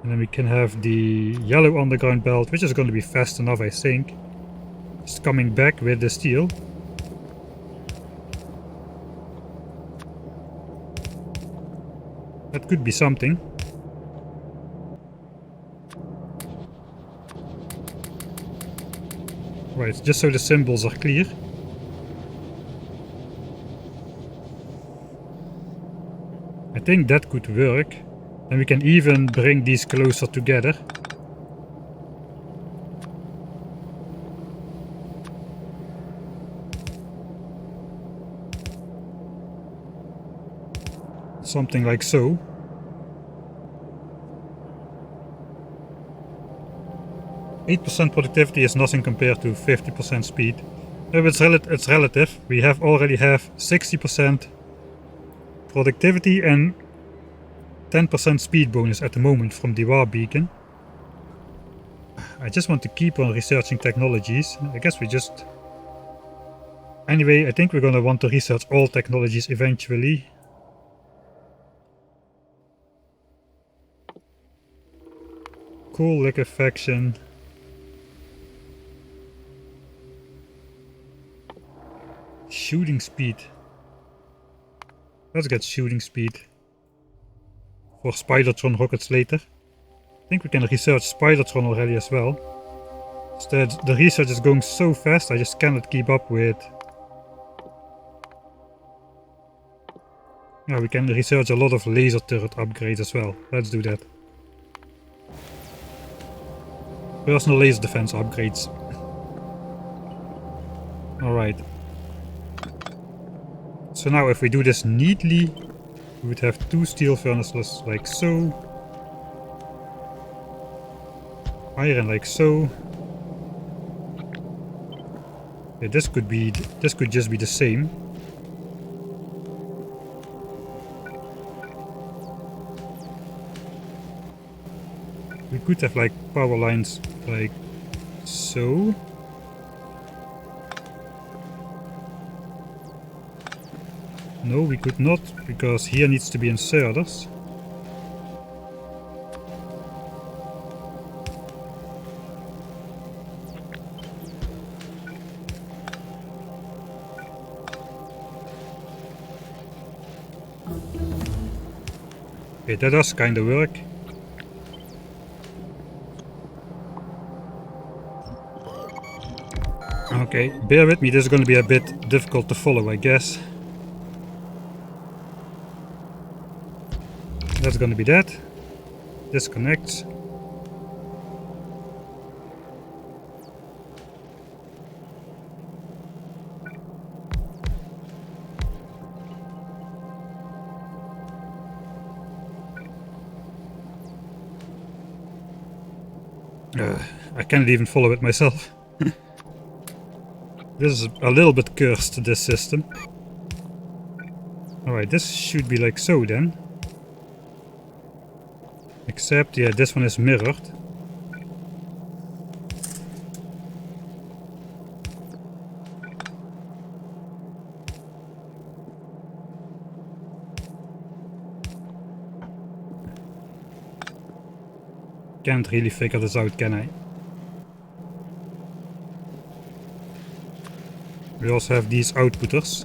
And then we can have the yellow underground belt, which is going to be fast enough, I think. Just coming back with the steel. That could be something. Right, just so the symbols are clear. I think that could work. And we can even bring these closer together. Something like so. %8 productivity is nothing compared to 50% speed. It's relative. We already have 60% productivity and 10% speed bonus at the moment from the warp beacon. I just want to keep on researching technologies. I guess we just... Anyway, I think we're gonna want to research all technologies eventually. Cool liquefaction. Shooting speed. Let's get shooting speed. For Spidertron rockets later. I think we can research Spidertron already as well. Instead, the research is going so fast I just cannot keep up with. Yeah, we can research a lot of laser turret upgrades as well. Let's do that. Personal laser defense upgrades. Alright. So now if we do this neatly, we would have 2 steel furnaces like so. Iron like so. Yeah, this could just be the same. We could have like power lines like so. No, we could not, because here needs to be inserters. Okay, that does kinda work. Okay, bear with me, this is gonna be a bit difficult to follow, I guess. That's gonna be that. Disconnects. I cannot even follow it myself. This is a little bit cursed, this system. Alright, this should be like so then. Except, yeah, this one is mirrored. Can't really figure this out, can I? We also have these outputters.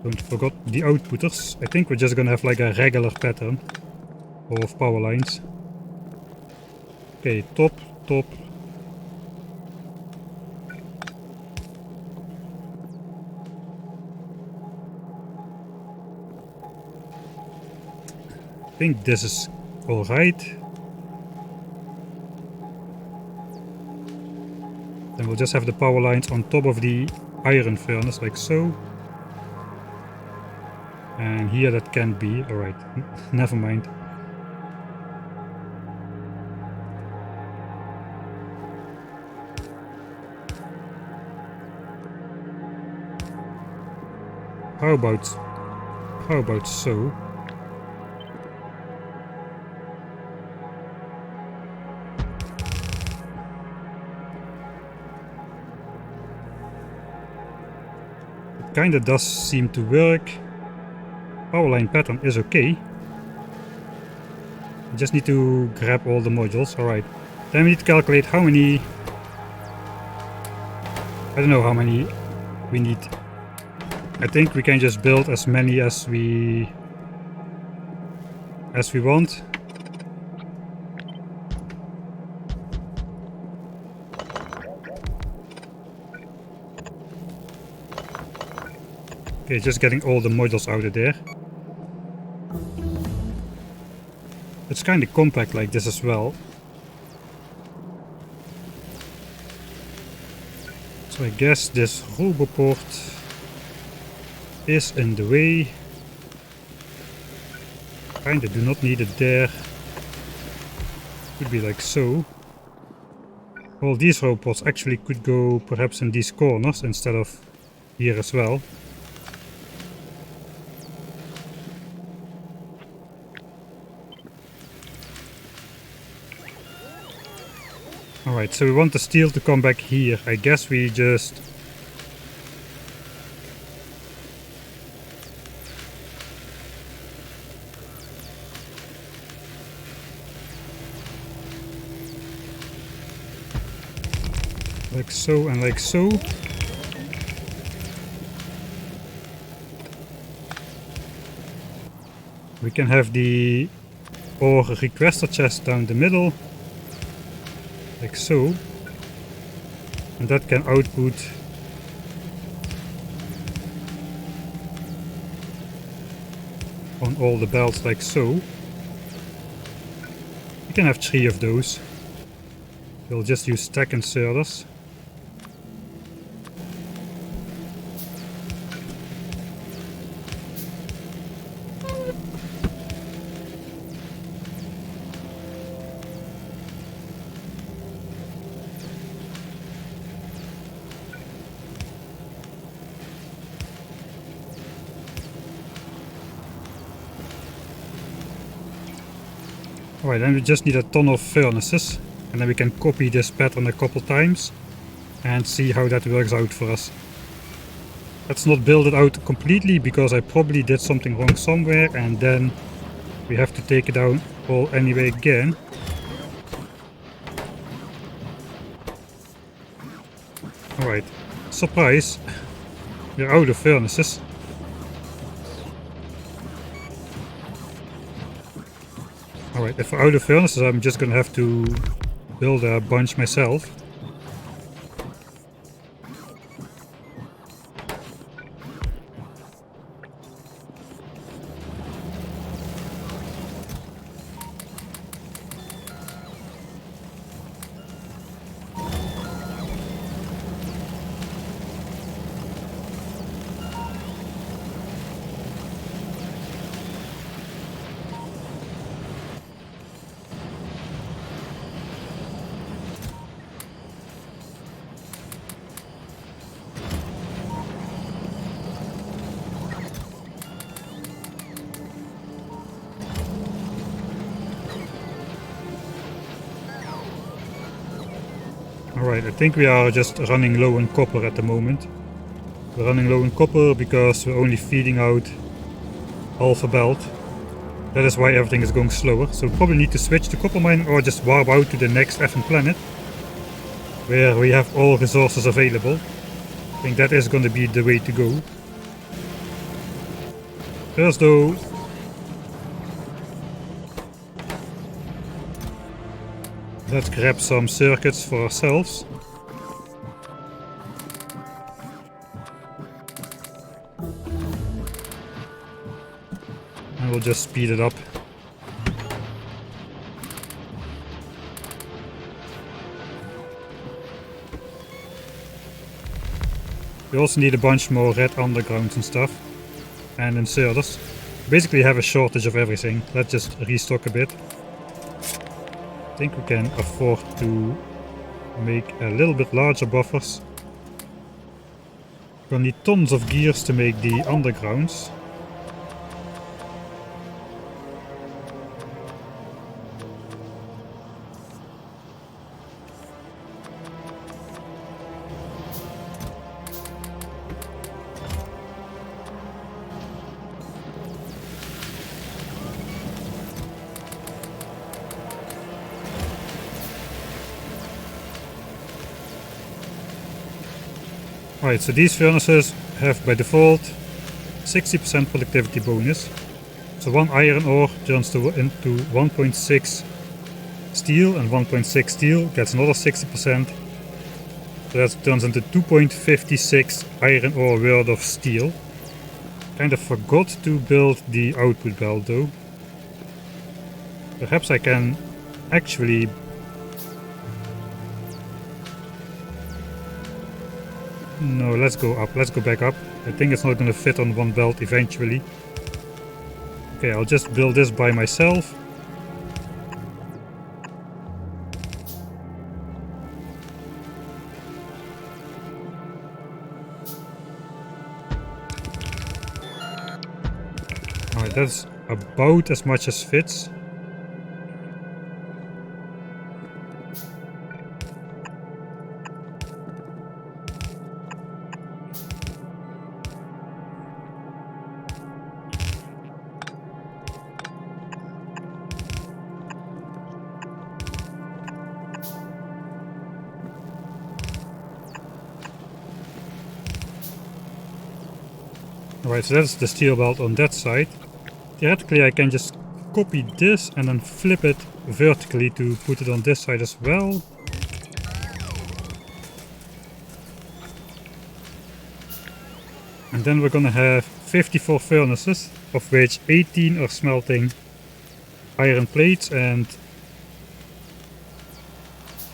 Don't forget the outputters. I think we're just gonna have like a regular pattern of power lines. Okay, top, top. I think this is alright. Then we'll just have the power lines on top of the iron furnace, like so. And here that can be, alright, never mind. How about so? It kinda does seem to work. Power line pattern is okay. We just need to grab all the modules, alright. Then we need to calculate how many... I don't know how many we need. I think we can just build as many as we want. Okay, just getting all the modules out of there. It's kind of compact like this as well. So I guess this roboport is in the way. Kinda do not need it there. Could be like so. All these robots actually could go perhaps in these corners instead of here as well. Alright, so we want the steel to come back here. I guess we just... like so and like so. We can have the ore requester chest down the middle. Like so. And that can output on all the belts like so. We can have 3 of those. We'll just use stack inserters. Alright, then we just need a ton of furnaces, and then we can copy this pattern a couple times and see how that works out for us. Let's not build it out completely, because I probably did something wrong somewhere, and then we have to take it down all anyway again. Alright, surprise, we're out of furnaces. Alright, if we're out of furnaces, I'm just gonna have to build a bunch myself. Alright, I think we are just running low on copper at the moment. We're running low on copper because we're only feeding out half a belt. That is why everything is going slower. So we probably need to switch to copper mining, or just warp out to the next effing planet, where we have all resources available. I think that is going to be the way to go. First though, let's grab some circuits for ourselves. And we'll just speed it up. We also need a bunch more red undergrounds and stuff. And inserters. Basically have a shortage of everything. Let's just restock a bit. I think we can afford to make a little bit larger buffers. We'll need tons of gears to make the undergrounds. Right, so these furnaces have by default 60% productivity bonus. So 1 iron ore turns into 1.6 steel, and 1.6 steel gets another 60%. So that turns into 2.56 iron ore worth of steel. Kind of forgot to build the output belt though. Perhaps I can actually... No, let's go up. Let's go back up. I think it's not going to fit on one belt eventually. Okay, I'll just build this by myself. Alright, that's about as much as fits. Alright, so that's the steel belt on that side. Theoretically I can just copy this and then flip it vertically to put it on this side as well. And then we're gonna have 54 furnaces, of which 18 are smelting iron plates and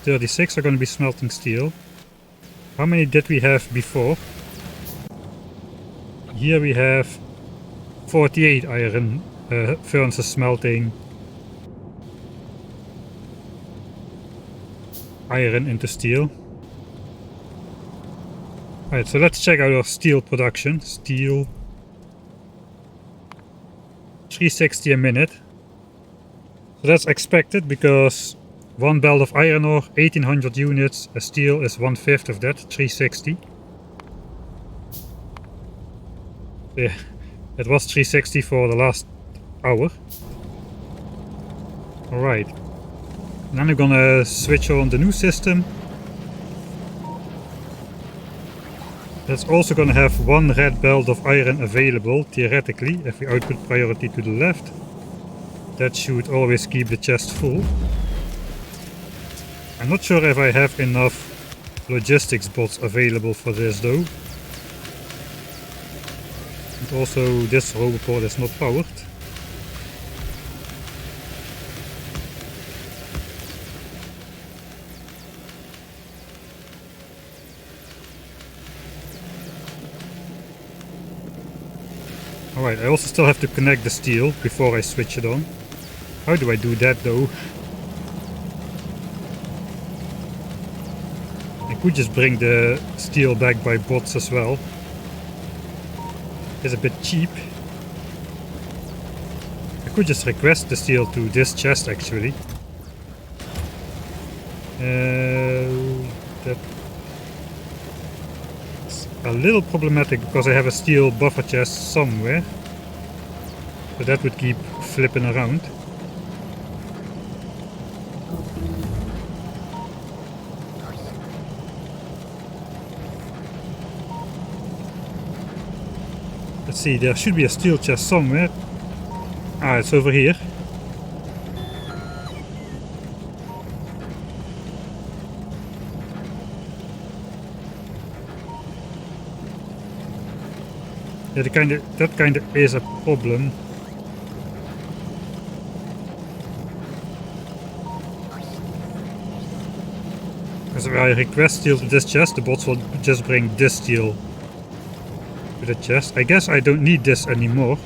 36 are gonna be smelting steel. How many did we have before? Here we have 48 iron furnaces smelting iron into steel. Alright, so let's check out our steel production. Steel 360 a minute. So that's expected because one belt of iron ore, 1800 units, a steel is 1/5 of that, 360. Yeah, it was 360 for the last hour. Alright. Then I'm gonna switch on the new system. That's also gonna have one red belt of iron available, theoretically, if we output priority to the left. That should always keep the chest full. I'm not sure if I have enough logistics bots available for this though. And also this roboport is not powered. Alright, I also still have to connect the steel before I switch it on. How do I do that though? I could just bring the steel back by bots as well. It's a bit cheap. I could just request the steel to this chest actually. That's a little problematic because I have a steel buffer chest somewhere. So that would keep flipping around. Let's see, there should be a steel chest somewhere. Ah, it's over here. Yeah, that kinda is a problem. Because if I request steel to this chest, the bots will just bring this steel to the chest. I guess I don't need this anymore.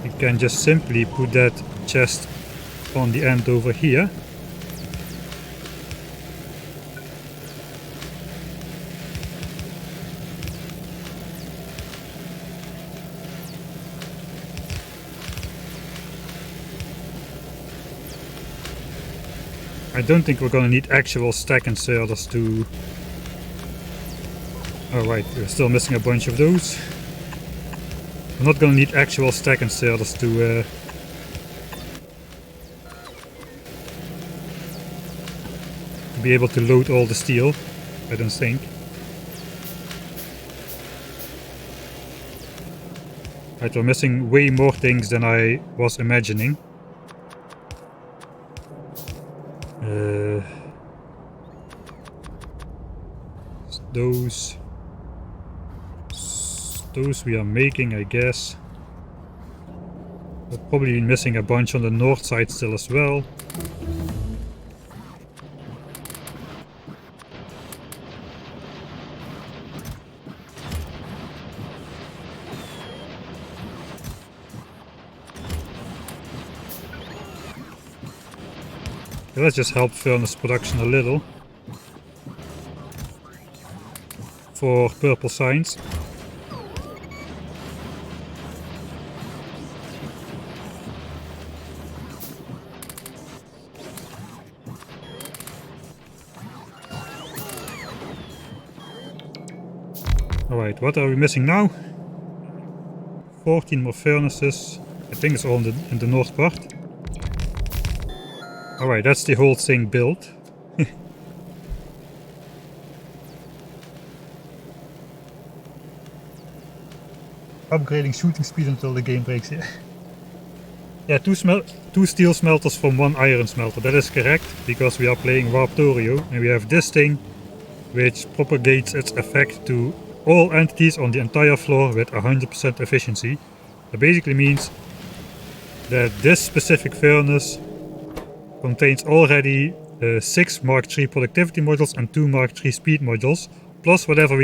You can just simply put that chest on the end over here. I don't think we're gonna need actual stack inserters to... Oh right, we're still missing a bunch of those. We're not gonna need actual stack inserters to be able to load all the steel, I don't think. Right, we're missing way more things than I was imagining. Those we are making, I guess. We're probably missing a bunch on the north side still as well. Okay, let's just help furnace production a little. For purple signs. Alright, what are we missing now? 14 more furnaces. I think it's all in the north part. Alright, that's the whole thing built. Upgrading shooting speed until the game breaks, yeah. Yeah, two steel smelters from one iron smelter, that is correct, because we are playing Warptorio and we have this thing which propagates its effect to all entities on the entire floor with 100% efficiency. That basically means that this specific furnace contains already 6 Mark III productivity modules and 2 Mark III speed modules, plus whatever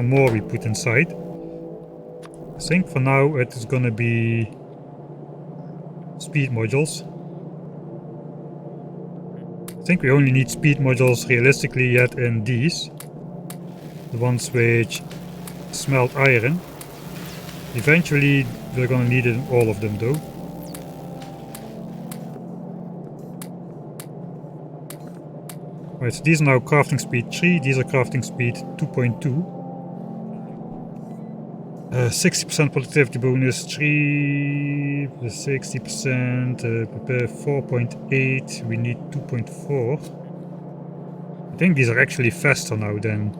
more we put inside. I think for now it is gonna be speed modules. I think we only need speed modules realistically yet in these. The ones which smelt iron. Eventually we're gonna need all of them though. Right, so these are now crafting speed 3, these are crafting speed 2.2. 60% productivity bonus, 3, 60%, 4.8, we need 2.4. I think these are actually faster now than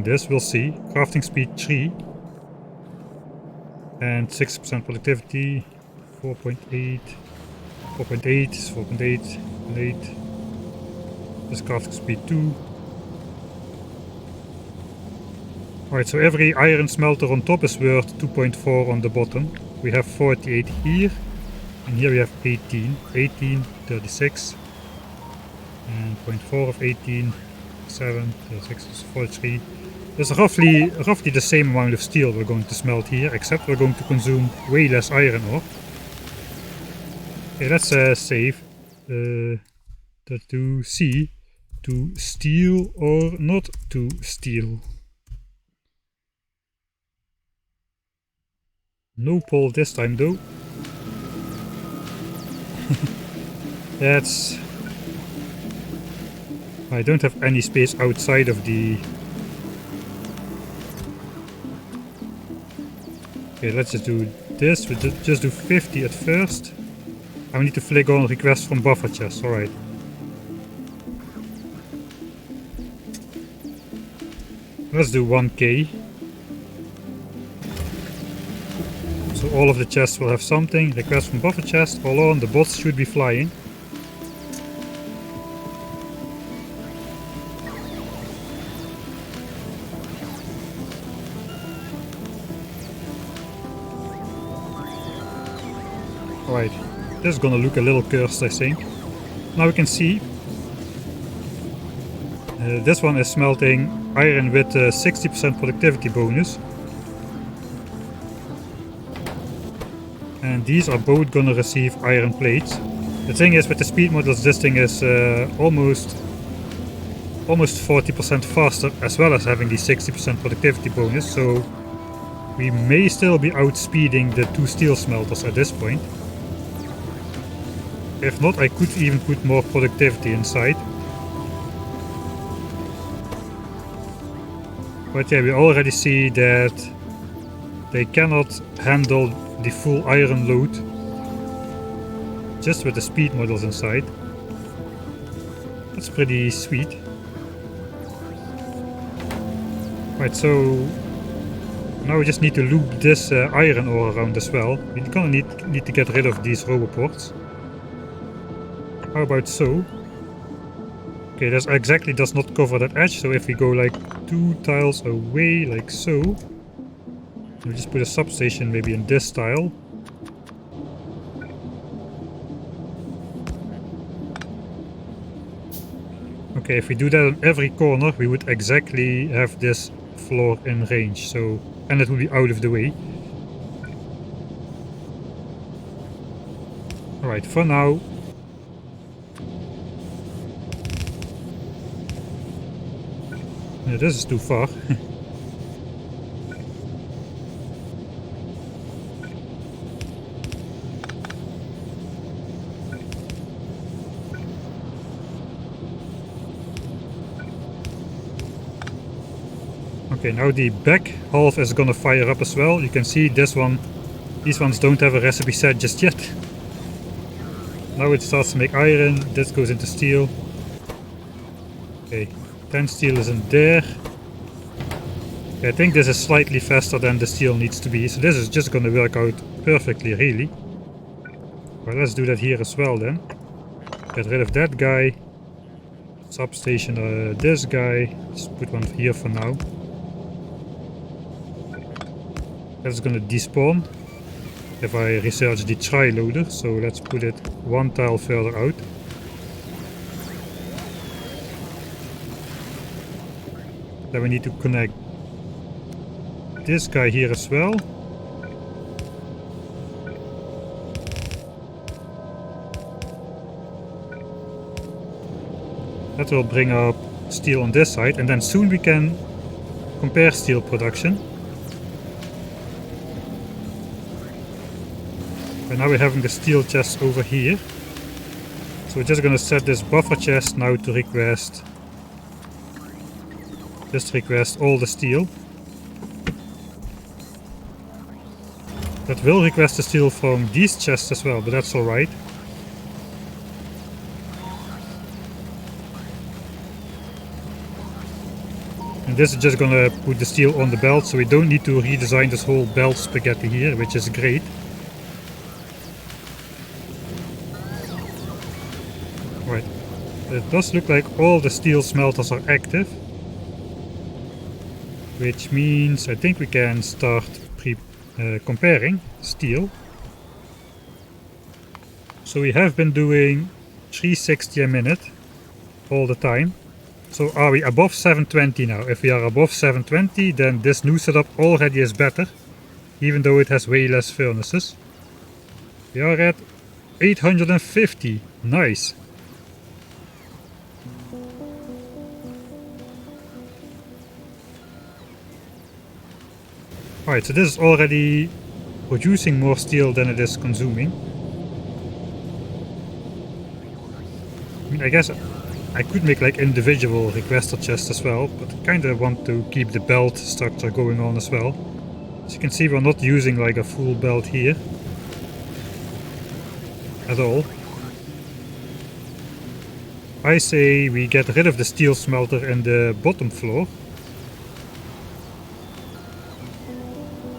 this, we'll see. Crafting speed 3. And 60% productivity, 4.8, 4.8, 4.8, 8. This crafting speed 2. Alright, so every iron smelter on top is worth 2.4 on the bottom. We have 48 here, and here we have 18. 18, 36, and 0.4 of 18, 7, 36 is 43. There's roughly the same amount of steel we're going to smelt here, except we're going to consume way less iron ore. Okay, let's save. To see, to steal or not to steal. No pole this time though. That's... I don't have any space outside of the... Okay, let's just do this. We'll just do 50 at first. And we need to flick on request from buffer chest, alright. Let's do 1k. So all of the chests will have something. Request from buffer chest, all on, the bots should be flying. Alright, this is gonna look a little cursed, I think. Now we can see this one is smelting iron with 60% productivity bonus. And these are both gonna receive iron plates. The thing is, with the speed models, this thing is almost 40% faster, as well as having the 60% productivity bonus, so we may still be outspeeding the two steel smelters at this point. If not, I could even put more productivity inside. But yeah, we already see that they cannot handle the full iron load just with the speed models inside. That's pretty sweet. Right, so now we just need to loop this iron ore around as well. We're gonna need to get rid of these roboports. How about so? Okay, that exactly does not cover that edge, so if we go like 2 tiles away, like so, we just put a substation maybe in this tile. Okay, if we do that on every corner, we would exactly have this floor in range, so, and it would be out of the way. Alright, for now, this is too far. Okay, now the back half is gonna fire up as well. You can see these ones don't have a recipe set just yet. Now it starts to make iron, this goes into steel. Okay, 10 steel is in there. Okay, I think this is slightly faster than the steel needs to be, so this is just gonna work out perfectly, really. Well, let's do that here as well then. Get rid of that guy. Substation this guy. Just put one here for now. That's gonna despawn if I research the tri-loader, so let's put it 1 tile further out. Then we need to connect this guy here as well. That will bring up steel on this side, and then soon we can compare steel production. And now we're having the steel chest over here. So we're just gonna set this buffer chest now to request. Just request all the steel. That will request the steel from these chests as well, but that's alright. And this is just gonna put the steel on the belt, so we don't need to redesign this whole belt spaghetti here, which is great. Right, it does look like all the steel smelters are active, which means I think we can start comparing steel. So we have been doing 360 a minute all the time. So are we above 720 now? If we are above 720, then this new setup already is better, even though it has way less furnaces. We are at 850. Nice. Alright, so this is already producing more steel than it is consuming. I mean, I guess I could make like individual requester chests as well, but I kinda want to keep the belt structure going on as well. As you can see, we're not using like a full belt here at all. I say we get rid of the steel smelter in the bottom floor.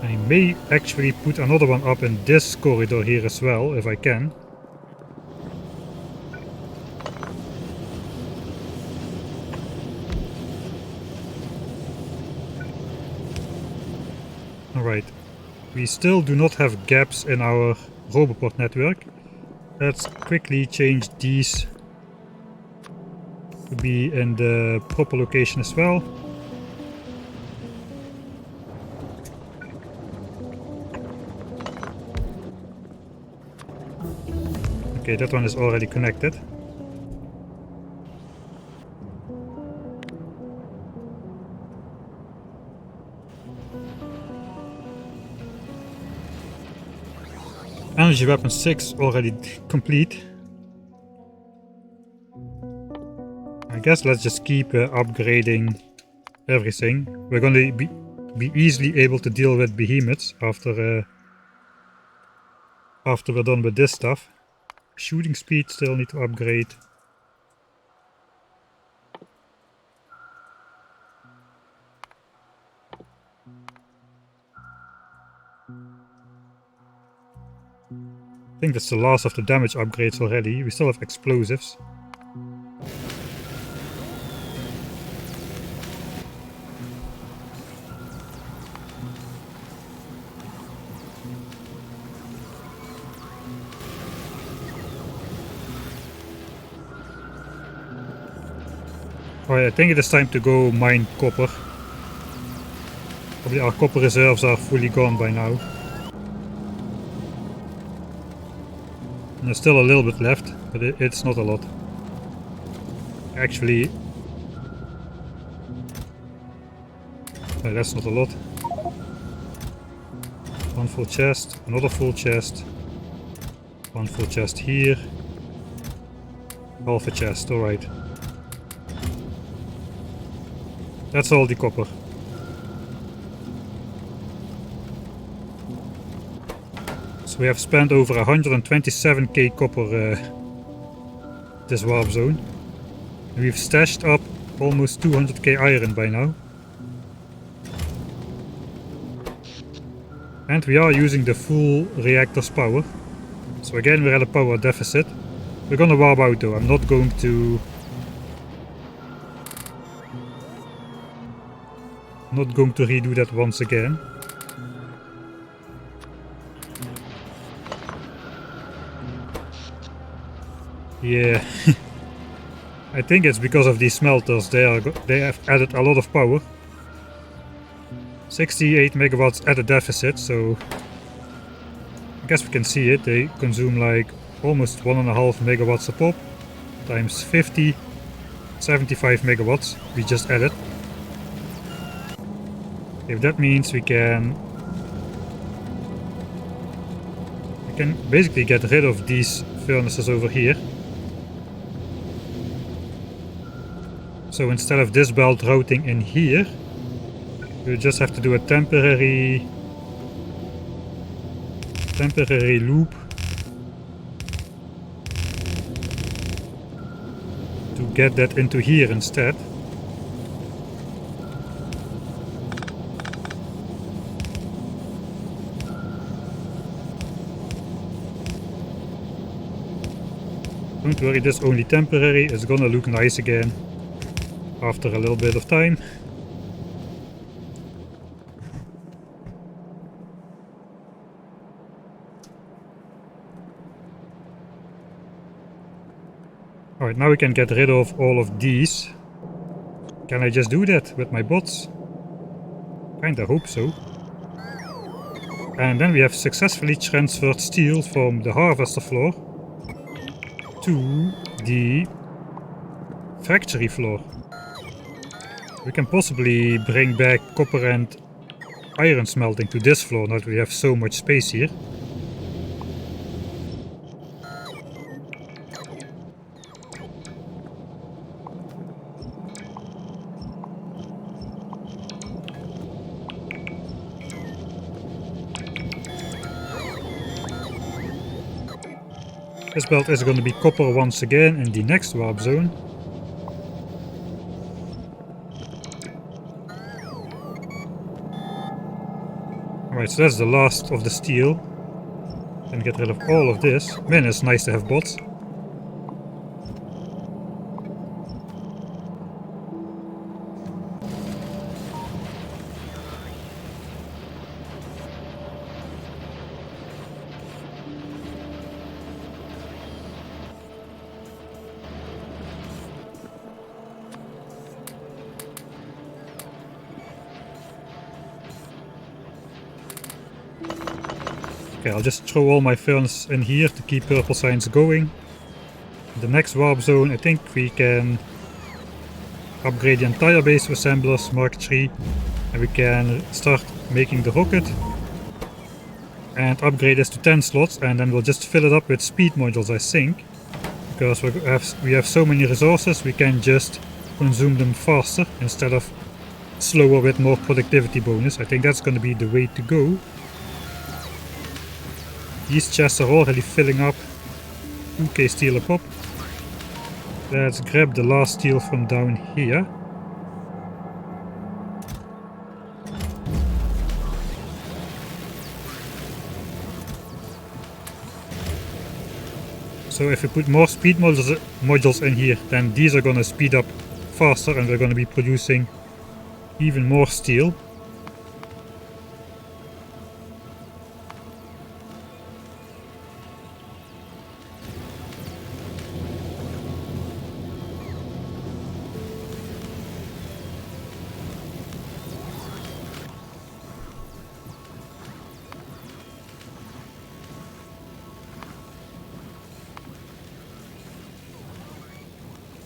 I may actually put another one up in this corridor here as well, if I can. Alright, we still do not have gaps in our Roboport network. Let's quickly change these to be in the proper location as well. Okay, that one is already connected. Energy weapon 6 already complete. I guess let's just keep upgrading everything. We're going to be easily able to deal with behemoths after we're done with this stuff. Shooting speed still need to upgrade. I think that's the last of the damage upgrades already. We still have explosives. Alright, I think it is time to go mine copper. Probably our copper reserves are fully gone by now. And there's still a little bit left, but it's not a lot. Actually, that's not a lot. One full chest, another full chest, one full chest here, half a chest, alright. That's all the copper. So we have spent over 127k copper this warp zone. And we've stashed up almost 200k iron by now. And we are using the full reactor's power. So again we're at a power deficit. We're gonna warp out though. I'm not going to redo that once again. Yeah, I think it's because of these smelters. They have added a lot of power. 68 megawatts at a deficit, so I guess we can see it. They consume like almost 1.5 megawatts a pop times 50, 75 megawatts we just added. If that means we can basically get rid of these furnaces over here. So instead of this belt routing in here, we just have to do a temporary loop to get that into here instead. Don't worry, this is only temporary, it's gonna look nice again after a little bit of time. Alright, now we can get rid of all of these. Can I just do that with my bots? Kinda hope so. And then we have successfully transferred steel from the harvester floor to the factory floor. We can possibly bring back copper and iron smelting to this floor now that we have so much space here. This belt is going to be copper once again in the next warp zone. Alright, so that's the last of the steel. Then get rid of all of this. Man, it's nice to have bots. Okay, I'll just throw all my furnaces in here to keep purple signs going. The next warp zone, I think we can upgrade the entire base of assemblers, Mark III, and we can start making the rocket and upgrade this to 10 slots, and then we'll just fill it up with speed modules, I think, because we have so many resources, we can just consume them faster instead of slower with more productivity bonus. I think that's going to be the way to go. These chests are already filling up. 2k steel a pop. Let's grab the last steel from down here. So if we put more speed modules in here, then these are gonna speed up faster and we're gonna be producing even more steel.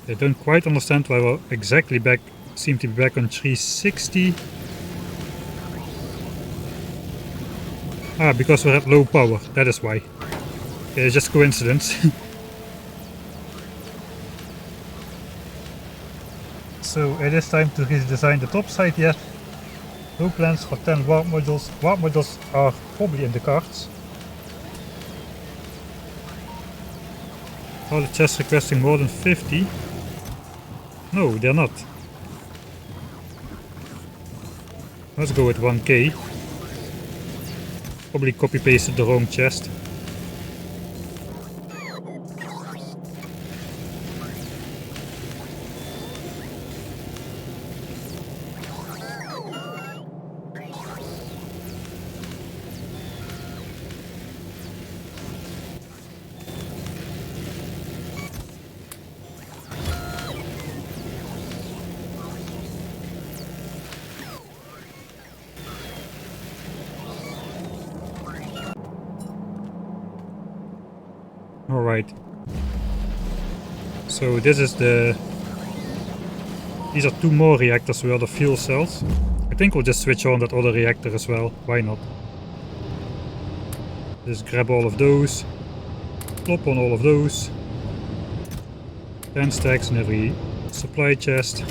I don't quite understand why we're exactly seem to be back on 360. Ah, because we're at low power, that is why. Yeah, it's just coincidence. So it is time to redesign the top side yet. No plans for 10 warp modules. Warp modules are probably in the cards. Are the chests requesting more than 50? No, they're not. Let's go with 1k. Probably copy pasted the wrong chest. Alright. So this is these are two more reactors with other fuel cells. I think we'll just switch on that other reactor as well. Why not? Just grab all of those. Plop on all of those. 10 stacks in every supply chest.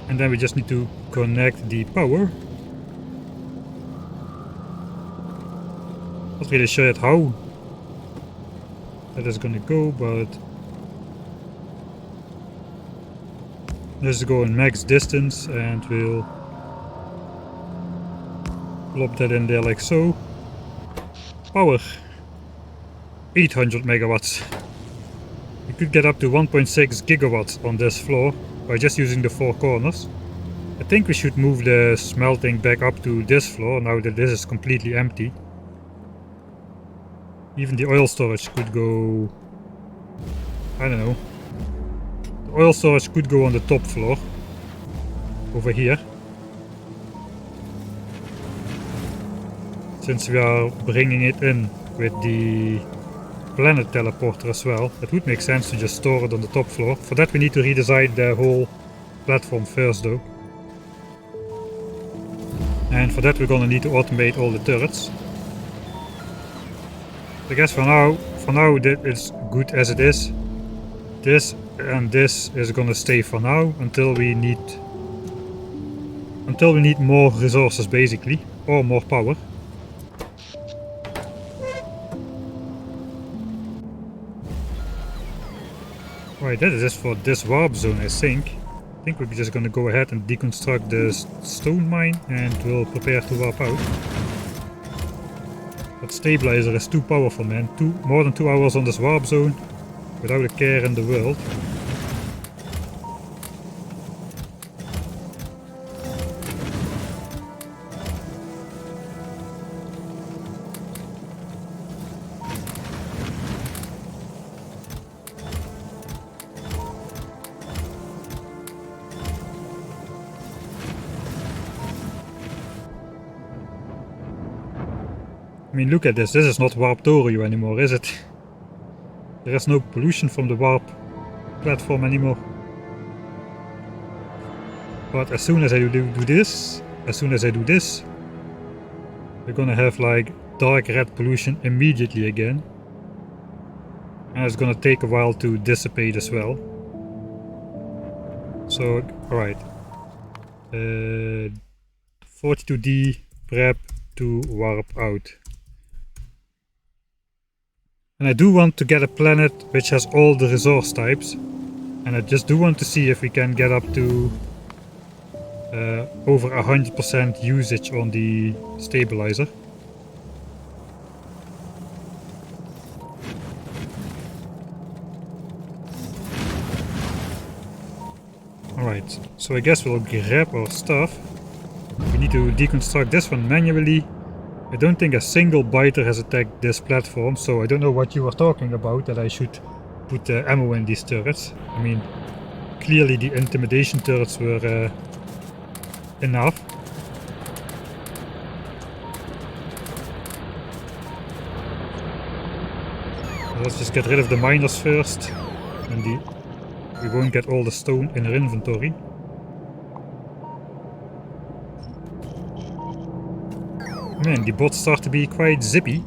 And then we just need to connect the power. Not really sure yet how that is gonna go, but let's go in max distance and we'll plop that in there like so. Power 800 megawatts. We could get up to 1.6 gigawatts on this floor by just using the 4 corners. I think we should move the smelting back up to this floor now that this is completely empty. Even the oil storage could go... I don't know. The oil storage could go on the top floor. Over here. Since we are bringing it in with the planet teleporter as well, it would make sense to just store it on the top floor. For that we need to redesign the whole platform first though. And for that we're gonna need to automate all the turrets. I guess for now it's good as it is. This and this is gonna stay for now until we need more resources basically, or more power. Right, that is it for this warp zone, I think. I think we're just gonna go ahead and deconstruct the stone mine and we'll prepare to warp out. That stabilizer is too powerful, man. More than 2 hours on this warp zone without a care in the world. I mean, look at this. This is not Warptorio anymore, is it? There is no pollution from the warp platform anymore. But as soon as I do this, we're gonna have like dark red pollution immediately again. And it's gonna take a while to dissipate as well. So, alright. 42D prep to warp out. And I do want to get a planet which has all the resource types. And I just do want to see if we can get up to over 100% usage on the stabilizer. Alright, so I guess we'll grab our stuff. We need to deconstruct this one manually. I don't think a single biter has attacked this platform, so I don't know what you were talking about, that I should put ammo in these turrets. I mean, clearly the intimidation turrets were enough. Let's just get rid of the miners first, and we won't get all the stone in our inventory. Man, the bots start to be quite zippy.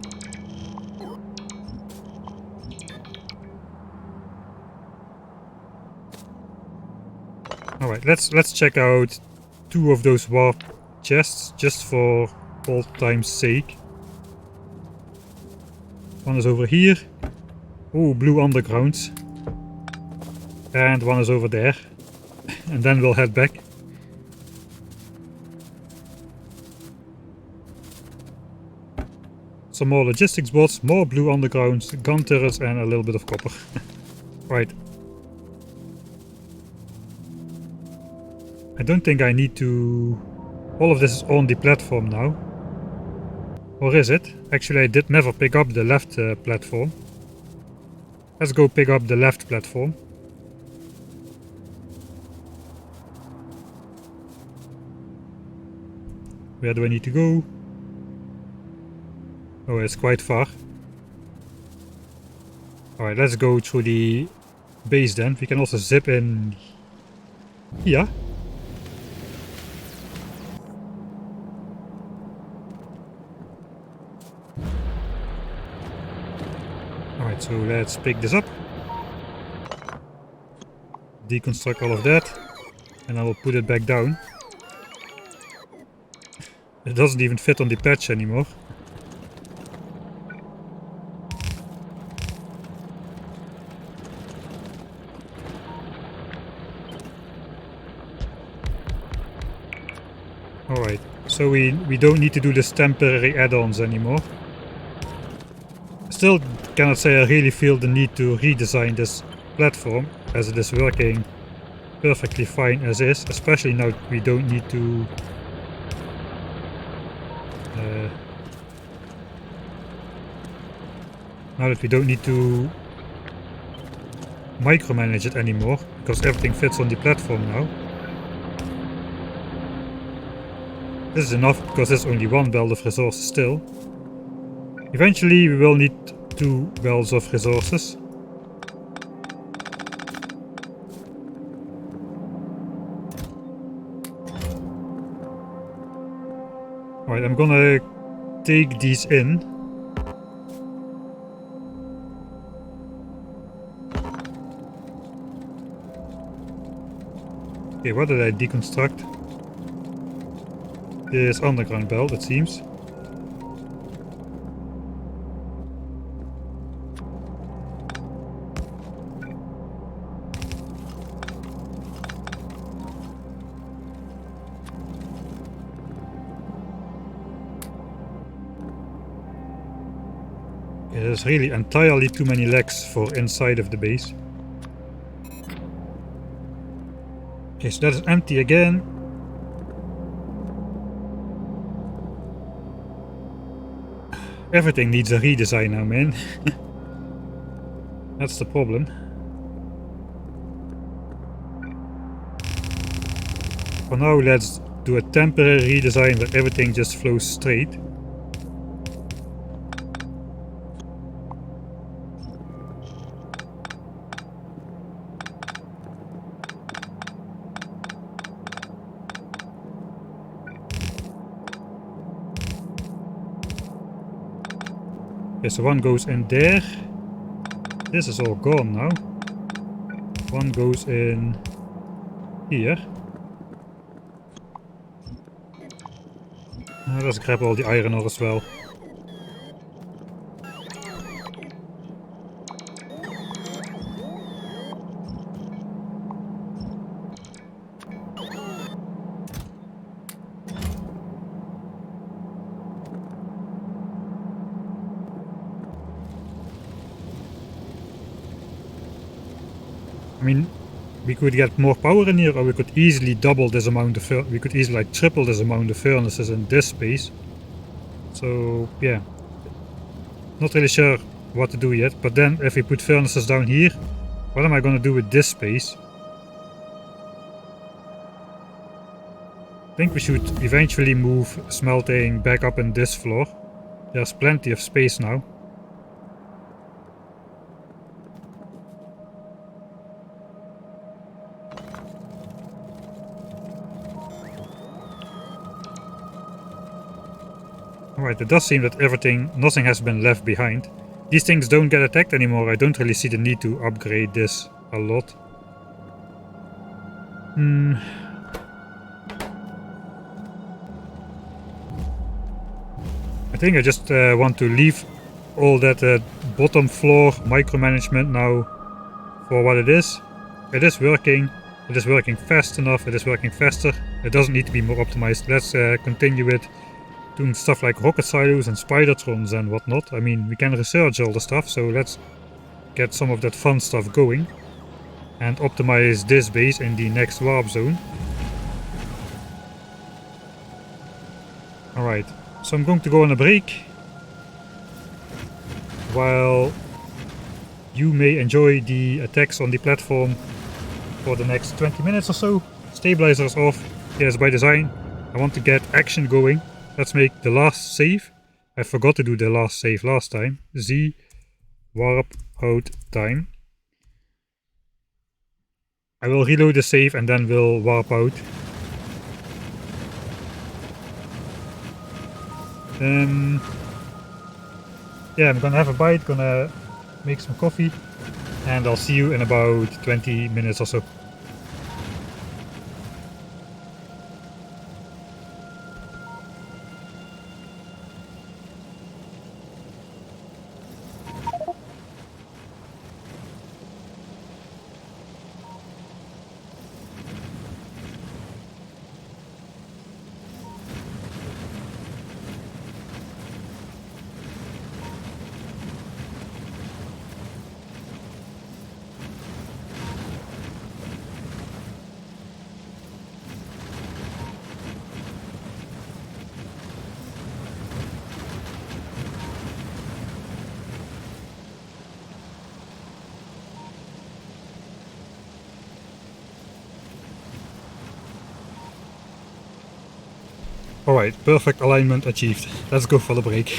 Alright, let's check out 2 of those warp chests, just for old time's sake. One is over here. Oh, blue undergrounds. And one is over there. And then we'll head back. Some more logistics bots, more blue undergrounds, gun turrets and a little bit of copper. Right. I don't think I need to... All of this is on the platform now. Or is it? Actually I did never pick up the left platform. Let's go pick up the left platform. Where do I need to go? Oh, it's quite far. Alright, let's go through the base then. We can also zip in here. Alright, so let's pick this up. Deconstruct all of that. And I will put it back down. It doesn't even fit on the patch anymore. Alright, so we don't need to do this temporary add-ons anymore. Still cannot say I really feel the need to redesign this platform, as it is working perfectly fine as is, especially now we don't need to micromanage it anymore, because everything fits on the platform now. This is enough, because there's only one belt of resources still. Eventually we will need 2 belts of resources. Alright, I'm gonna take these in. Okay, what did I deconstruct? This underground belt, it seems. There's really entirely too many legs for inside of the base. Okay, so that is empty again. Everything needs a redesign now, man. That's the problem. For now, let's do a temporary redesign where everything just flows straight. Okay, so one goes in there. This is all gone now. One goes in here. Let's grab all the iron ore as well. I mean, we could get more power in here, or we could easily double this amount of we could easily like triple this amount of furnaces in this space. So yeah, not really sure what to do yet. But then if we put furnaces down here, what am I gonna do with this space? I think we should eventually move smelting back up in this floor. There's plenty of space now. Alright, it does seem that nothing has been left behind. These things don't get attacked anymore. I don't really see the need to upgrade this a lot. I think I just want to leave all that bottom floor micromanagement now for what it is. It is working. It is working fast enough. It is working faster. It doesn't need to be more optimized. Let's continue with doing stuff like rocket silos and spider trons and whatnot. I mean, we can research all the stuff, so let's get some of that fun stuff going and optimize this base in the next warp zone. Alright, so I'm going to go on a break while you may enjoy the attacks on the platform for the next 20 minutes or so. Stabilizers off. Yes, by design. I want to get action going. Let's make the last save. I forgot to do the last save last time. Z warp out time. I will reload the save and then we'll warp out. Yeah, I'm gonna have a bite, gonna make some coffee, and I'll see you in about 20 minutes or so. Alright, perfect alignment achieved. Let's go for the break.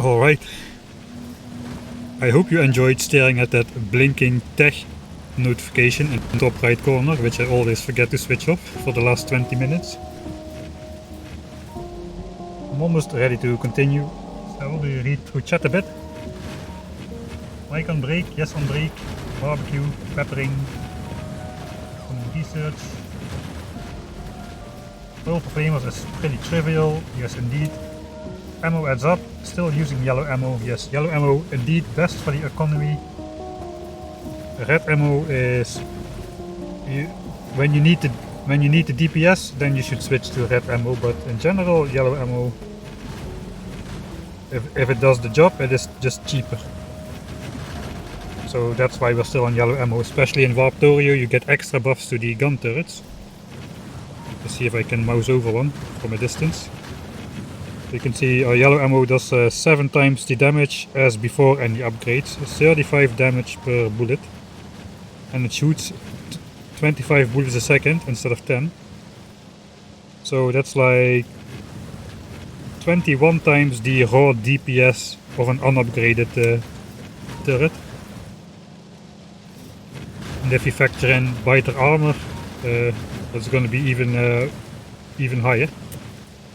Alright. I hope you enjoyed staring at that blinking tech notification in the top right corner, which I always forget to switch off for the last 20 minutes. I'm almost ready to continue. So I will read through chat a bit. Mike on break, yes on break, barbecue, peppering, some research. Oil for flamers is pretty trivial, yes indeed. Ammo adds up, still using yellow ammo, yes, yellow ammo indeed best for the economy. Red ammo is, when you need the DPS, then you should switch to red ammo, but in general yellow ammo, if it does the job, it is just cheaper. So that's why we're still on yellow ammo, especially in Warptorio. You get extra buffs to the gun turrets. Let's see if I can mouse over one from a distance. You can see our yellow ammo does 7 times the damage as before any upgrades, 35 damage per bullet, and it shoots 25 bullets a second instead of 10. So that's like 21 times the raw DPS of an unupgraded turret. And if you factor in biter armor, that's going to be even higher.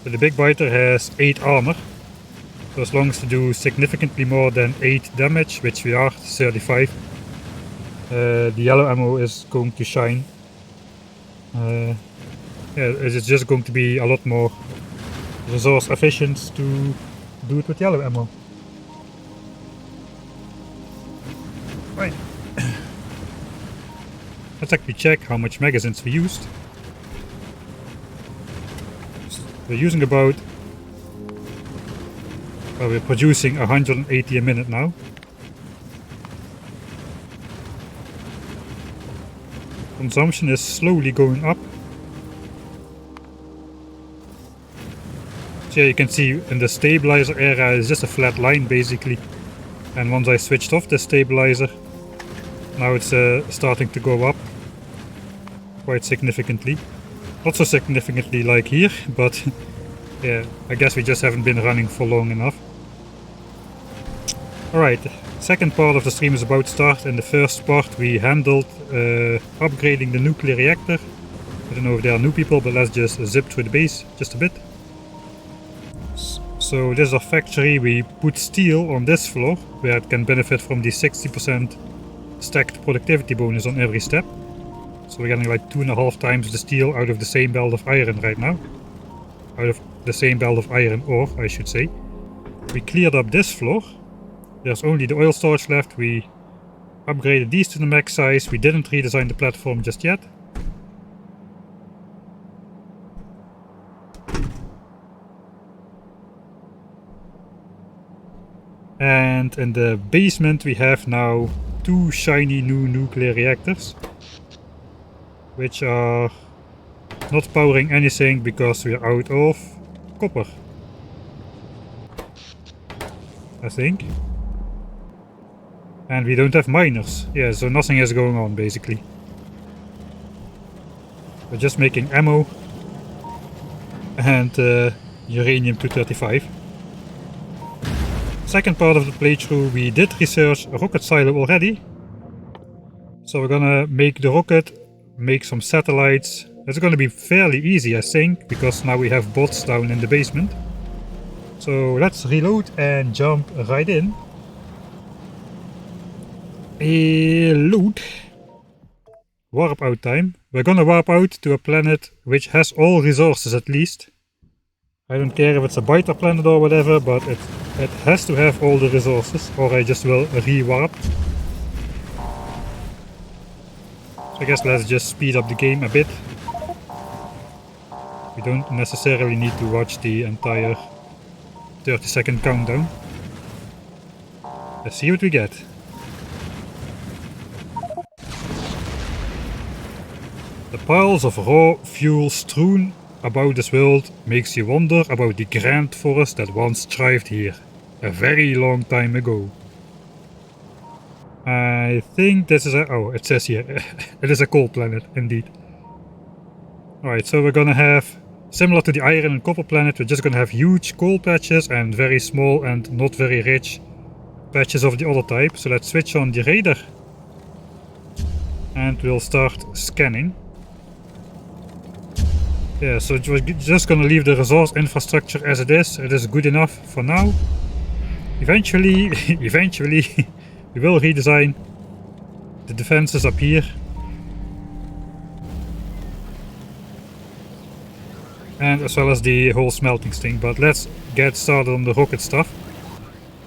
But the big biter has 8 armor, so as long as you do significantly more than 8 damage, which we are, 35, the yellow ammo is going to shine. Yeah, it's just going to be a lot more resource efficient to do it with yellow ammo. Right. Let's actually check how much magazines we used. We're using about, well, we're producing 180 a minute now. Consumption is slowly going up. So yeah, you can see in the stabilizer area is just a flat line basically. And once I switched off the stabilizer, now it's starting to go up quite significantly. Not so significantly like here, but yeah, I guess we just haven't been running for long enough. Alright, second part of the stream is about to start. In the first part we handled upgrading the nuclear reactor. I don't know if there are new people, but let's just zip through the base just a bit. So this is our factory. We put steel on this floor, where it can benefit from the 60% stacked productivity bonus on every step. So we're getting like 2.5 times the steel out of the same belt of iron right now. Out of the same belt of iron ore, I should say. We cleared up this floor. There's only the oil storage left. We upgraded these to the max size. We didn't redesign the platform just yet. And in the basement we have now 2 shiny new nuclear reactors, which are not powering anything because we're out of copper, I think. And we don't have miners. Yeah, so nothing is going on basically. We're just making ammo and uranium-235. Second part of the playthrough, we did research a rocket silo already. So we're gonna make the rocket, make some satellites. It's gonna be fairly easy, I think, because now we have bots down in the basement. So let's reload and jump right in. Load. Warp out time. We're gonna warp out to a planet which has all resources at least. I don't care if it's a biter planet or whatever, but it has to have all the resources, or I just will re-warp. So I guess let's just speed up the game a bit. We don't necessarily need to watch the entire 30-second countdown. Let's see what we get. The piles of raw fuel strewn about this world makes you wonder about the grand forest that once thrived here, a very long time ago. I think this is a... oh, it says here, it is a coal planet, indeed. Alright, so we're gonna have, similar to the iron and copper planet, we're just gonna have huge coal patches and very small and not very rich patches of the other type. So let's switch on the radar. And we'll start scanning. Yeah, so we're just gonna leave the resource infrastructure as it is. It is good enough for now. Eventually, we will redesign the defenses up here. And as well as the whole smelting thing, but let's get started on the rocket stuff.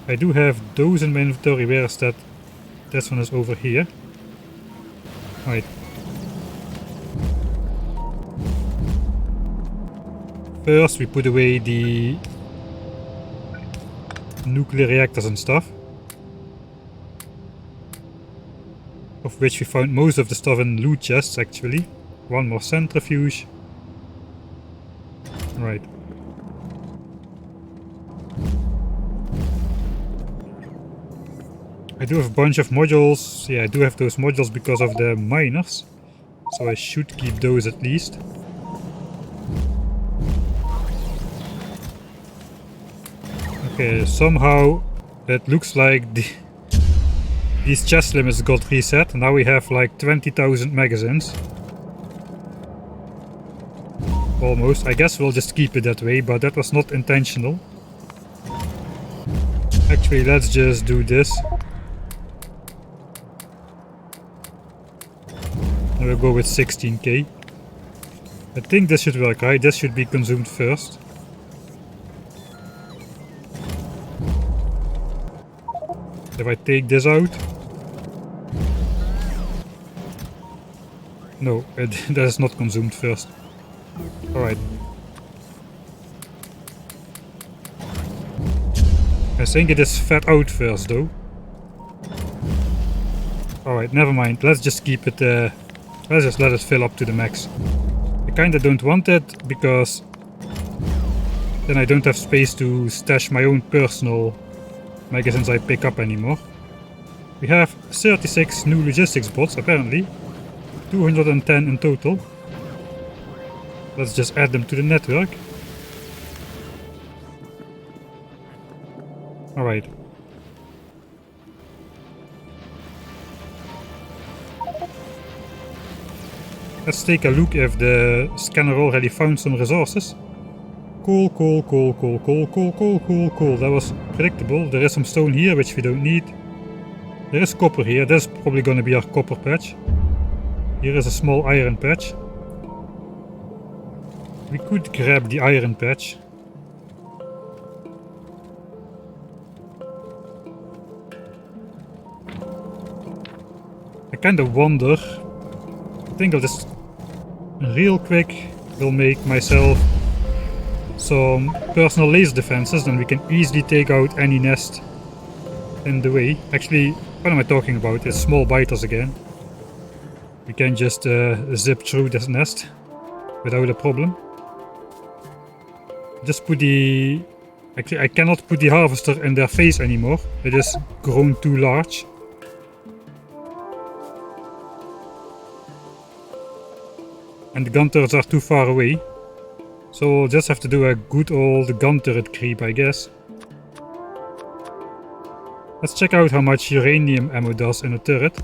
I do have those in my inventory. Where is that? This one is over here. Right. First we put away the nuclear reactors and stuff, of which we found most of the stuff in loot chests actually. One more centrifuge. Right. I do have a bunch of modules. Yeah, I do have those modules because of the miners, so I should keep those at least. Okay, somehow it looks like these chest limits got reset. Now we have like 20,000 magazines. Almost. I guess we'll just keep it that way, but that was not intentional. Actually, let's just do this. And we'll go with 16k. I think this should work, right? This should be consumed first. If I take this out... no, that is not consumed first. Alright. I think it is fed out first though. Alright, never mind. Let's just keep it... let's just let it fill up to the max. I kinda don't want it because then I don't have space to stash my own personal magazines I pick up anymore. We have 36 new logistics bots apparently. 210 in total. Let's just add them to the network. Alright. Let's take a look if the scanner already found some resources. Cool. That was predictable. There is some stone here, which we don't need. There is copper here. That's probably gonna be our copper patch. Here is a small iron patch. We could grab the iron patch. I kinda wonder. I think I'll just real quick will make myself some personal laser defenses, then we can easily take out any nest in the way. Actually, what am I talking about? It's small biters again. We can just zip through this nest without a problem. Just put the... Actually, I cannot put the harvester in their face anymore. It is grown too large. And the gun turrets are too far away. So we'll just have to do a good old gun turret creep, I guess. Let's check out how much uranium ammo does in a turret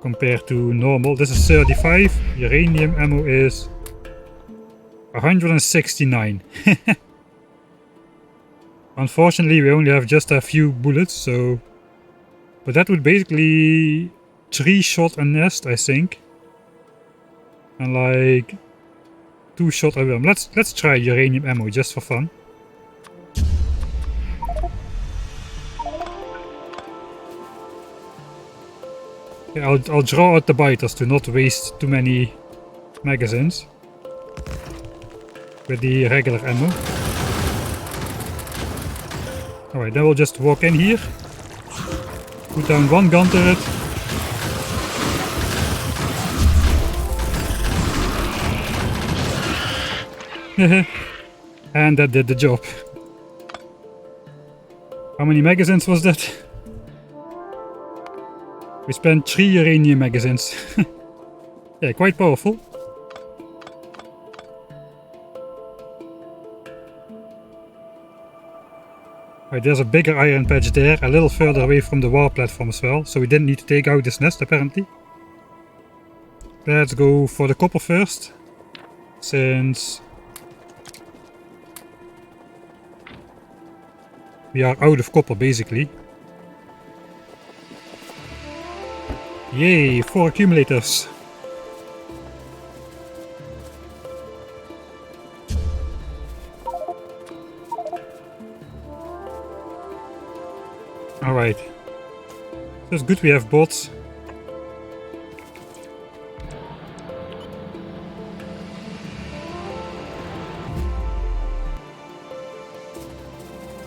compared to normal. This is 35. Uranium ammo is 169. Unfortunately, we only have just a few bullets, so... But that would basically 3-shot a nest, I think. And like 2-shot a worm. Let's try uranium ammo just for fun. Okay, I'll draw out the biters to not waste too many magazines with the regular ammo. Alright, then we'll just walk in here, put down one gun turret. And that did the job. How many magazines was that? We spent 3 uranium magazines. Yeah, quite powerful. Right, there's a bigger iron patch there, a little further away from the war platform as well, so we didn't need to take out this nest apparently. Let's go for the copper first, since we are out of copper basically. Yay, 4 accumulators. Alright. So it's good we have bots.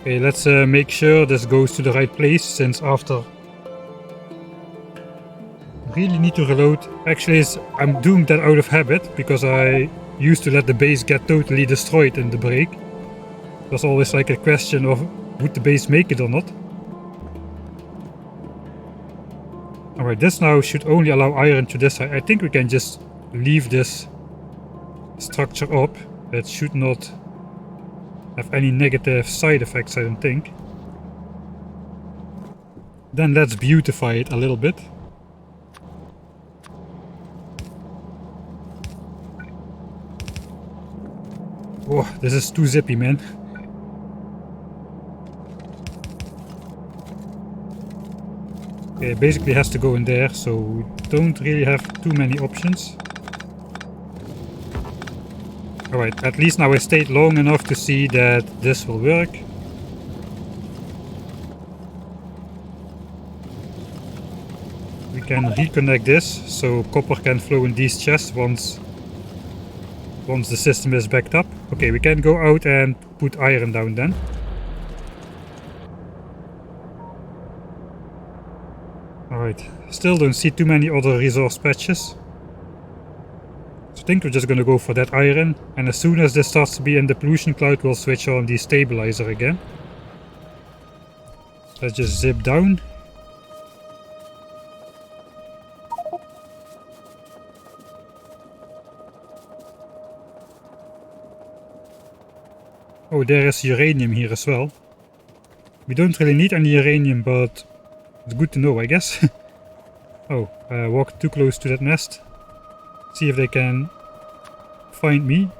Okay, let's make sure this goes to the right place, since after... Really need to reload. Actually, I'm doing that out of habit, because I used to let the base get totally destroyed in the break. There's always like a question of would the base make it or not. Alright, this now should only allow iron to this side. I think we can just leave this structure up. It should not have any negative side effects, I don't think. Then let's beautify it a little bit. Oh, this is too zippy, man. Okay, it basically has to go in there, so we don't really have too many options. Alright, at least now I stayed long enough to see that this will work. We can reconnect this, so copper can flow in these chests once the system is backed up. Okay, we can go out and put iron down then. Alright, still don't see too many other resource patches. So I think we're just gonna go for that iron, and as soon as this starts to be in the pollution cloud, we'll switch on the stabilizer again. Let's just zip down. Oh, there is uranium here as well. We don't really need any uranium, but it's good to know, I guess. Oh, walked too close to that nest. See if they can find me.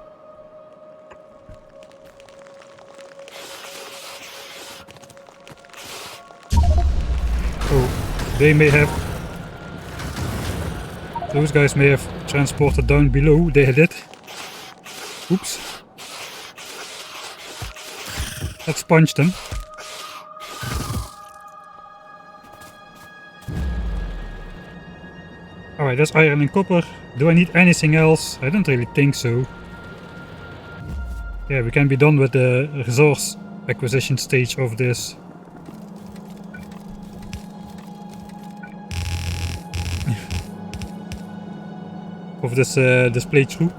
Oh, they may have... Those guys may have transported down below. They had it. Oops. Let's punch them. Alright, that's iron and copper. Do I need anything else? I don't really think so. Yeah, we can be done with the resource acquisition stage of this. Of this playthrough.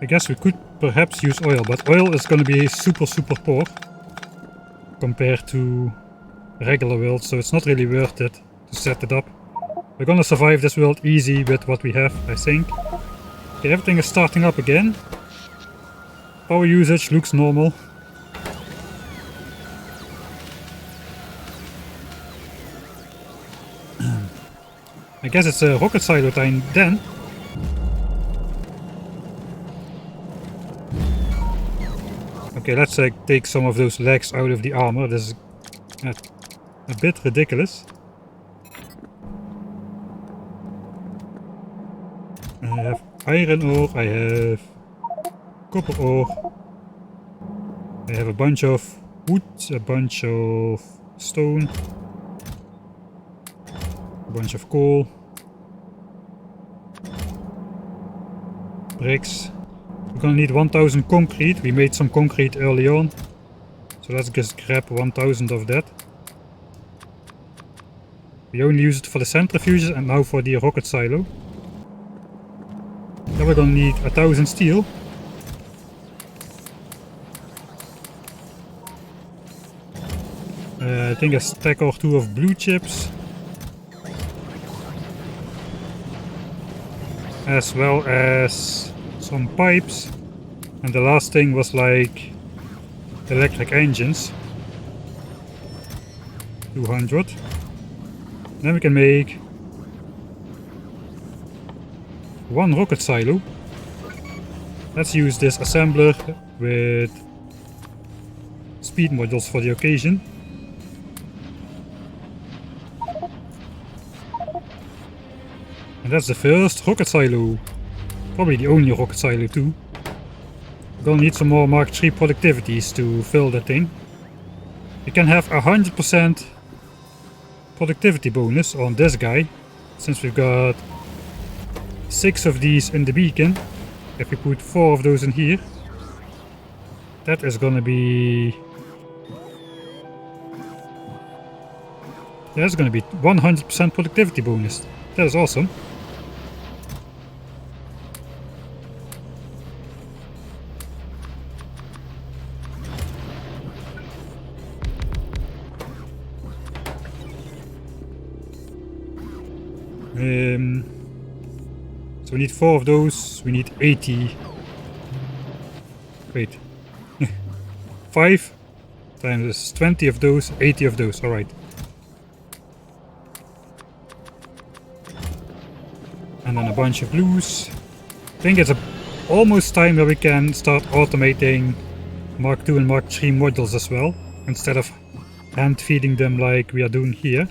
I guess we could perhaps use oil, but oil is going to be super poor compared to regular world, so it's not really worth it to set it up. We're gonna survive this world easy with what we have, I think. Okay, everything is starting up again. Power usage looks normal. I guess it's a rocket silo time then. Okay, let's take some of those legs out of the armor. This is a bit ridiculous. I have iron ore, I have copper ore, I have a bunch of wood, a bunch of stone, a bunch of coal, bricks. We're gonna need 1000 concrete. We made some concrete early on, so let's just grab 1000 of that. We only use it for the centrifuges and now for the rocket silo. Then we're gonna need 1000 steel. I think a stack or two of blue chips. As well as some pipes. And the last thing was like electric engines. 200. Then we can make one rocket silo. Let's use this assembler with speed modules for the occasion. And that's the first rocket silo. Probably the only rocket silo too. We're gonna need some more Mark III productivities to fill that thing. We can have 100% productivity bonus on this guy, since we've got 6 of these in the beacon. If we put 4 of those in here, that is gonna be... That's gonna be 100% productivity bonus. That is awesome. So we need 4 of those, we need 80. Wait. 5 times 20 of those, 80 of those, alright. And then a bunch of blues. I think it's almost time that we can start automating Mark II and Mark III modules as well, instead of hand feeding them like we are doing here.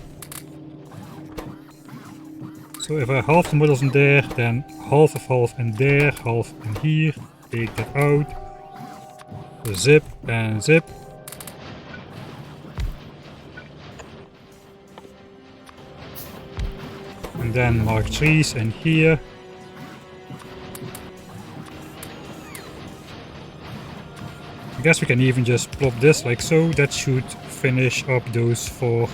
So if I half the models in there, then half of half in there, half in here, take that out, zip and zip. And then Mark III's in here. I guess we can even just plop this like so. That should finish up those 4.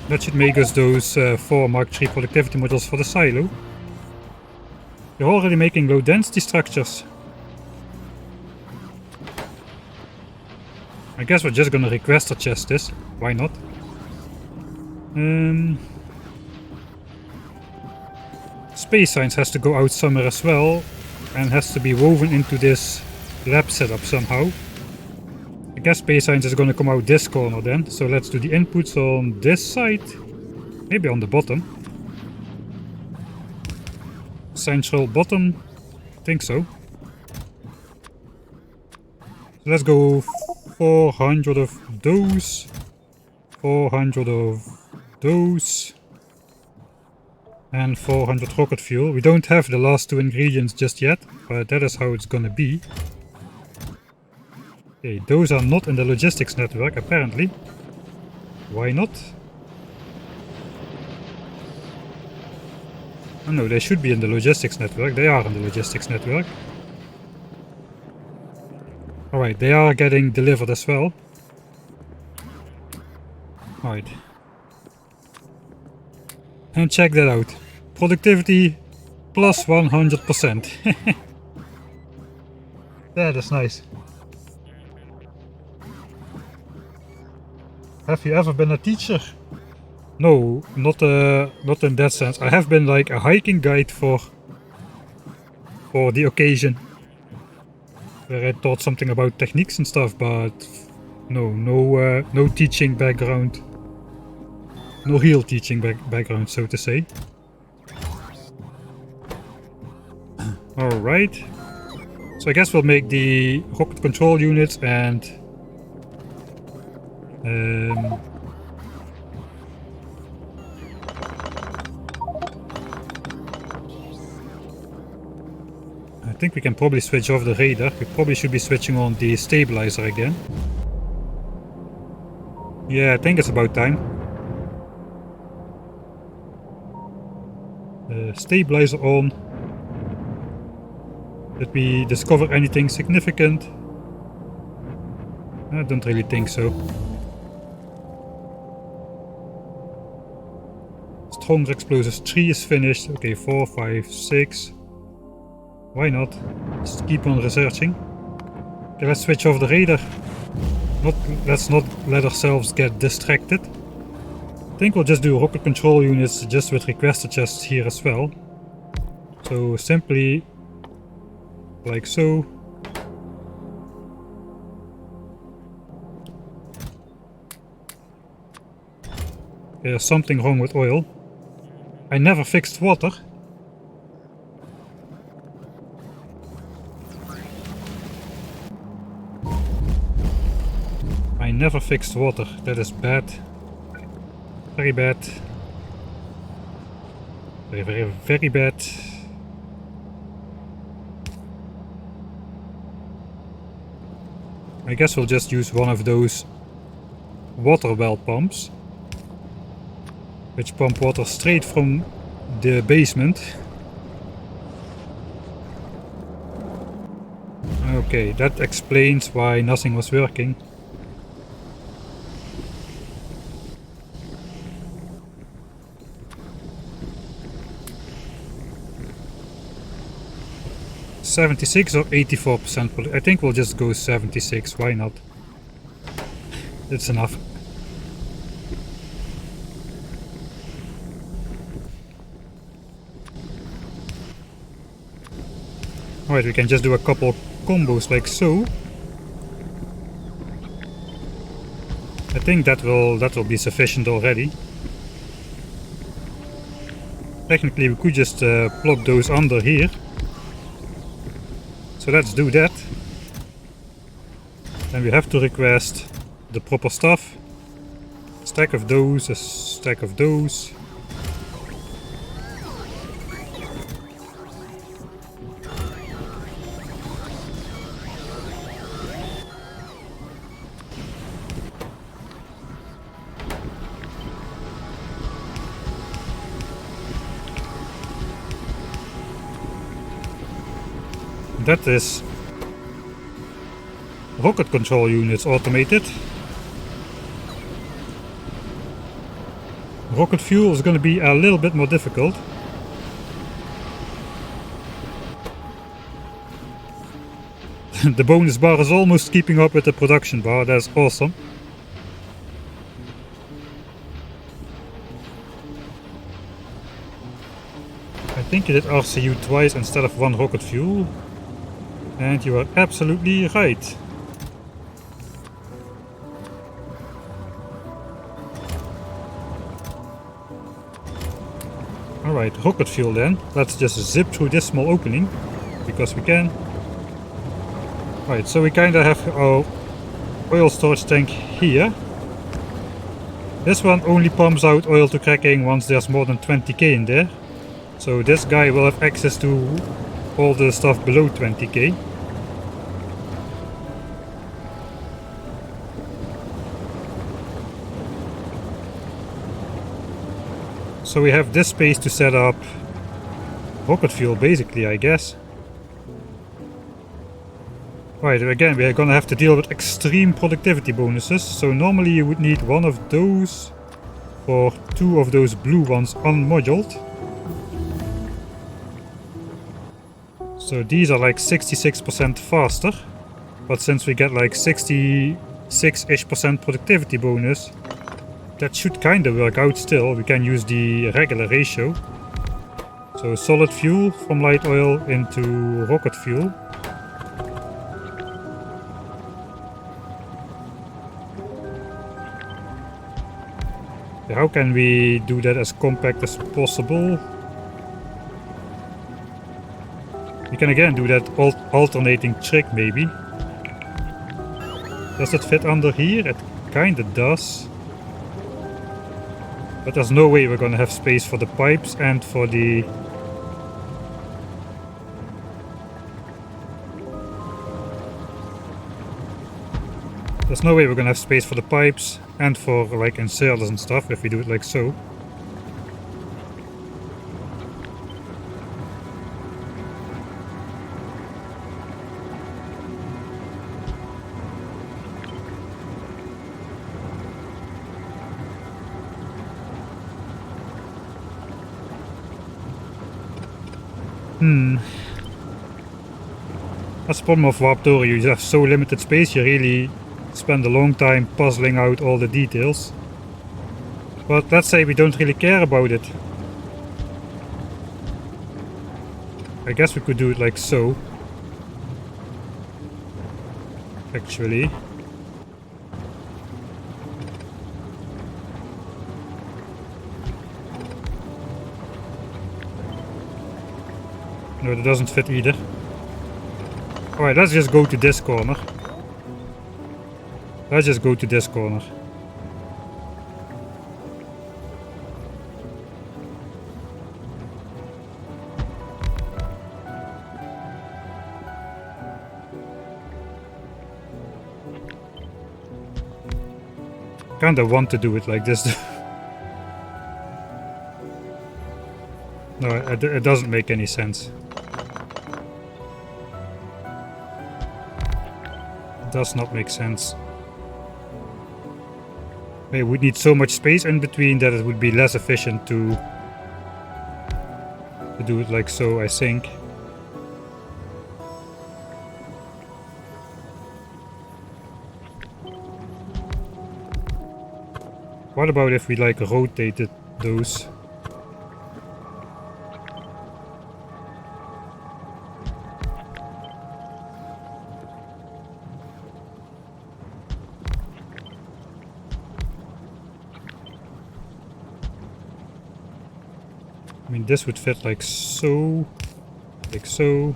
That should make us those 4 Mark III productivity modules for the silo. We're already making low density structures. I guess we're just gonna requester chest this. Why not? Space science has to go out somewhere as well, and has to be woven into this lab setup somehow. I guess space science is gonna come out this corner then, so let's do the inputs on this side. Maybe on the bottom. Central bottom, I think so. So let's go 400 of those, 400 of those, and 400 rocket fuel. We don't have the last two ingredients just yet, but that is how it's gonna be. Okay, those are not in the logistics network apparently. Why not? Oh no, they should be in the logistics network. They are in the logistics network. Alright, they are getting delivered as well. Alright. And check that out. Productivity plus 100%. That is nice. Have you ever been a teacher? No, not in that sense. I have been like a hiking guide for the occasion, where I taught something about techniques and stuff, but no teaching background, no real teaching background, so to say. All right. So I guess we'll make the rocket control units and I think we can probably switch off the radar. We probably should be switching on the stabilizer again. Yeah, I think it's about time. Stabilizer on. Did we discover anything significant? I don't really think so. Stronger explosives 3 is finished. Okay, 4, 5, 6. Why not? Just keep on researching. Okay, let's switch off the radar. Let's not let ourselves get distracted. I think we'll just do rocket control units just with requester chests here as well. So simply like so. There's something wrong with oil. I never fixed water. I never fixed water. That is bad. Very bad. Very, very, very bad. I guess we'll just use one of those water well pumps, which pump water straight from the basement. Okay, that explains why nothing was working. $76 or 84%? I think we'll just go 76, why not? It's enough. Alright, we can just do a couple combos like so. I think that will be sufficient already. Technically we could just plop those under here. So let's do that. Then we have to request the proper stuff. A stack of those, a stack of those. That is rocket control units automated. Rocket fuel is going to be a little bit more difficult. The bonus bar is almost keeping up with the production bar. That's awesome. I think you did RCU twice instead of one rocket fuel. And you are absolutely right. Alright, rocket fuel then. Let's just zip through this small opening. Because we can. Right, so we kinda have our oil storage tank here. This one only pumps out oil to cracking once there's more than 20k in there. So this guy will have access to all the stuff below 20k. So we have this space to set up rocket fuel basically, I guess. Right, again we are gonna have to deal with extreme productivity bonuses. So normally you would need one of those or two of those blue ones unmoduled. So these are like 66% faster. But since we get like 66-ish% productivity bonus, that should kind of work out still. We can use the regular ratio. So solid fuel from light oil into rocket fuel. How can we do that as compact as possible? We can again do that alternating trick maybe. Does it fit under here? It kinda does. But there's no way we're gonna have space for the pipes and for the... There's no way we're gonna have space for the pipes and for like inserters and stuff if we do it like so. That's the problem of Warptorio. You have so limited space, you really spend a long time puzzling out all the details. But let's say we don't really care about it. I guess we could do it like so. Actually. No, that doesn't fit either. Alright, let's just go to this corner. Let's just go to this corner. Kinda want to do it like this. No, it doesn't make any sense. It does not make sense. We would need so much space in between that it would be less efficient to do it like so, I think. What about if we like rotated those? I mean, this would fit like so, like so.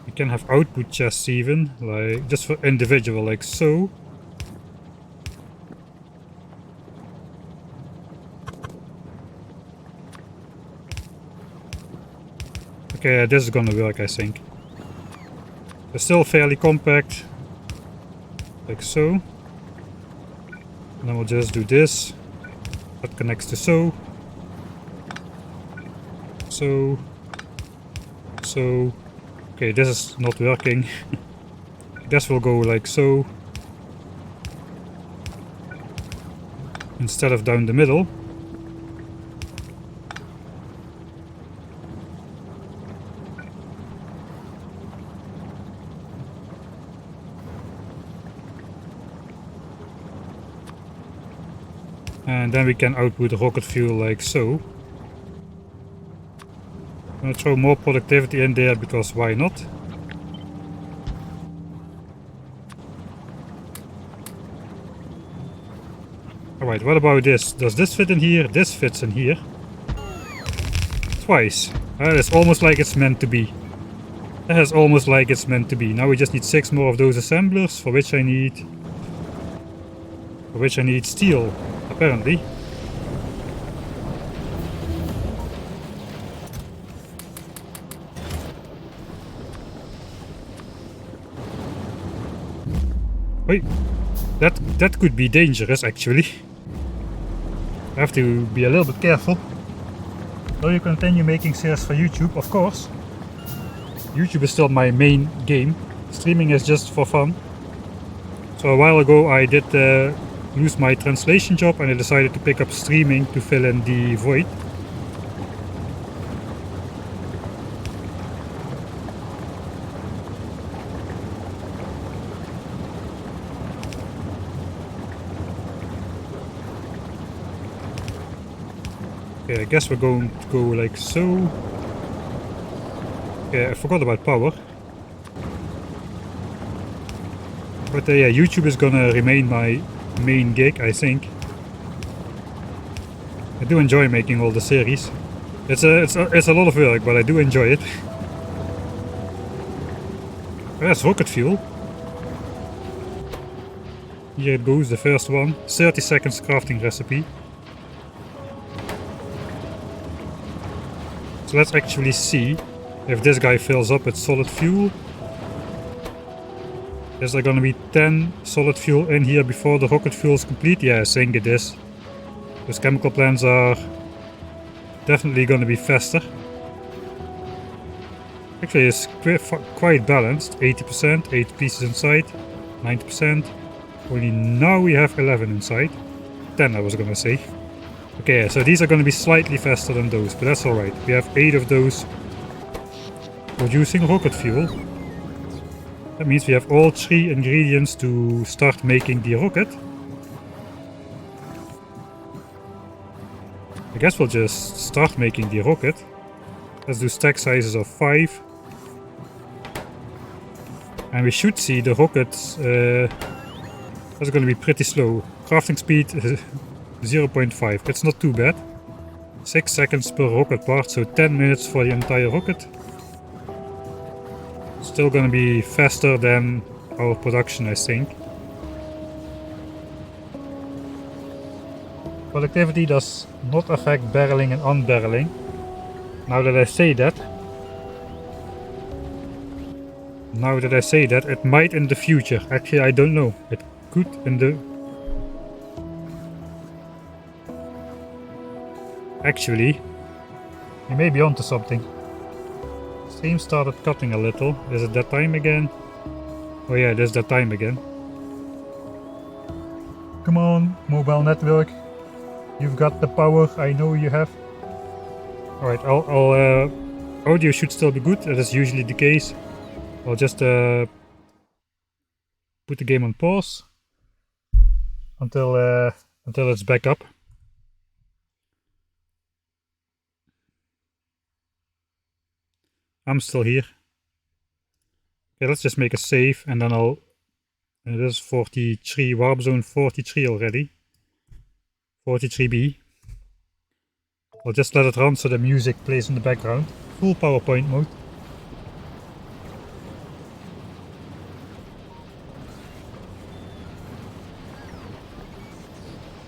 You can have output chests even, like just for individual, like so. Okay, this is gonna work, I think. They're still fairly compact, like so. And then we'll just do this. That connects to so. So. So. Okay, this is not working. This will go like so. Instead of down the middle. And then we can output rocket fuel like so. I'm gonna throw more productivity in there because why not? Alright, what about this? Does this fit in here? This fits in here. Twice. It's almost like it's meant to be. That is almost like it's meant to be. Now we just need 6 more of those assemblers, for which I need steel, apparently. Wait, that could be dangerous actually. I have to be a little bit careful. Will you continue making series for YouTube? Of course. YouTube is still my main game. Streaming is just for fun. So a while ago I did lose my translation job and I decided to pick up streaming to fill in the void. Okay, I guess we're going to go like so. Okay, I forgot about power. But yeah, YouTube is gonna remain my main gig, I think. I do enjoy making all the series. It's a lot of work, but I do enjoy it. There's rocket fuel. Here it goes, the first one. 30 seconds crafting recipe. So let's actually see if this guy fills up with solid fuel. Is there gonna be 10 solid fuel in here before the rocket fuel is complete? Yeah, I think it is. Those chemical plants are definitely gonna be faster. Actually, it's quite balanced. 80%, 8 pieces inside, 90%. Only now we have 11 inside. 10 I was gonna say. Okay, so these are gonna be slightly faster than those, but that's alright. We have 8 of those producing rocket fuel. That means we have all 3 ingredients to start making the rocket. I guess we'll just start making the rocket. Let's do stack sizes of 5. And we should see the rockets. That's going to be pretty slow. Crafting speed 0.5. It's not too bad. 6 seconds per rocket part, so 10 minutes for the entire rocket. Still gonna be faster than our production, I think. Productivity does not affect barreling and unbarreling. Now that I say that, it might in the future. Actually, I don't know. It could in the... Actually, you may be onto something. Stream started cutting a little. Is it that time again? Oh yeah, it is that time again. Come on, mobile network. You've got the power, I know you have. Alright, audio should still be good, that is usually the case. I'll just put the game on pause until it's back up. I'm still here. Okay, let's just make a save and then I'll... It is 43, warp zone 43 already. 43B. I'll just let it run so the music plays in the background. Full PowerPoint mode.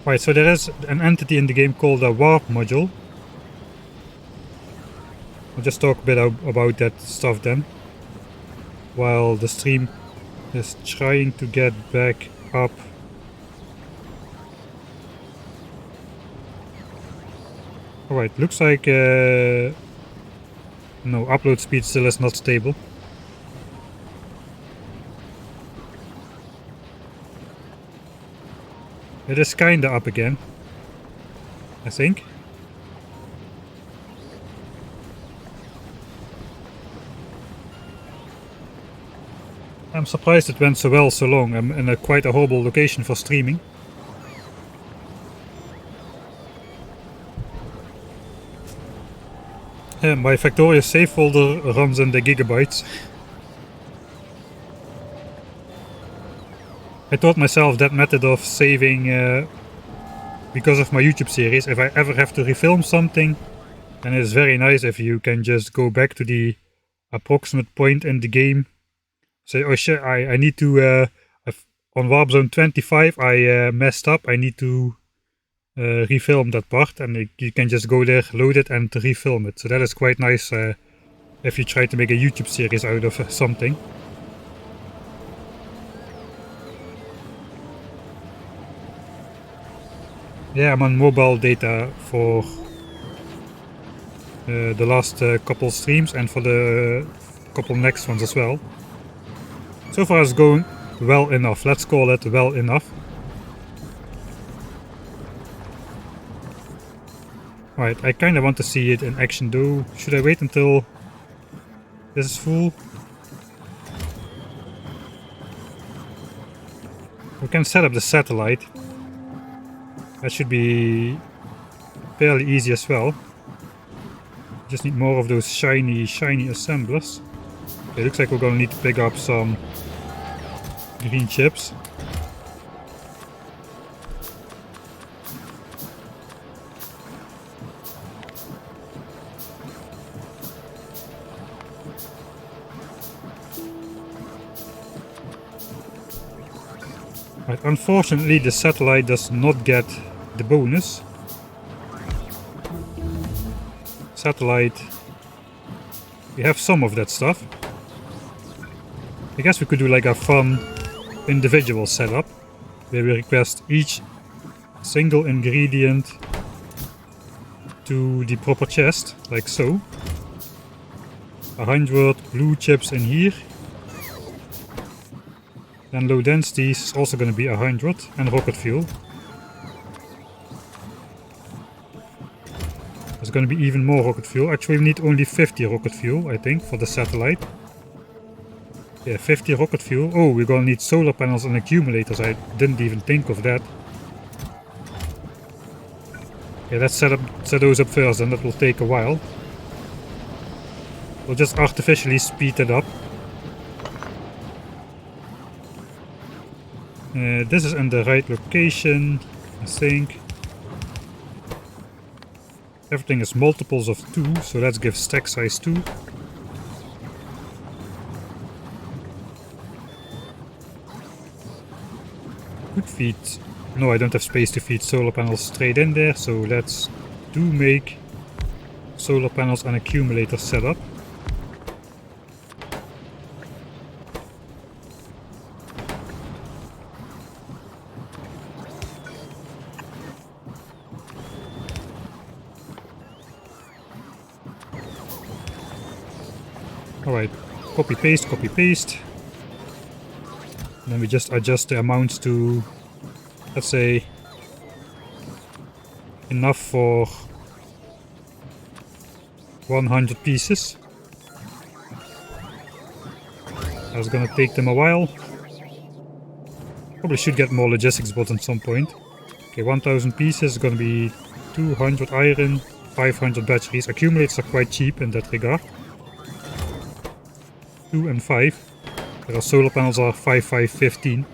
Right, so there is an entity in the game called a warp module. I'll just talk a bit about that stuff then, while the stream is trying to get back up. Alright, looks like no, upload speed still is not stable. It is kinda up again, I think. I'm surprised it went so well so long. I'm in quite a horrible location for streaming. My Factorio save folder runs in the gigabytes. I taught myself that method of saving because of my YouTube series. If I ever have to refilm something, then it's very nice if you can just go back to the approximate point in the game. Say, oh shit, I need to, on Warp Zone 25 I messed up, I need to refilm that part, and you can just go there, load it and refilm it. So that is quite nice if you try to make a YouTube series out of something. Yeah, I'm on mobile data for the last couple streams and for the couple next ones as well. So far it's going well enough, let's call it well enough. Right, I kinda want to see it in action though. Should I wait until this is full? We can set up the satellite. That should be fairly easy as well. Just need more of those shiny assemblers. Okay, looks like we're gonna need to pick up some green chips. Right, unfortunately the satellite does not get the bonus. Satellite, we have some of that stuff. I guess we could do like a fun individual setup where we request each single ingredient to the proper chest, like so. 100 blue chips in here. Then low density is also going to be 100, and rocket fuel. There's going to be even more rocket fuel. Actually we need only 50 rocket fuel, I think, for the satellite. Yeah, 50 rocket fuel. Oh, we're going to need solar panels and accumulators. I didn't even think of that. Yeah, let's set those up first, and that will take a while. We'll just artificially speed it up. This is in the right location, I think. Everything is multiples of 2, so let's give stack size 2. Could feed... No, I don't have space to feed solar panels straight in there, so let's make solar panels and accumulators set up. Alright, copy paste, copy paste. And then we just adjust the amounts to, let's say, enough for 100 pieces. That's gonna take them a while. Probably should get more logistics bots at some point. Okay, 1000 pieces is gonna be 200 iron, 500 batteries. Accumulators are quite cheap in that regard. 2 and 5. Whereas solar panels are 5, 5, 15.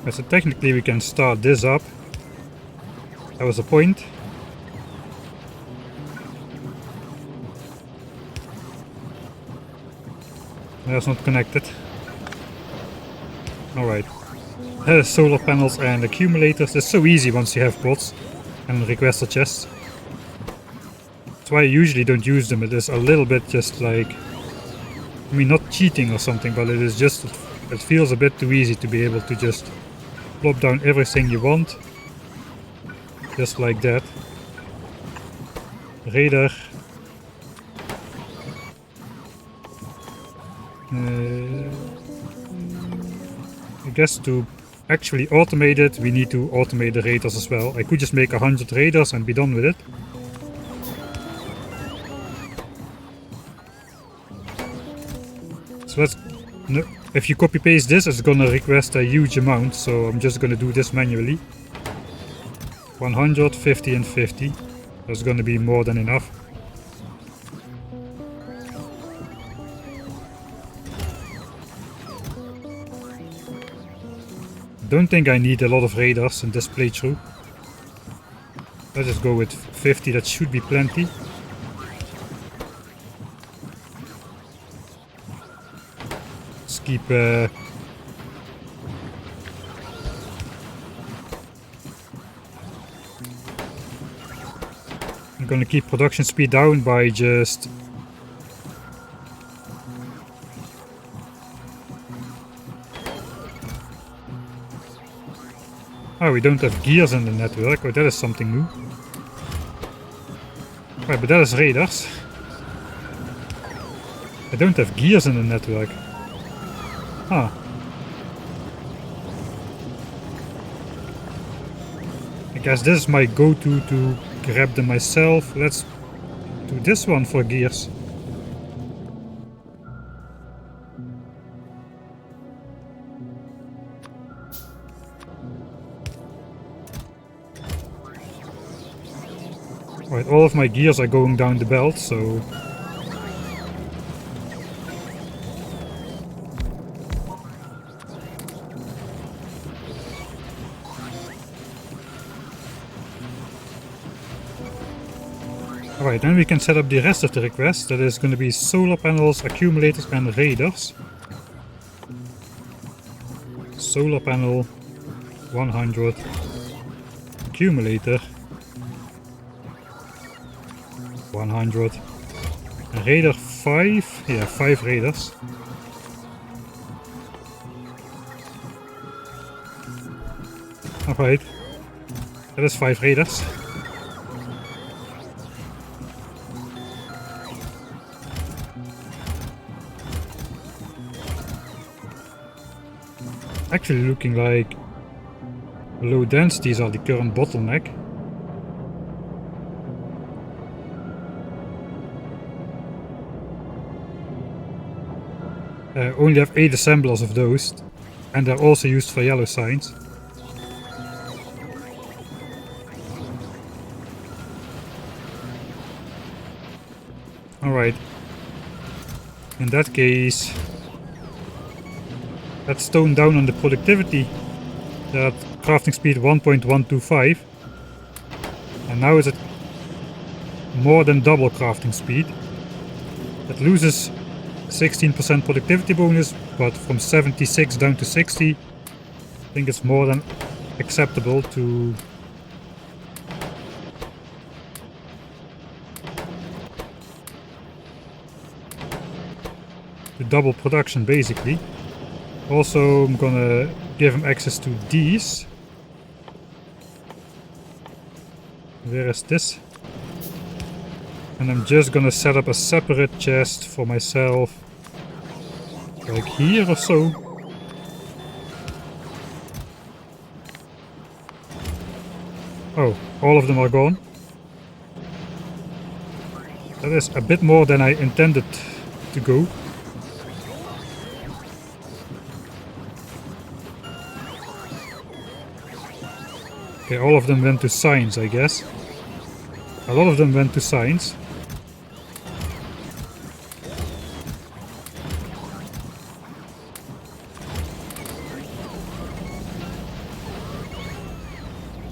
So technically we can start this up. That was the point. That's not connected. Alright. Solar panels and accumulators. It's so easy once you have bots and requester chests. That's why I usually don't use them. It is a little bit just like... I mean, not cheating or something, but it is just... It feels a bit too easy to be able to just plop down everything you want. Just like that. Radar. guess to actually automate it, we need to automate the raiders as well. I could just make 100 raiders and be done with it. So let's... No, if you copy paste this, it's gonna request a huge amount, so I'm just gonna do this manually. 100, 50 and 50. That's gonna be more than enough. Don't think I need a lot of raiders in this playthrough. Let's just go with 50, that should be plenty. Let's keep I'm gonna keep production speed down by just... Oh, we don't have gears in the network. Oh, that is something new. Right, but that is raiders. I don't have gears in the network. Huh. I guess this is my go-to to grab them myself. Let's do this one for gears. Right, all of my gears are going down the belt, so... Alright, then we can set up the rest of the request. That is going to be solar panels, accumulators and raiders. Solar panel 100. Accumulator 100. Raider 5. Yeah, 5 raiders. Alright. That is 5 raiders. Actually looking like low densities are the current bottleneck. Only have 8 assemblers of those, and they're also used for yellow signs. Alright. In that case, let's tone down on the productivity. They're at crafting speed 1.125. And now it's at more than double crafting speed. It loses 16% productivity bonus, but from 76 down to 60, I think it's more than acceptable to double production basically. Also, I'm gonna give him access to these. Where is this? And I'm just gonna set up a separate chest for myself, like here or so. Oh, all of them are gone. That is a bit more than I intended to go. Okay, all of them went to science, I guess. A lot of them went to science.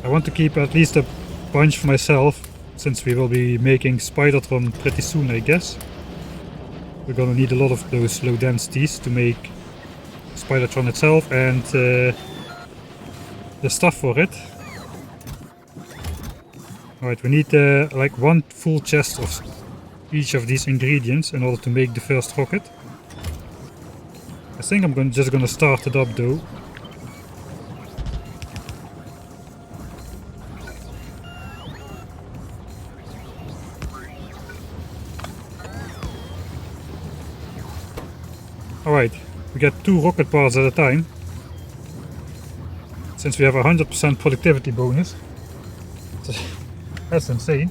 I want to keep at least a bunch for myself, since we will be making Spidertron pretty soon, I guess. We're gonna need a lot of those low densities to make Spidertron itself and the stuff for it. Alright, we need like one full chest of each of these ingredients in order to make the first rocket. I think I'm just gonna start it up though. Alright, we get 2 rocket parts at a time. since we have a 100% productivity bonus. That's insane.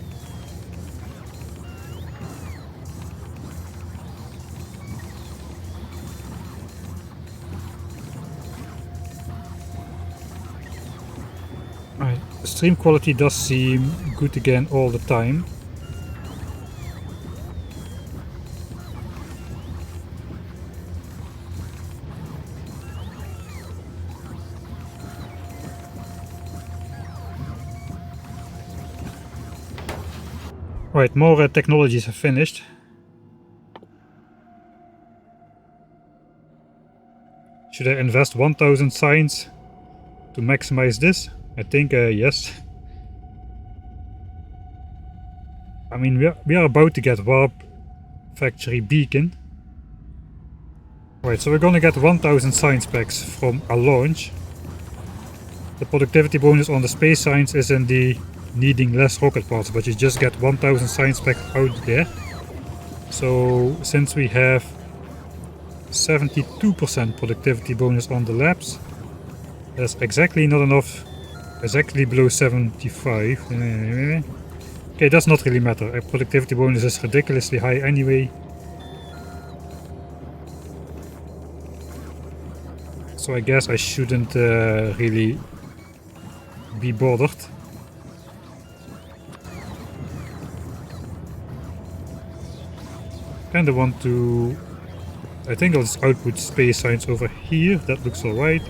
Alright, stream quality does seem good again all the time. Right, more technologies have finished. Should I invest 1000 signs to maximize this? I think yes. I mean, we are about to get Warp Factory Beacon. Right, so we're gonna get 1000 science packs from a launch. The productivity bonus on the space science is in the needing less rocket parts, but you just get 1000 science packs out there. So since we have 72% productivity bonus on the labs, that's exactly not enough. Exactly below 75. Okay, does not really matter. Productivity bonus is ridiculously high anyway. So I guess I shouldn't really be bothered. Kinda want to... I think I'll just output space science over here. That looks alright.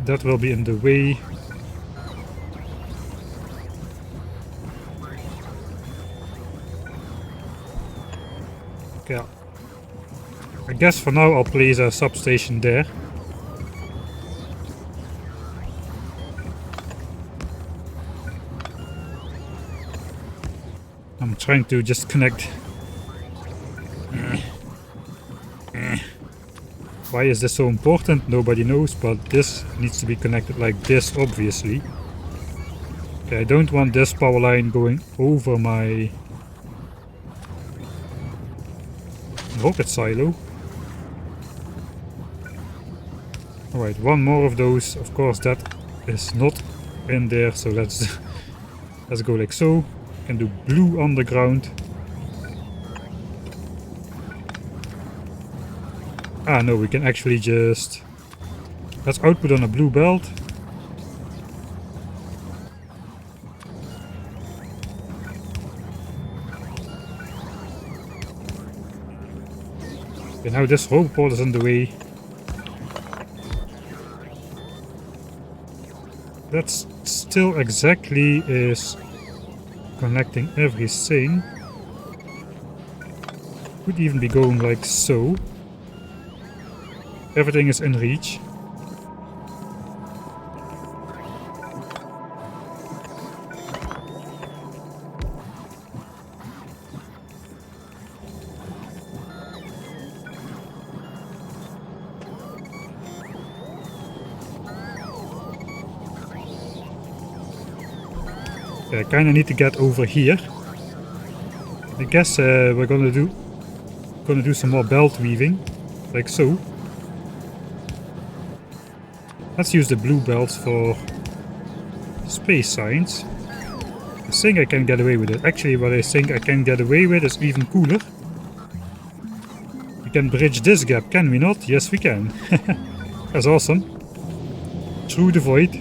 That will be in the way. Okay. I guess for now I'll place a substation there. I'm trying to just connect. Why is this so important? Nobody knows, but this needs to be connected like this, obviously. Okay, I don't want this power line going over my rocket silo. Alright, one more of those. Of course, that is not in there, so let's go like so. Can do blue underground. Ah no, we can actually just... Let's output on a blue belt. Okay, now this robot is in the way. That still exactly is connecting everything. Could even be going like so. Everything is in reach. I kinda need to get over here. I guess we're gonna do some more belt weaving, like so. Let's use the blue belts for space science. I think I can get away with it. Actually, what I think I can get away with is even cooler. We can bridge this gap, can we not? Yes, we can. That's awesome. Through the void.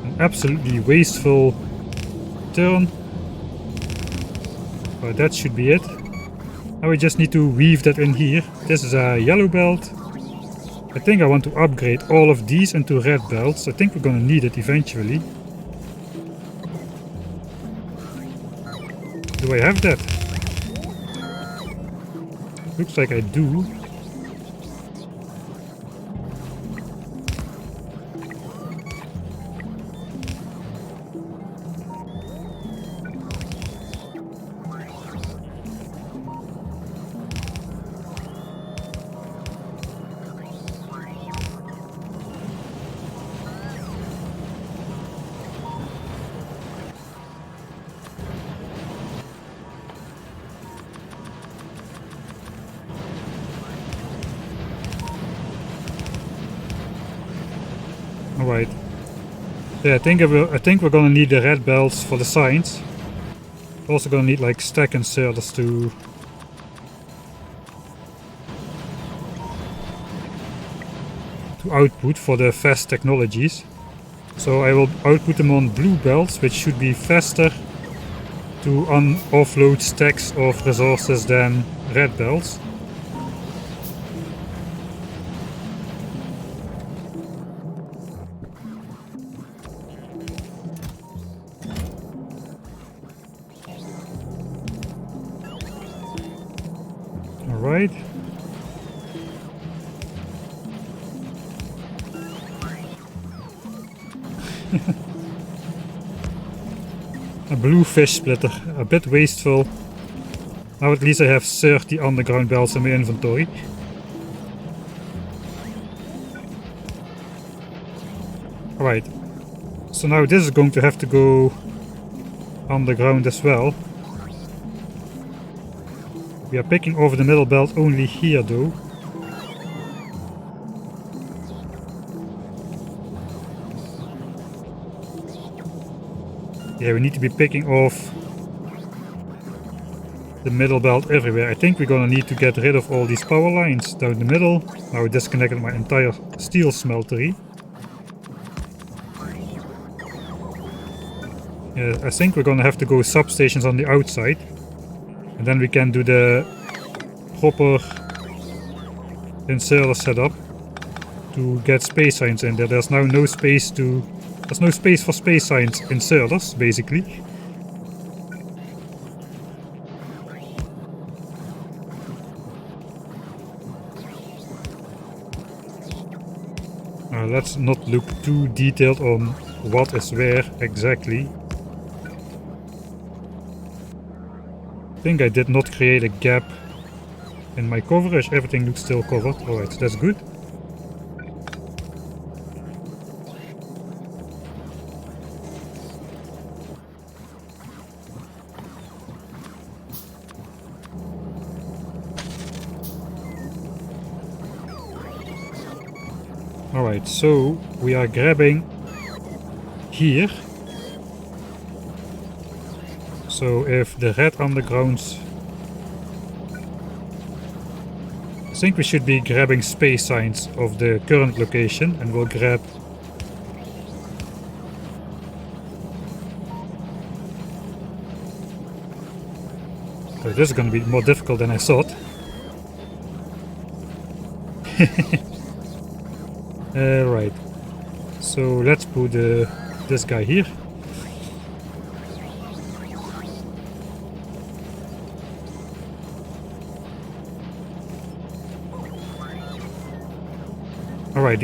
An absolutely wasteful turn. But that should be it. Now we just need to weave that in here. This is a yellow belt. I think I want to upgrade all of these into red belts. I think we're gonna need it eventually. Do I have that? Looks like I do. Alright. Yeah, I think we're gonna need the red belts for the signs. Also gonna need like stack inserters to output for the fast technologies. So I will output them on blue belts, which should be faster to offload stacks of resources than red belts. Alright. A blue fish splitter, a bit wasteful. Now at least I have 30 underground belts in my inventory. Alright, so now this is going to have to go underground as well. We are picking over the middle belt only here though. Yeah, we need to be picking off the middle belt everywhere. I think we're gonna need to get rid of all these power lines down the middle. Now I disconnected my entire steel smeltery. Yeah, I think we're gonna have to go substations on the outside. And then we can do the proper inserter setup to get space signs in there. There's now no space for space signs inserters, basically. Let's not look too detailed on what is where exactly. I think I did not create a gap in my coverage. Everything looks still covered. Alright, so that's good. Alright, so we are grabbing here. So if the red undergrounds... I think we should be grabbing space signs of the current location, and we'll grab... Oh, this is going to be more difficult than I thought. Right, so let's put this guy here. Alright,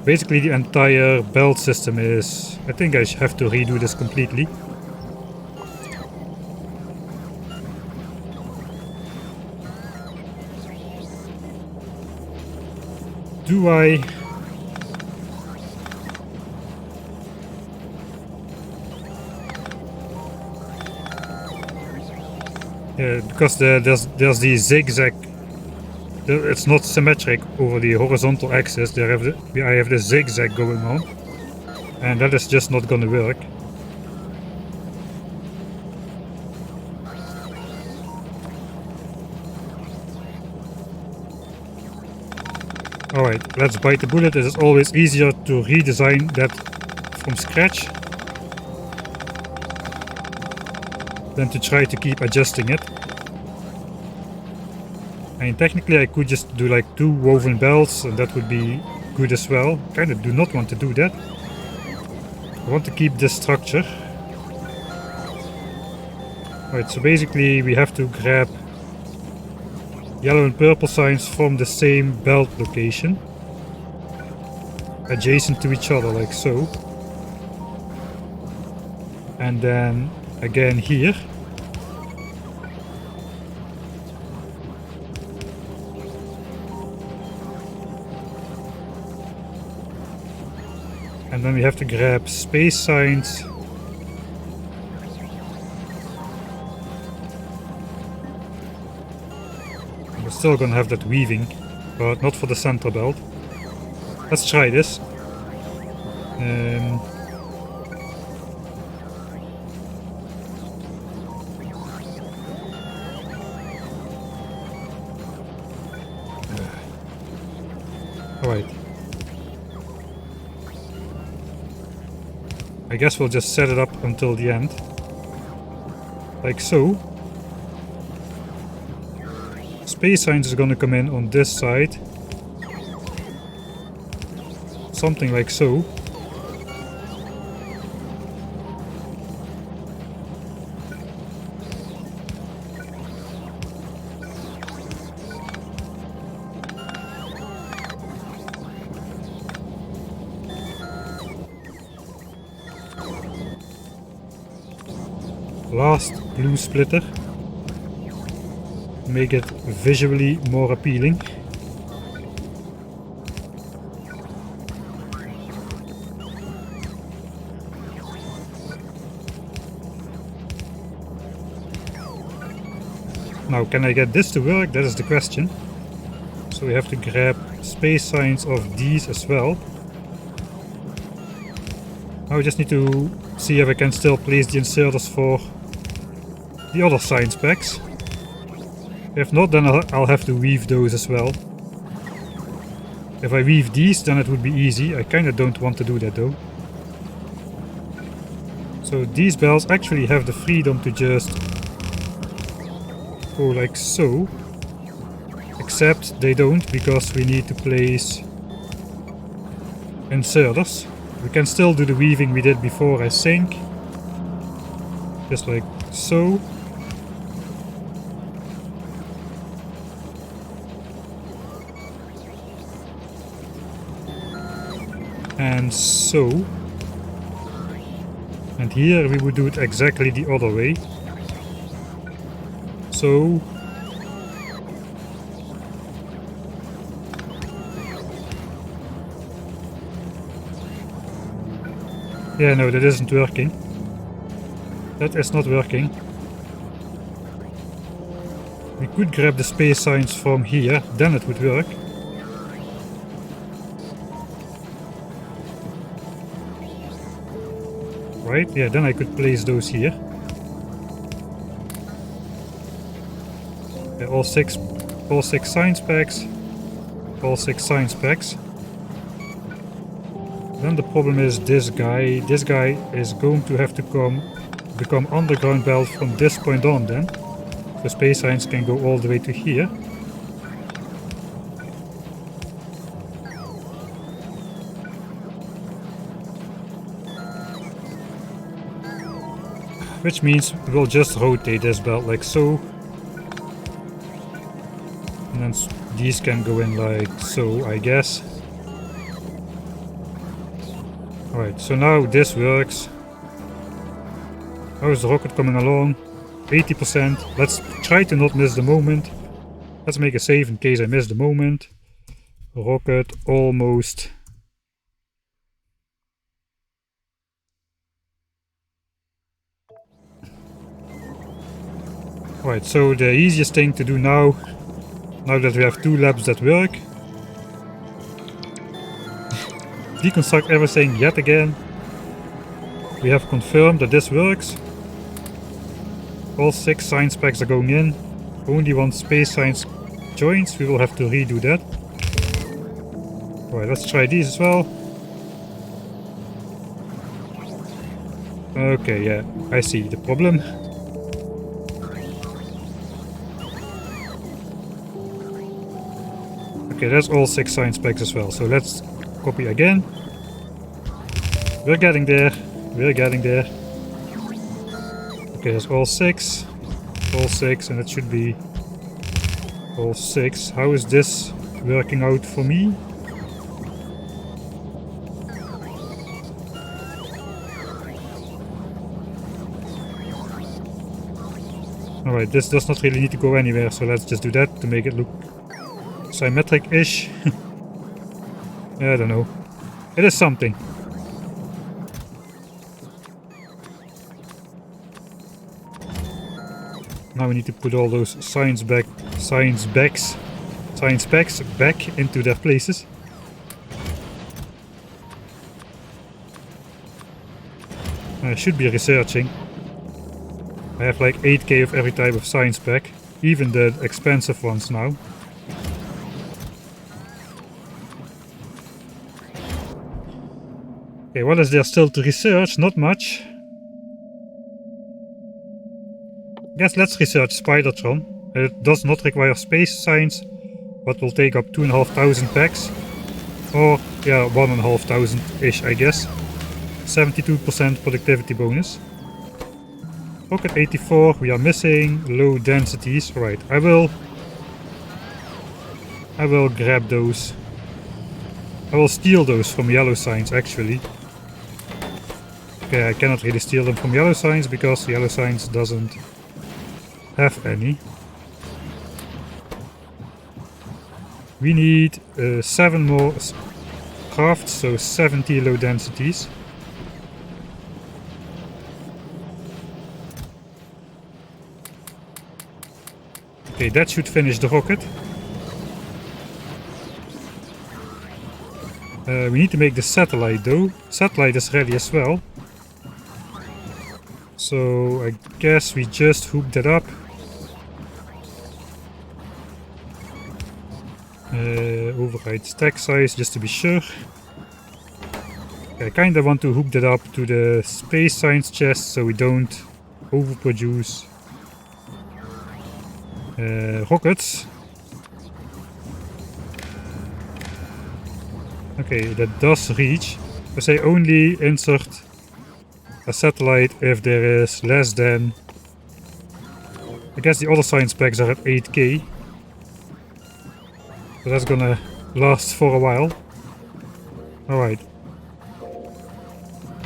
basically the entire belt system is... I think I have to redo this completely. Do I... Yeah, because there's the zigzag. It's not symmetric over the horizontal axis. I have the zigzag going on, and that is just not gonna work. Alright, let's bite the bullet. It is always easier to redesign that from scratch than to try to keep adjusting it. I mean, technically I could just do like 2 woven belts and that would be good as well. Kinda do not want to do that. I want to keep this structure. Right, so basically we have to grab yellow and purple signs from the same belt location, adjacent to each other, like so. And then again here. And then we have to grab space signs. We're still gonna have that weaving, but not for the center belt. Let's try this. Alright. I guess we'll just set it up until the end. Like so. Space Science is gonna come in on this side. Something like so. Last blue splitter. Make it visually more appealing. Now, can I get this to work? That is the question. So we have to grab space signs of these as well. Now we just need to see if I can still place the inserters for the other science packs. If not, then I'll have to weave those as well. If I weave these, then it would be easy. I kinda don't want to do that though. So these bells actually have the freedom to just go like so. Except they don't, because we need to place inserters. We can still do the weaving we did before, I think. Just like so. And so. And here we would do it exactly the other way. So. Yeah, no, that isn't working. That is not working. We could grab the space signs from here, then it would work. Right, yeah, then I could place those here. Yeah, all six science packs. All 6 science packs. Then the problem is this guy is going to have to become underground belt from this point on then. So space science can go all the way to here. Which means we'll just rotate this belt like so. And then these can go in like so, I guess. Alright, so now this works. How is the rocket coming along? 80%. Let's try to not miss the moment. Let's make a save in case I miss the moment. Rocket almost. Alright, so the easiest thing to do now that we have 2 labs that work, deconstruct everything yet again. We have confirmed that this works. All 6 science packs are going in. Only one space science joins. We will have to redo that. Alright, let's try these as well. Okay, yeah, I see the problem. Okay, that's all 6 science packs as well. So let's copy again. We're getting there. We're getting there. Okay, that's all 6. All 6, and it should be all 6. How is this working out for me? Alright, this does not really need to go anywhere, so let's just do that to make it look symmetric-ish. I don't know. It is something. Now we need to put all those science packs back into their places. I should be researching. I have like 8k of every type of science pack, even the expensive ones now. Okay, what is there still to research? Not much. Guess let's research Spidertron. It does not require space science, but will take up 2,500 packs. Or, yeah, 1,500-ish, I guess. 72% productivity bonus. Rocket 84, we are missing low densities. Right, I will grab those. I will steal those from yellow signs, actually. Okay, I cannot really steal them from yellow signs because yellow signs doesn't have any. We need 7 more crafts, so 70 low densities. Okay, that should finish the rocket. We need to make the satellite though. Satellite is ready as well. So I guess we just hook that up. Override stack size just to be sure. I kinda want to hook that up to the space science chest so we don't overproduce rockets. Okay, that does reach. I say only insert a satellite if there is less than... I guess the other science packs are at 8k. So that's gonna last for a while. Alright.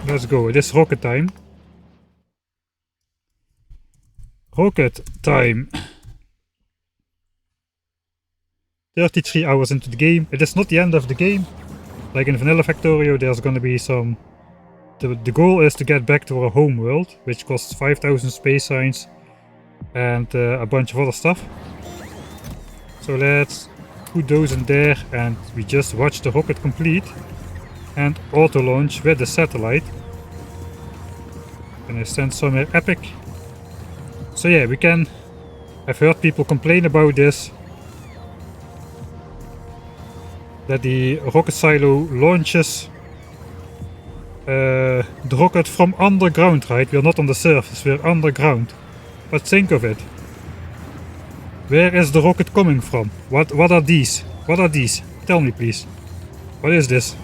Let's go. It is rocket time. Rocket time. 33 hours into the game. It is not the end of the game. Like in Vanilla Factorio, there's gonna be some... The goal is to get back to our home world, which costs 5,000 space signs and a bunch of other stuff. So let's put those in there and we just watch the rocket complete and auto launch with the satellite. Gonna stand somewhere epic. So yeah, we can... I've heard people complain about this. That the rocket silo launches the rocket from underground, right? We're not on the surface, we're underground. But think of it. Where is the rocket coming from? What are these? What are these? Tell me please. What is this?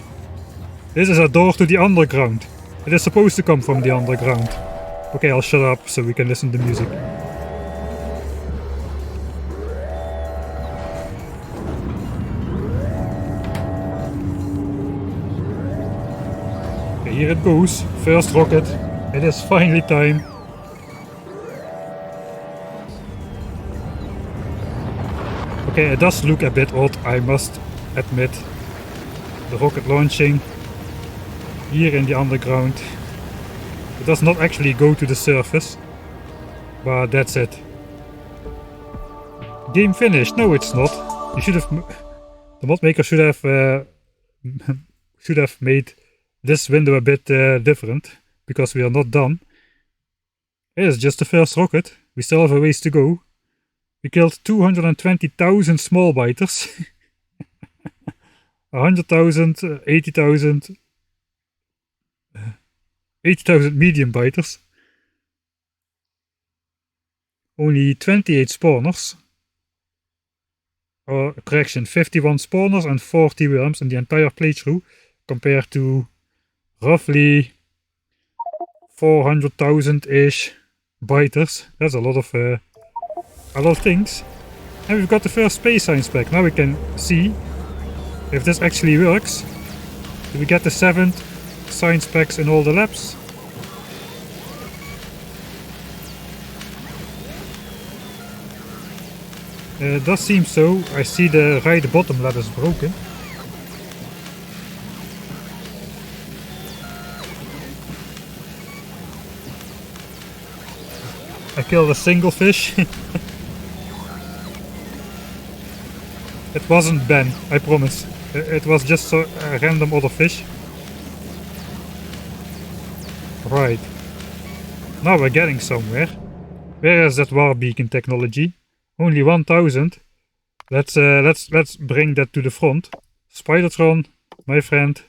This is a door to the underground. It is supposed to come from the underground. Okay, I'll shut up so we can listen to music. Okay, here it goes. First rocket. It is finally time. Okay, it does look a bit odd, I must admit. The rocket launching here in the underground. It does not actually go to the surface, but that's it. Game finished? No, it's not. You should have... The mod maker should have made this window a bit different, because we are not done. It is just the first rocket. We still have a ways to go. We killed 220,000 small biters. 100,000, 80,000, 80,000 medium biters. Only 28 spawners. Or, correction, 51 spawners and 40 worms in the entire playthrough, compared to roughly 400,000-ish biters. That's a lot of things. And we've got the first space science pack. Now we can see if this actually works. Do we get the 7th science packs in all the labs? It does seem so. I see the right bottom lab is broken. I killed a single fish. It wasn't Ben, I promise. It was just a random other fish. Right. Now we're getting somewhere. Where is that war beacon technology? Only 1000. Let's bring that to the front. Spider-Tron, my friend,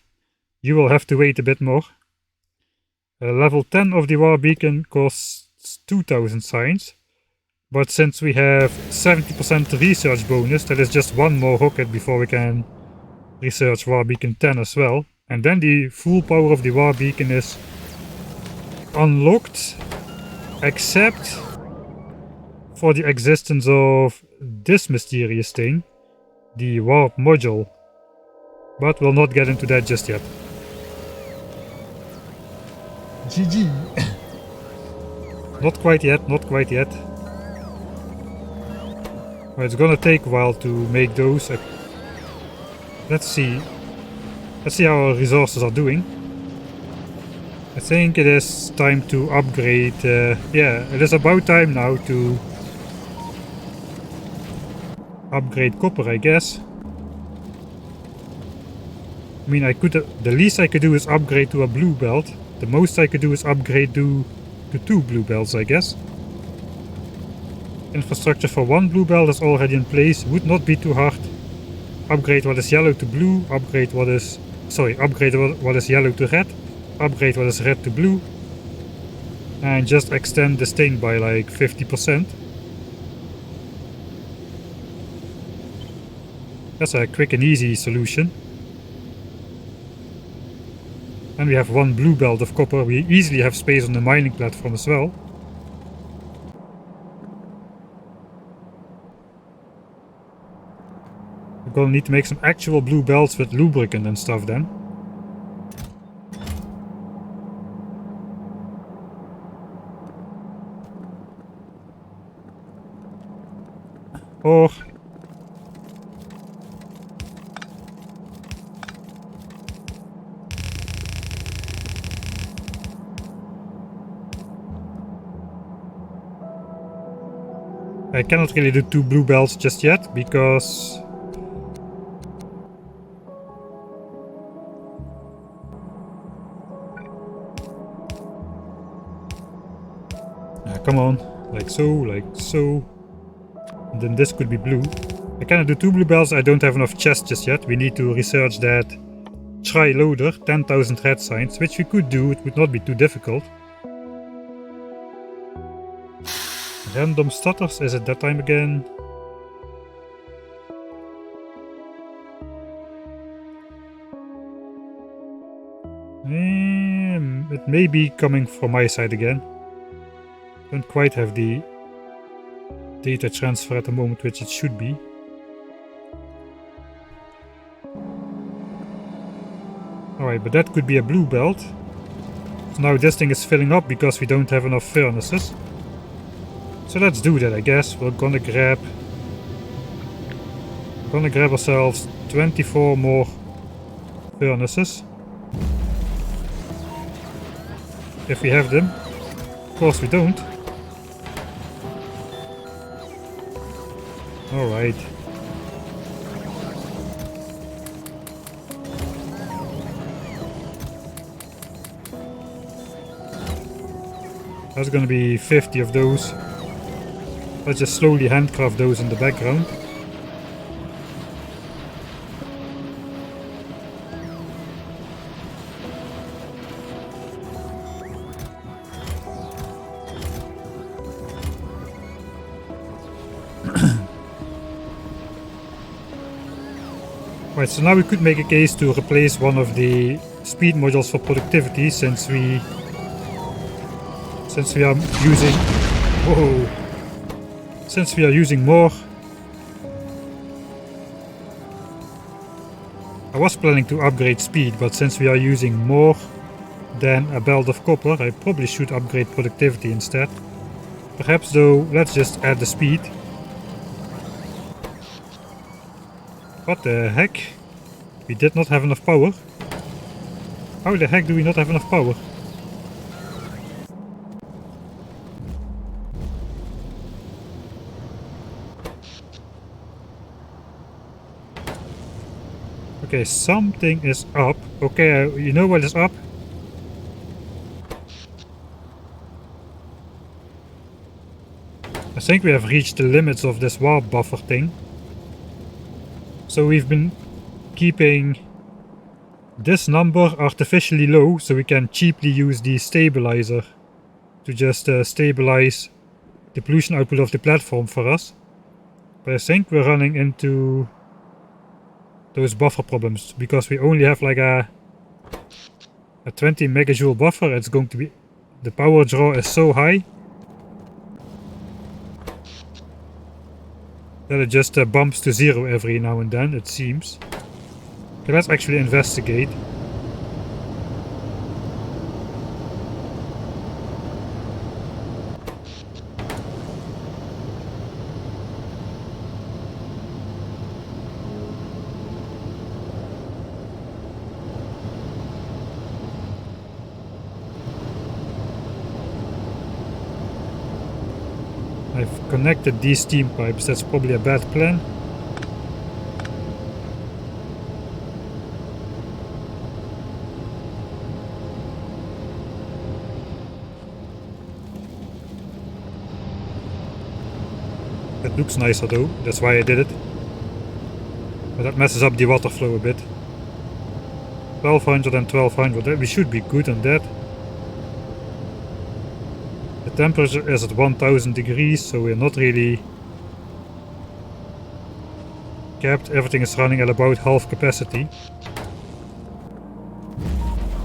you will have to wait a bit more. Level 10 of the war beacon costs 2000 science. But since we have 70% research bonus, that is just one more rocket before we can research war beacon 10 as well. And then the full power of the war beacon is unlocked, except for the existence of this mysterious thing, the warp module. But we'll not get into that just yet. GG. Not quite yet, not quite yet. Well, it's gonna take a while to make those. Let's see. Let's see how our resources are doing. I think it is time to upgrade. Yeah, it is about time now to upgrade copper, I guess. I mean, the least I could do is upgrade to a blue belt. The most I could do is upgrade to 2 blue belts, I guess. Infrastructure for 1 blue belt is already in place, would not be too hard. Upgrade what is yellow to blue, upgrade what is yellow to red, upgrade what is red to blue, and just extend this thing by like 50%. That's a quick and easy solution. And we have 1 blue belt of copper. We easily have space on the mining platform as well. We're gonna need to make some actual blue belts with lubricant and stuff then. Or I cannot really do 2 blue belts just yet because come on, like so, and then this could be blue. I cannot do 2 blue belts, I don't have enough chests just yet. We need to research that tri-loader, 10,000 red signs, which we could do, it would not be too difficult. Random stutters, is it that time again? It may be coming from my side again. Don't quite have the data transfer at the moment, which it should be. Alright, but that could be a blue belt. So now this thing is filling up because we don't have enough furnaces. So let's do that, I guess. We're gonna grab ourselves 24 more furnaces. If we have them. Of course we don't. Alright. That's gonna be 50 of those. Let's just slowly handcraft those in the background. Right, so now we could make a case to replace one of the speed modules for productivity since we are using more. I was planning to upgrade speed, but since we are using more than a belt of copper, I probably should upgrade productivity instead. Perhaps though, let's just add the speed. What the heck? We did not have enough power. How the heck do we not have enough power? Okay, something is up. Okay, you know what is up? think we have reached the limits of this warp buffer thing. So we've been keeping this number artificially low so we can cheaply use the stabilizer to just stabilize the pollution output of the platform for us. But I think we're running into those buffer problems because we only have like a 20 megajoule buffer. It's going to be, the power draw is so high that it just bumps to zero every now and then, it seems. Okay, let's actually investigate. I've connected these steam pipes, that's probably a bad plan. It looks nicer though, that's why I did it. But that messes up the water flow a bit. 1200 and 1200, we should be good on that. The temperature is at 1000 degrees, so we're not really capped. Everything is running at about half capacity.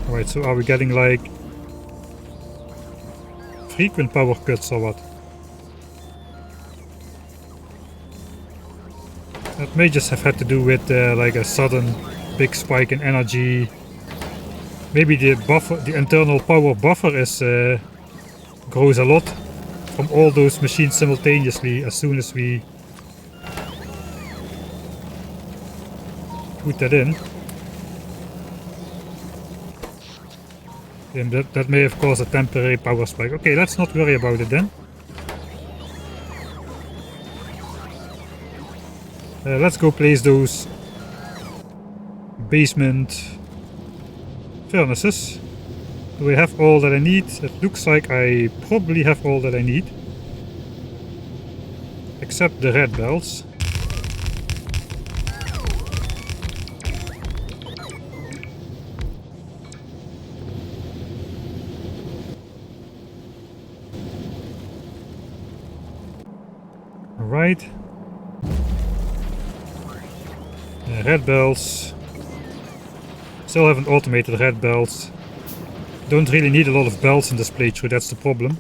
Alright, so are we getting like frequent power cuts or what? That may just have had to do with like a sudden big spike in energy. Maybe the buffer, the internal power buffer is grows a lot from all those machines simultaneously as soon as we put that in. And that may have caused a temporary power spike. Okay, let's not worry about it then. Let's go place those basement furnaces. Do I have all that I need? It looks like I probably have all that I need. Except the red bells. Alright. Red bells. Still haven't automated red bells. Don't really need a lot of bells in this playthrough, that's the problem.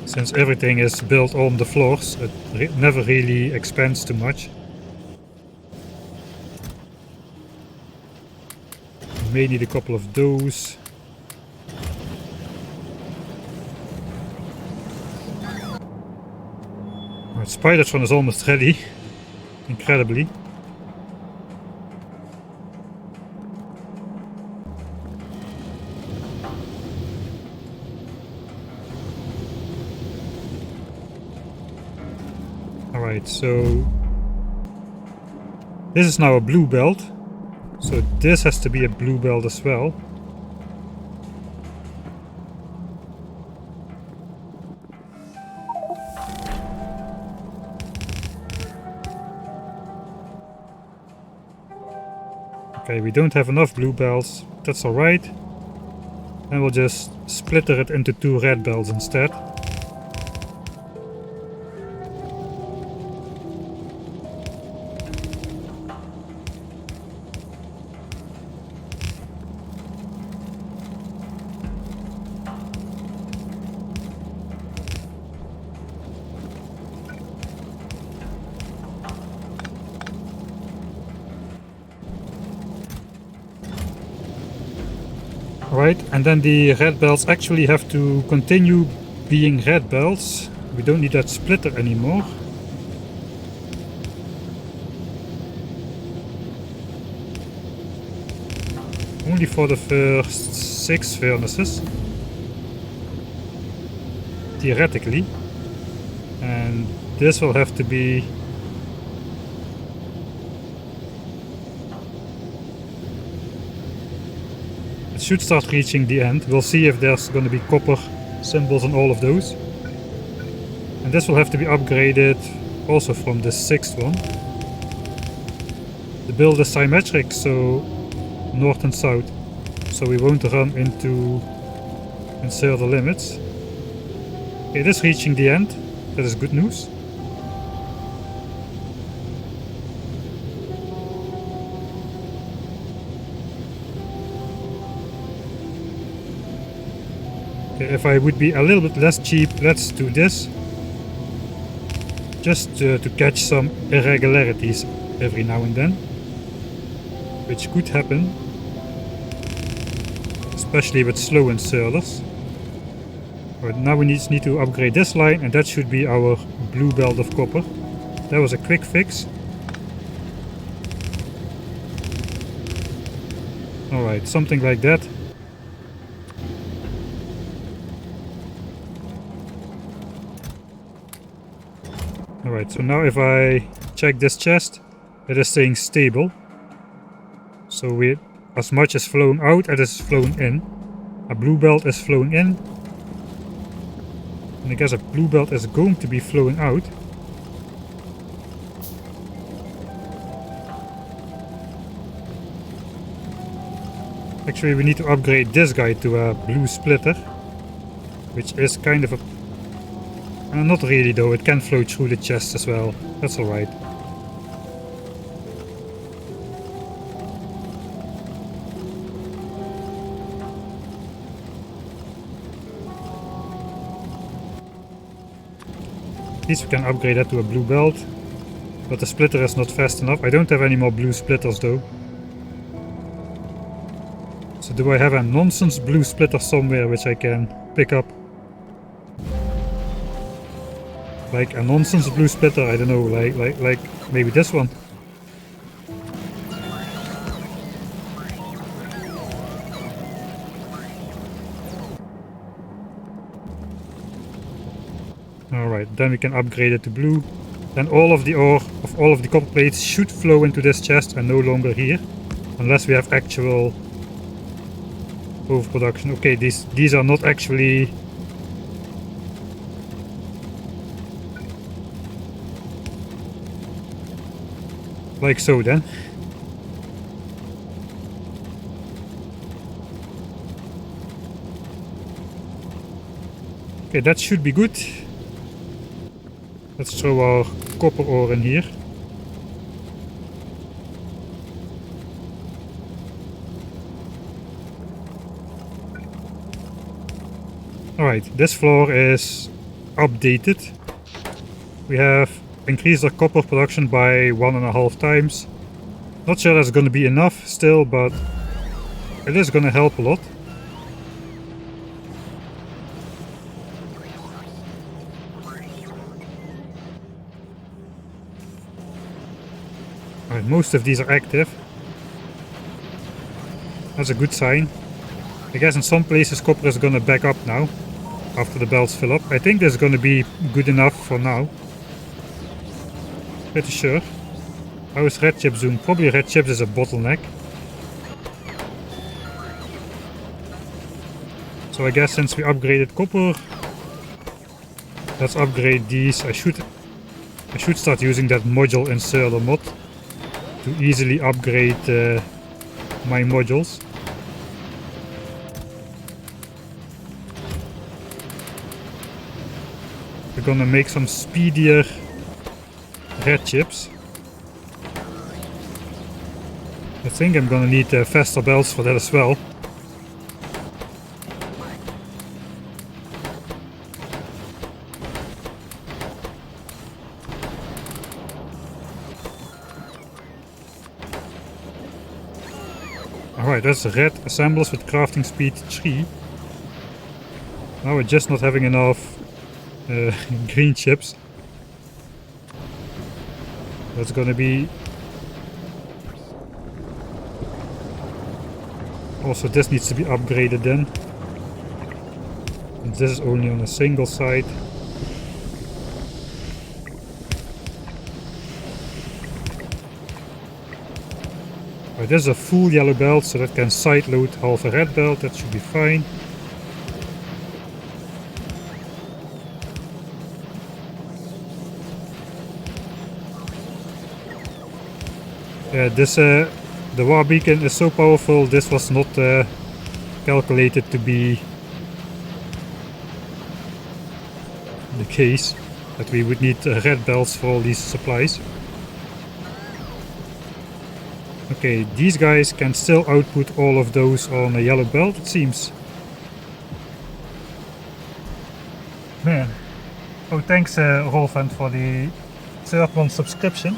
Since everything is built on the floors, it never really expands too much. May need a couple of those. Alright, Spider-tron is almost ready. Incredibly. Alright, so this is now a blue belt. So this has to be a blue belt as well. Okay, we don't have enough blue belts. That's alright. And we'll just splitter it into 2 red belts instead. Right, and then the red belts actually have to continue being red belts. We don't need that splitter anymore. Only for the first 6 furnaces. Theoretically. And this will have to be should start reaching the end. We'll see if there's going to be copper symbols on all of those. And this will have to be upgraded also from the 6th one. The build is symmetric, so north and south. So we won't run into the limits. It is reaching the end. That is good news. Okay, if I would be a little bit less cheap, let's do this. Just to catch some irregularities every now and then, which could happen, especially with slow inserters. Right, now we need to upgrade this line, and that should be our blue belt of copper. That was a quick fix. Alright, something like that. Alright, so now if I check this chest, it is saying stable. So as much is flowing out as is flowing in. A blue belt is flowing in. And I guess a blue belt is going to be flowing out. Actually, we need to upgrade this guy to a blue splitter, which is kind of a... not really though, it can flow through the chest as well. That's alright. At least we can upgrade that to a blue belt. But the splitter is not fast enough. I don't have any more blue splitters though. So do I have a nonsense blue splitter somewhere which I can pick up? Like a nonsense blue splitter, I don't know, like maybe this one. Alright, then we can upgrade it to blue. Then all of the ore of all of the copper plates should flow into this chest and no longer here. Unless we have actual overproduction. Okay, these are not actually... like so then. Okay, that should be good. Let's throw our copper ore in here. Alright, this floor is updated. We have increased our copper production by 1.5 times. Not sure that's gonna be enough still, but it is gonna help a lot. Alright, most of these are active. That's a good sign. I guess in some places copper is gonna back up now, after the belts fill up. I think this is gonna be good enough for now. Pretty sure. How is red chips doing? Probably red chips is a bottleneck. So I guess since we upgraded copper, let's upgrade these. I should start using that module inserter mod to easily upgrade my modules. We're gonna make some speedier red chips. I think I'm gonna need faster belts for that as well. Alright, that's red assemblers with crafting speed 3. Now we're just not having enough green chips. That's gonna be... also this needs to be upgraded then. And this is only on a single side. Right, this is a full yellow belt, so that can side load half a red belt, that should be fine. Yeah, the war beacon is so powerful, this was not calculated to be the case, that we would need red belts for all these supplies. Okay, these guys can still output all of those on a yellow belt, it seems. Man. Oh, thanks Rolfand for the third month subscription.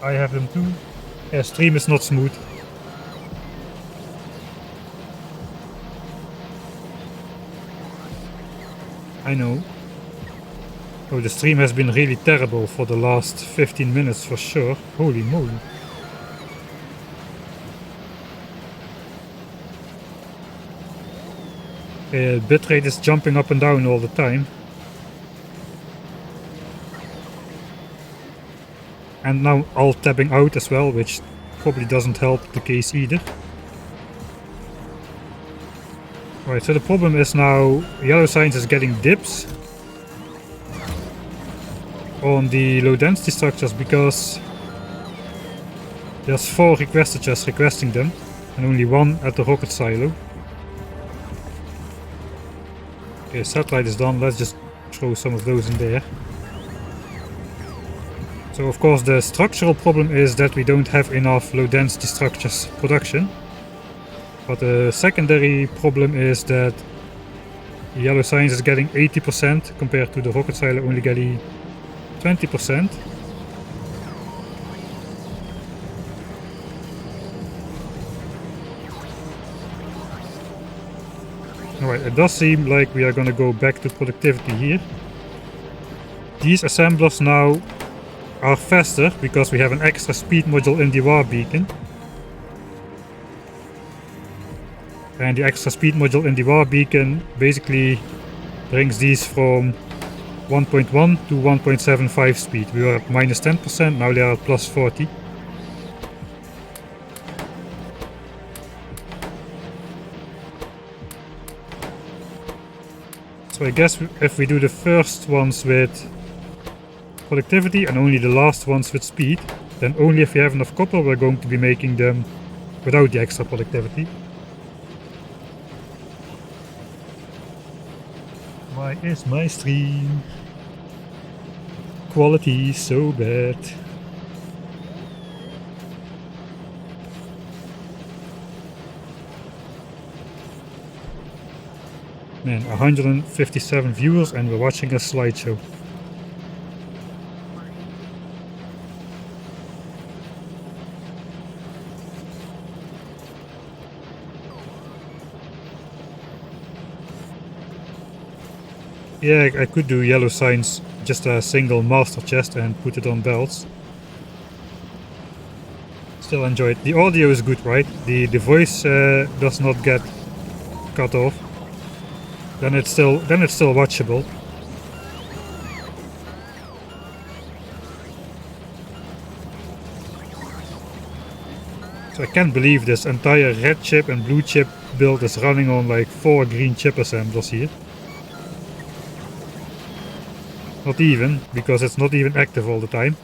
I have them too. Yeah, stream is not smooth. I know. Oh, the stream has been really terrible for the last 15 minutes for sure. Holy moly. Bitrate is jumping up and down all the time. And now alt tabbing out as well, which probably doesn't help the case either. Right, so the problem is now Yellow Science is getting dips on the low density structures because there's 4 requesters requesting them and only 1 at the rocket silo. Okay, satellite is done, let's just throw some of those in there. So of course the structural problem is that we don't have enough low density structures production. But the secondary problem is that Yellow Science is getting 80% compared to the rocket silo only getting 20%. Alright, it does seem like we are gonna go back to productivity here. These assemblers now are faster because we have an extra speed module in the war beacon. And the extra speed module in the war beacon basically brings these from 1.1 to 1.75 speed. We were at minus 10%, now they are at plus 40. So I guess if we do the first ones with productivity and only the last ones with speed, then only if we have enough copper we're going to be making them without the extra productivity. Why is my stream quality so bad? Man, 157 viewers and we're watching a slideshow. Yeah, I could do Yellow Science, just a single master chest and put it on belts. Still enjoy it. The audio is good, right? The voice does not get cut off. Then it's still watchable. So I can't believe this entire red chip and blue chip build is running on like 4 green chip assemblers here. Not even, because it's not even active all the time.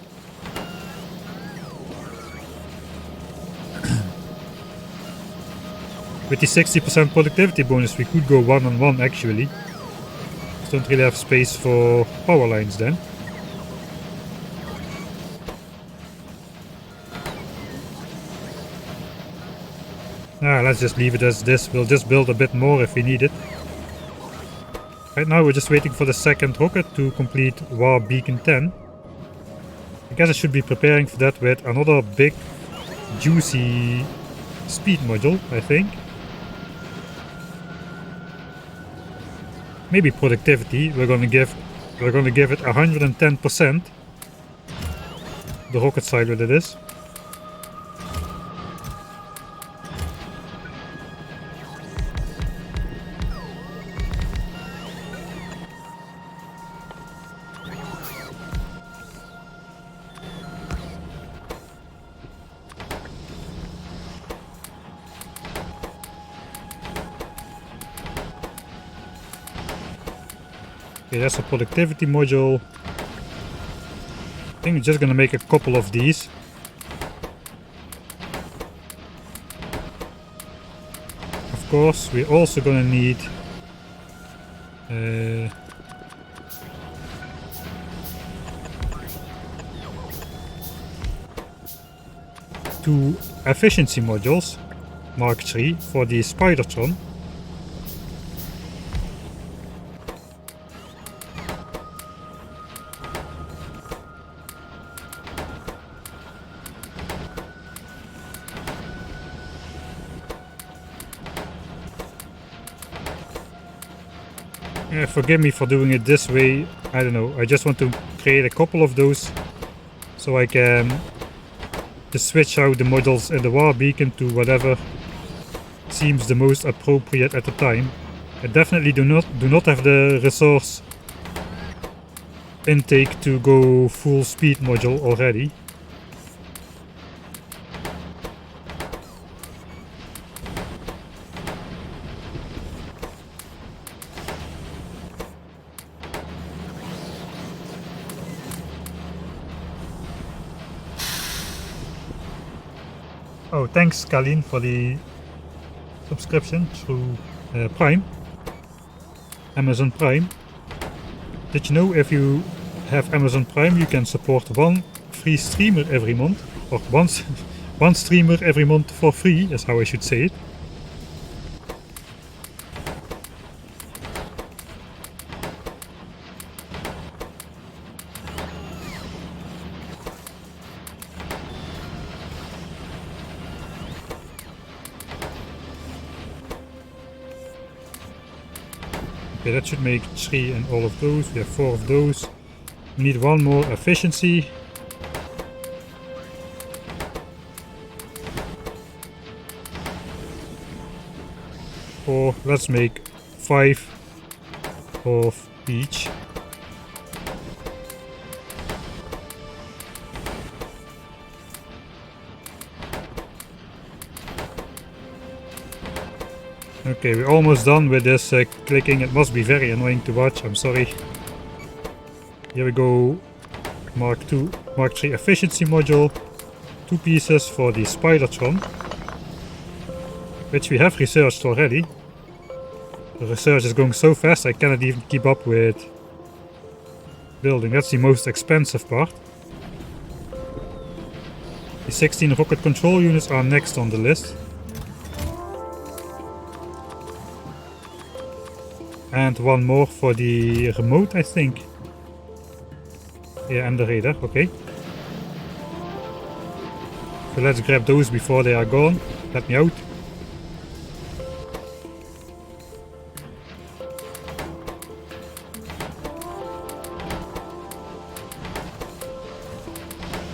With the 60% productivity bonus we could go 1-on-1 actually. Just don't really have space for power lines then. Let's just leave it as this. We'll just build a bit more if we need it. Right now we're just waiting for the second rocket to complete War Beacon 10. I guess I should be preparing for that with another big juicy speed module, I think. Maybe productivity. We're gonna give it 110%. The rocket silo that is. Okay, that's a productivity module. I think we're just gonna make a couple of these. Of course, we're also gonna need two efficiency modules, Mark III, for the Spider-tron. Yeah, forgive me for doing it this way. I don't know. I just want to create a couple of those so I can just switch out the modules in the war beacon to whatever seems the most appropriate at the time. I definitely do not have the resource intake to go full speed module already. Oh, thanks Kalin for the subscription through Prime, Amazon Prime. Did you know if you have Amazon Prime you can support one free streamer every month, or one streamer every month for free, is how I should say it. Okay, that should make 3 in all of those. We have 4 of those. We need one more efficiency. Or let's make 5 of each. Okay, we're almost done with this clicking. It must be very annoying to watch, I'm sorry. Here we go. Mark III efficiency module. 2 pieces for the Spider-tron, which we have researched already. The research is going so fast I cannot even keep up with building. That's the most expensive part. The 16 rocket control units are next on the list. And one more for the remote, I think. Yeah, and the radar, okay. So let's grab those before they are gone. Let me out.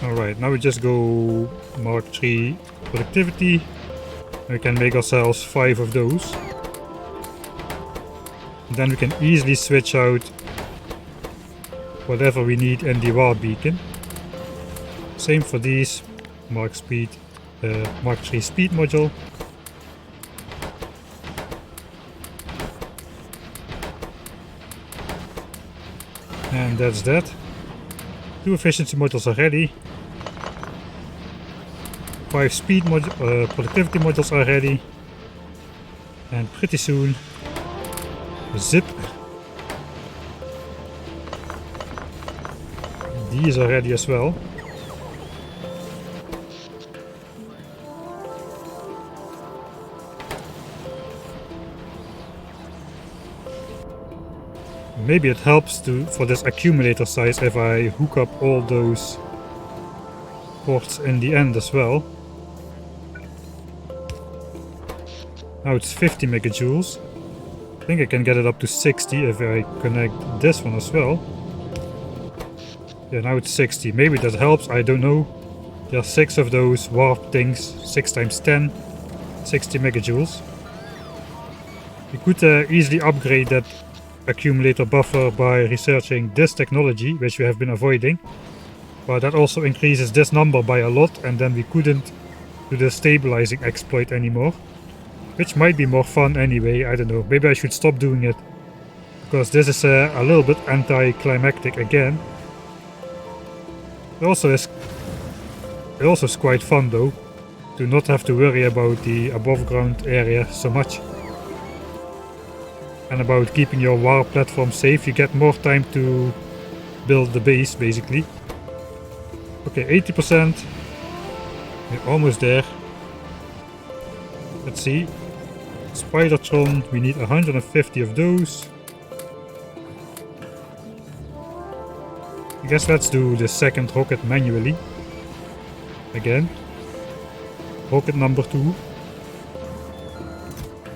Alright, now we just go Mark III productivity. We can make ourselves 5 of those. Then we can easily switch out whatever we need in the war beacon. Same for these. Mark III speed module. And that's that. 2 efficiency modules are ready. 5 speed productivity modules are ready. And pretty soon, zip. These are ready as well. Maybe it helps for this accumulator size if I hook up all those ports in the end as well. Now it's 50 megajoules. I think I can get it up to 60 if I connect this one as well. Yeah, now it's 60. Maybe that helps, I don't know. There are 6 of those warp things, 6 times 10, 60 megajoules. We could easily upgrade that accumulator buffer by researching this technology, which we have been avoiding. But that also increases this number by a lot, and then we couldn't do the stabilizing exploit anymore. Which might be more fun anyway, I don't know. Maybe I should stop doing it because this is a little bit anticlimactic again. It also is quite fun though, to not have to worry about the above ground area so much. And about keeping your warp platform safe, you get more time to build the base basically. Okay, 80%. We're almost there. Let's see. Spider tron, we need 150 of those. I guess let's do the second rocket manually. Again. Rocket number 2.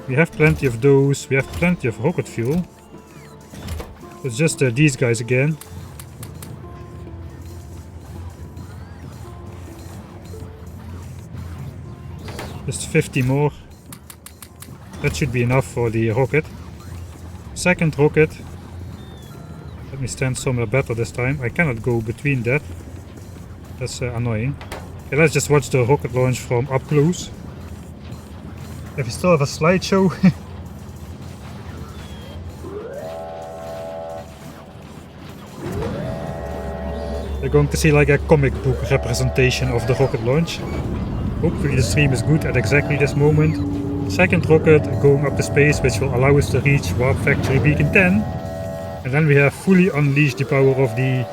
We have plenty of those, we have plenty of rocket fuel. It's just these guys again. Just 50 more. That should be enough for the rocket. Second rocket. Let me stand somewhere better this time. I cannot go between that. That's annoying. Okay, let's just watch the rocket launch from up close. If we still have a slideshow. We're going to see like a comic book representation of the rocket launch. Hopefully the stream is good at exactly this moment. Second rocket going up to space, which will allow us to reach Warp Factory Beacon 10. And then we have fully unleashed the power of the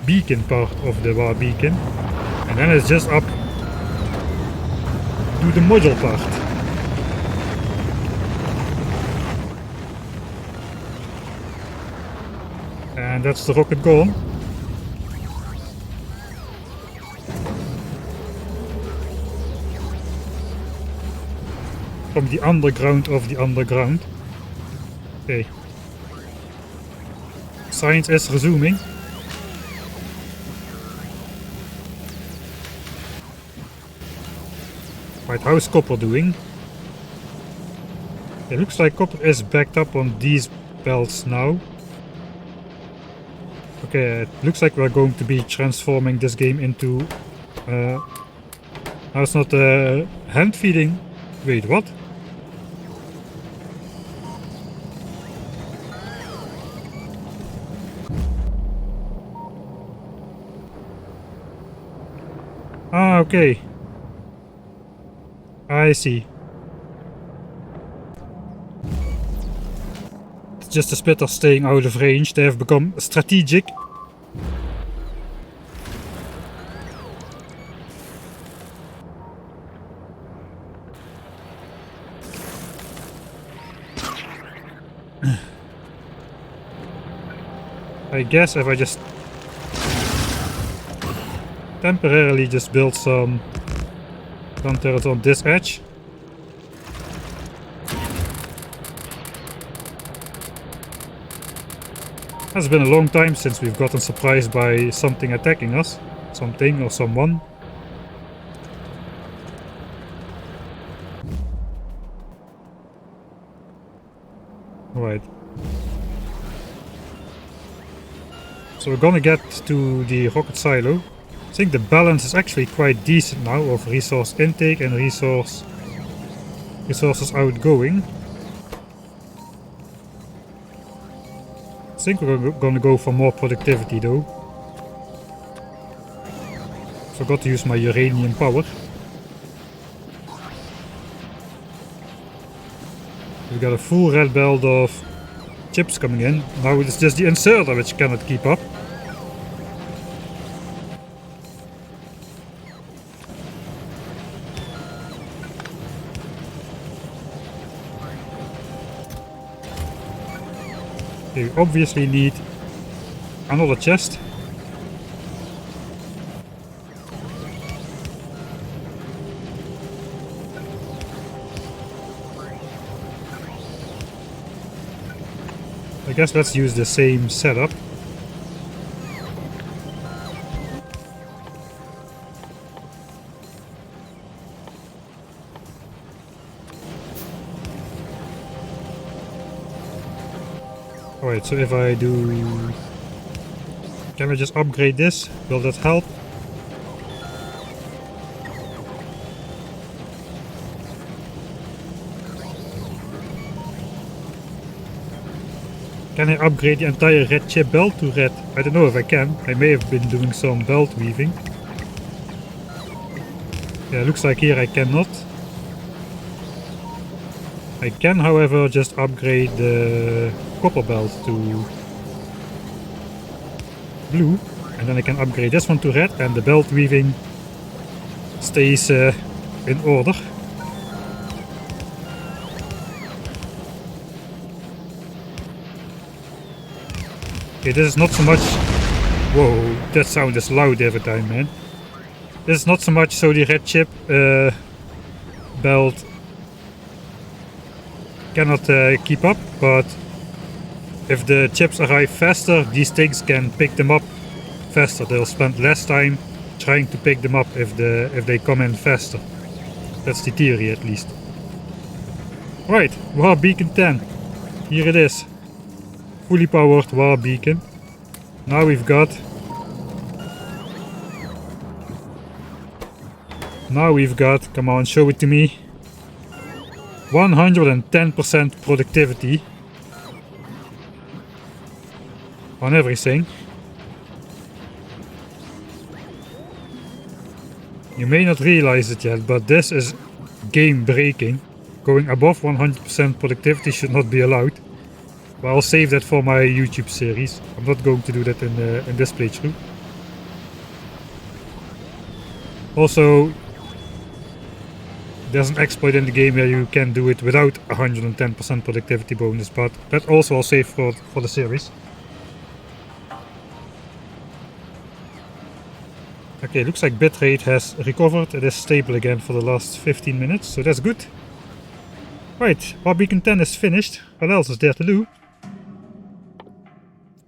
beacon part of the Warp Beacon. And then it's just up to the module part. And that's the rocket gone. From the underground of the underground. Okay. Science is resuming. Right, how is Copper doing? It looks like Copper is backed up on these belts now. Okay, it looks like we're going to be transforming this game into... now it's not hand feeding. Wait, what? Ah, okay. I see. It's just the spitters staying out of range. They have become strategic. I guess if I just temporarily just build some gun turrets on this edge. It's been a long time since we've gotten surprised by something attacking us. Something or someone. Right. So we're gonna get to the rocket silo. I think the balance is actually quite decent now of resource intake and resources outgoing. I think we're gonna go for more productivity though. Forgot to use my uranium power. We got a full red belt of chips coming in. Now it's just the inserter which cannot keep up. Okay, we obviously need another chest. I guess let's use the same setup. Alright, so if I do... Can I just upgrade this? Will that help? Can I upgrade the entire red chip belt to red? I don't know if I can. I may have been doing some belt weaving. Yeah, looks like here I cannot. I can, however, just upgrade the copper belt to blue. And then I can upgrade this one to red, and the belt weaving stays in order. Okay, this is not so much... Whoa, that sound is loud every time, man. This is not so much so the red chip belt cannot keep up, but if the chips arrive faster, these things can pick them up faster. They'll spend less time trying to pick them up if they come in faster. That's the theory, at least. Right, Warp Beacon 10. Here it is. Fully powered Warp Beacon. Now we've got... come on, show it to me. 110% productivity. On everything. You may not realize it yet, but this is game breaking. Going above 100% productivity should not be allowed. But I'll save that for my YouTube series. I'm not going to do that in this playthrough. Also, there's an exploit in the game where you can do it without 110% productivity bonus, but that also I'll save for the series. Okay, looks like bitrate has recovered. It is stable again for the last 15 minutes, so that's good. Right, Warp Beacon 10 is finished. What else is there to do?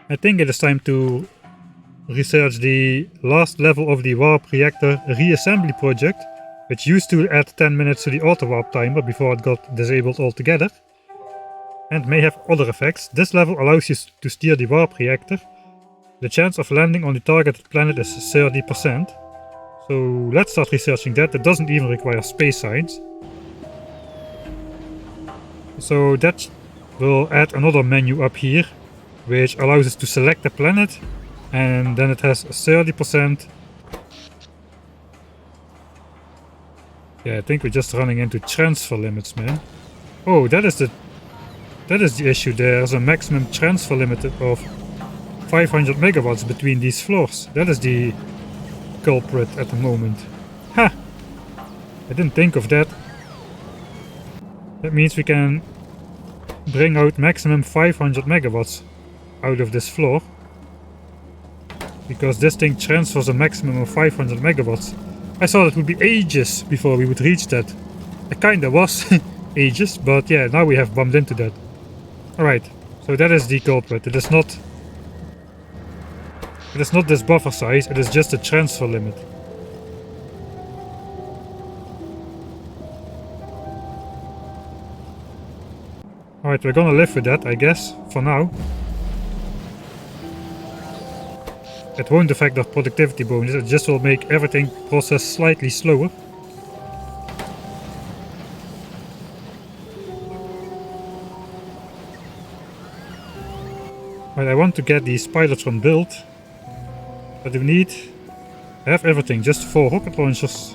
I think it is time to research the last level of the Warp Reactor reassembly project, which used to add 10 minutes to the auto warp timer before it got disabled altogether, and may have other effects. This level allows you to steer the Warp Reactor. The chance of landing on the targeted planet is 30%. So let's start researching that. It doesn't even require space science. So that will add another menu up here, which allows us to select the planet, and then it has 30%. Yeah, I think we're just running into transfer limits, man. Oh, that is the issue. There's a maximum transfer limit of 500 megawatts between these floors. That is the culprit at the moment. Ha! I didn't think of that. That means we can bring out maximum 500 megawatts out of this floor, because this thing transfers a maximum of 500 megawatts. I thought it would be ages before we would reach that. It kinda was ages, but yeah, now we have bumped into that. Alright, so that is the culprit. It is not this buffer size, it is just a transfer limit. Alright, we're gonna live with that, I guess, for now. It won't affect our productivity bonus, it just will make everything process slightly slower. Right, I want to get the Spider-tron built. What do we need? I have everything, just 4 rocket launchers.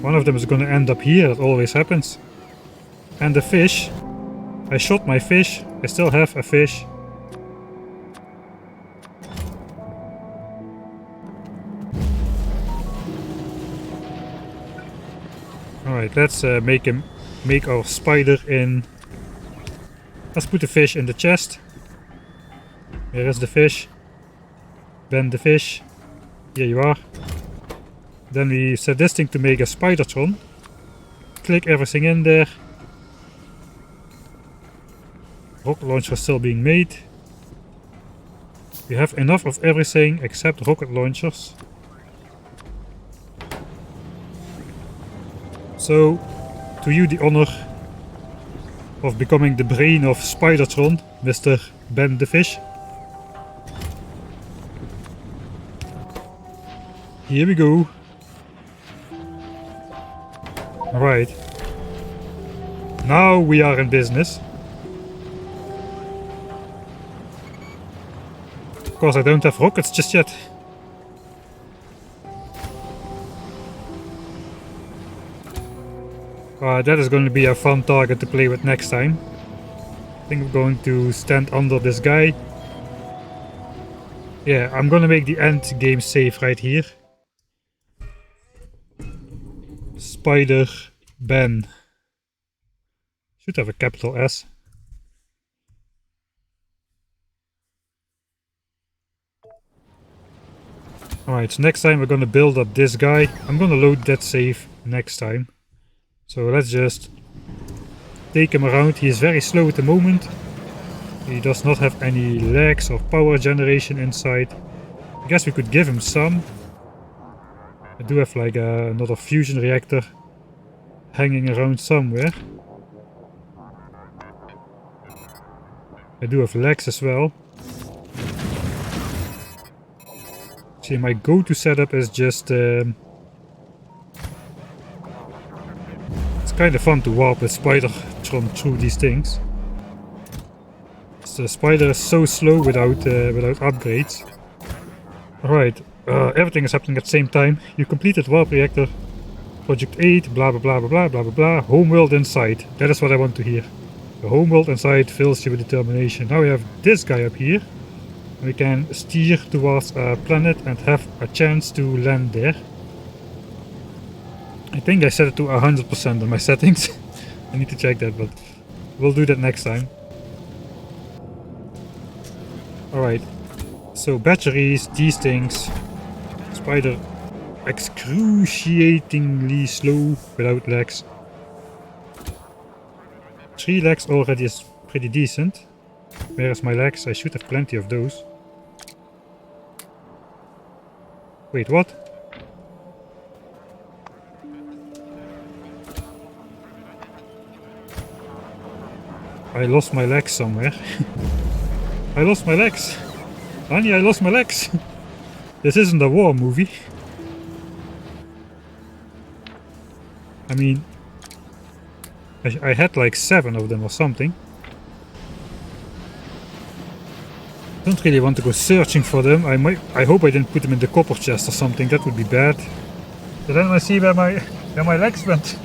One of them is gonna end up here, that always happens. And the fish. I shot my fish, I still have a fish. Alright, let's make our spider in. Let's put the fish in the chest. Here is the fish. Bend the fish. Here you are. Then we set this thing to make a Spider-tron. Click everything in there. Rocket launcher still being made. We have enough of everything except rocket launchers. So, to you the honor of becoming the brain of Spider-tron, Mr. Ben the Fish. Here we go. Alright. Now we are in business. course I don't have rockets just yet. That is going to be a fun target to play with next time. I think I'm going to stand under this guy. Yeah, I'm going to make the end game save right here. Spider Ben. Should have a capital S. Alright, so next time we're gonna build up this guy. I'm gonna load that save next time. So let's just take him around. He is very slow at the moment. He does not have any legs or power generation inside. I guess we could give him some. I do have like another fusion reactor hanging around somewhere. I do have legs as well. See, my go-to setup is just... it's kind of fun to warp with Spider-Tron through these things. The Spider is so slow without upgrades. Alright, everything is happening at the same time. You completed Warp Reactor Project 8, blah blah blah blah blah blah blah blah. Homeworld inside. That is what I want to hear. The homeworld inside fills you with determination. Now we have this guy up here. We can steer towards a planet and have a chance to land there. I think I set it to 100% on my settings. I need to check that, but we'll do that next time. Alright, so batteries, these things. Spider excruciatingly slow without legs. 3 legs already is pretty decent. Where is my legs? I should have plenty of those. Wait, what? I lost my legs somewhere. I lost my legs! Honey, I lost my legs! This isn't a war movie. I mean... I had like 7 of them or something. Don't really want to go searching for them. I hope I didn't put them in the copper chest or something. That would be bad. Did anyone see where my legs went?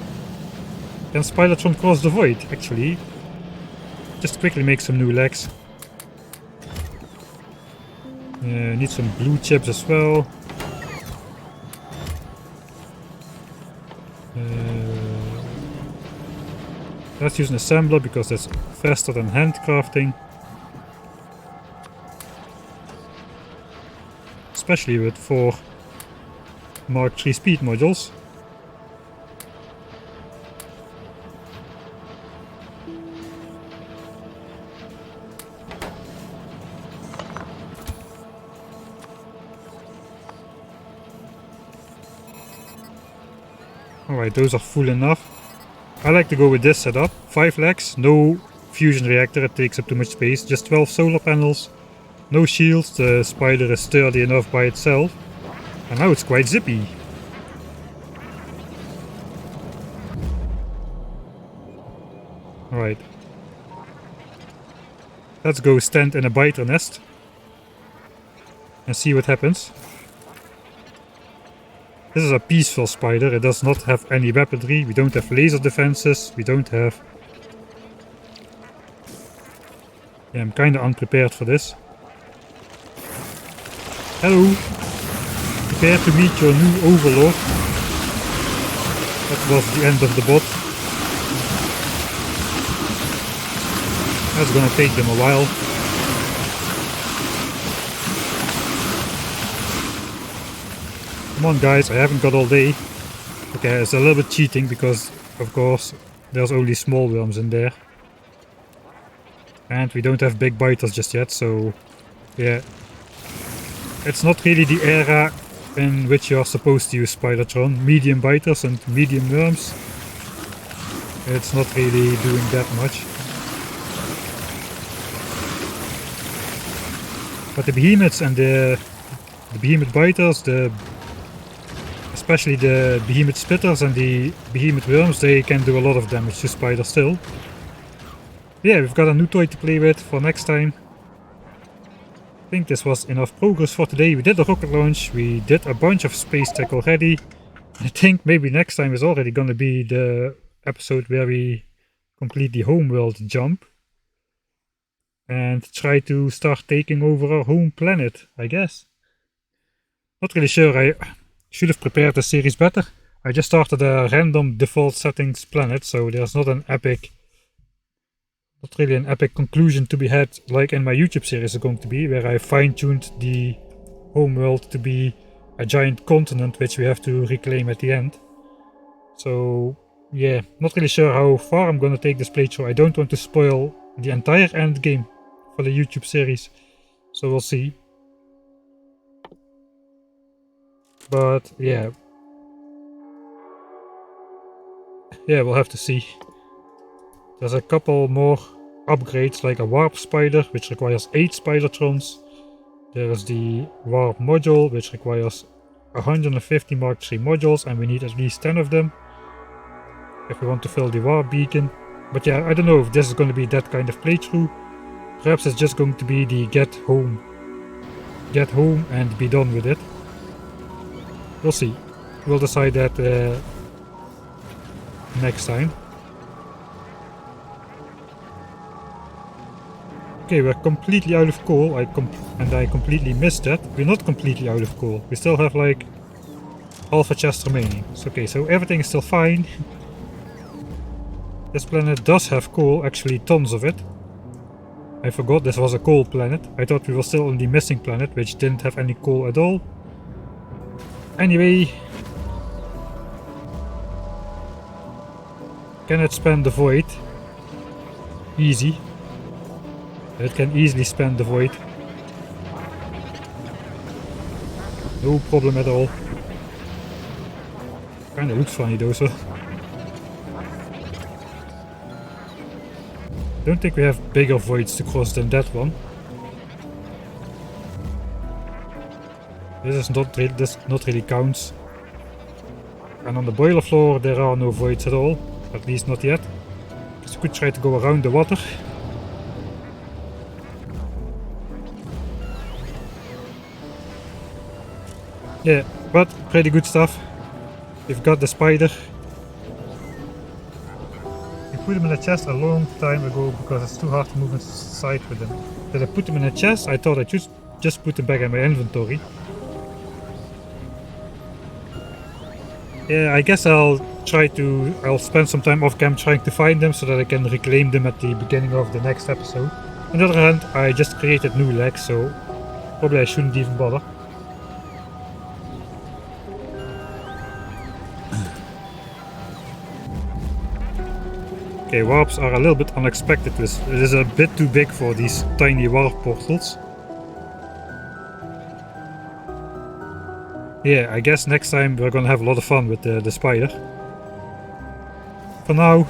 Can Spider-Tron cross the void? Actually, just quickly make some new legs. Need some blue chips as well. Let's use an assembler because that's faster than handcrafting. Especially with 4 Mark III speed modules. Alright, those are full enough. I like to go with this setup. 5 legs, no fusion reactor, it takes up too much space, just 12 solar panels. No shields, the Spider is sturdy enough by itself. And now it's quite zippy. Alright. Let's go stand in a biter nest. And see what happens. This is a peaceful spider, it does not have any weaponry, we don't have laser defenses, we don't have... Yeah, I'm kinda unprepared for this. Hello! Prepare to meet your new overlord. That was the end of the bot. That's gonna take them a while. Come on guys, I haven't got all day. Okay, it's a little bit cheating because, of course, there's only small worms in there. And we don't have big biters just yet, so... Yeah. It's not really the era in which you are supposed to use Spider-Tron. Medium biters and medium worms. It's not really doing that much. But the behemoths and the behemoth biters, especially the behemoth spitters and the behemoth worms, they can do a lot of damage to spiders still. Yeah, we've got a new toy to play with for next time. I think this was enough progress for today. We did the rocket launch, we did a bunch of space tech already. I think maybe next time is already gonna be the episode where we complete the homeworld jump. And try to start taking over our home planet, I guess. Not really sure, I should have prepared the series better. I just started a random default settings planet, so there's not really an epic conclusion to be had like in my YouTube series is going to be, where I fine-tuned the homeworld to be a giant continent which we have to reclaim at the end. So yeah, not really sure how far I'm gonna take this playthrough. I don't want to spoil the entire end game for the YouTube series, so we'll see. But yeah, we'll have to see. There's a couple more upgrades, like a warp spider, which requires 8 spidertrons. There is the warp module, which requires 150 Mark III modules, and we need at least 10 of them if we want to fill the warp beacon. But yeah, I don't know if this is going to be that kind of playthrough. Perhaps it's just going to be the get home and be done with it. We'll see. We'll decide that next time. Okay, we're completely out of coal, and I completely missed that. We're not completely out of coal. We still have like half a chest remaining. So, okay, so everything is still fine. This planet does have coal, actually tons of it. I forgot this was a coal planet. I thought we were still on the missing planet, which didn't have any coal at all. Anyway, can it span the void? Easy. It can easily span the void. No problem at all. Kinda looks funny though, so. Don't think we have bigger voids to cross than that one. This not really counts. And on the boiler floor there are no voids at all. At least not yet. Because we could try to go around the water. Yeah, but pretty good stuff. We've got the spider. We put him in a chest a long time ago because it's too hard to move inside with him. Did I put him in a chest? I thought I just put him back in my inventory. Yeah, I guess I'll spend some time off cam trying to find them so that I can reclaim them at the beginning of the next episode. On the other hand, I just created new legs, so probably I shouldn't even bother. Okay, warps are a little bit unexpected. It is a bit too big for these tiny warp portals. Yeah, I guess next time we're gonna have a lot of fun with the spider. For now,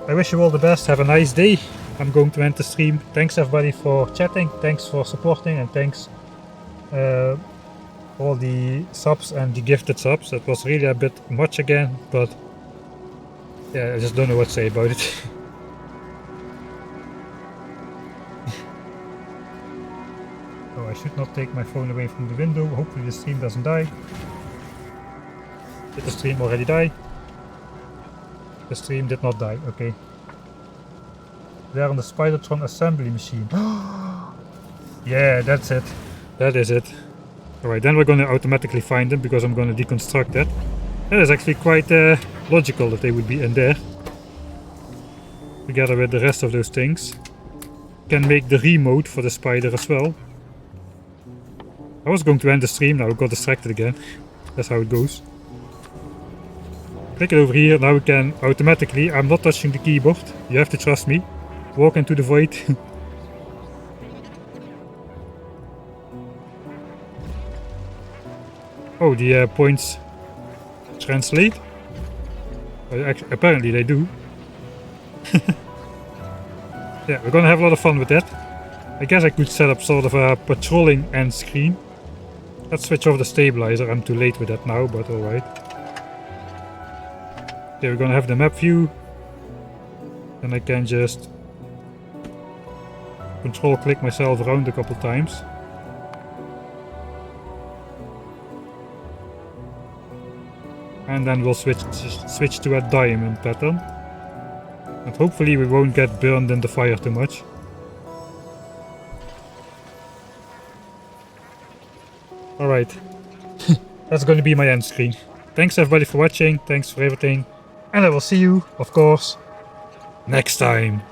I wish you all the best. Have a nice day. I'm going to end the stream. Thanks everybody for chatting. Thanks for supporting, and thanks all the subs and the gifted subs. That was really a bit much again, but yeah, I just don't know what to say about it. Oh, I should not take my phone away from the window. Hopefully the stream doesn't die. Did the stream already die? The stream did not die, okay. They're on the Spidertron assembly machine. Yeah, that's it. That is it. Alright, then we're gonna automatically find them because I'm gonna deconstruct that. That is actually quite logical that they would be in there. Together with the rest of those things. Can make the remote for the spider as well. I was going to end the stream, now I got distracted again. That's how it goes. Click it over here, now we can automatically, I'm not touching the keyboard, you have to trust me. Walk into the void. Oh, the points translate? Apparently they do. Yeah, we're gonna have a lot of fun with that. I guess I could set up sort of a patrolling end screen. Let's switch off the stabilizer. I'm too late with that now, but alright. Okay, we're gonna have the map view. And I can just control click myself around a couple times. And then we'll switch to a diamond pattern. And hopefully we won't get burned in the fire too much. Alright. That's going to be my end screen. Thanks everybody for watching, thanks for everything. And I will see you, of course, next time.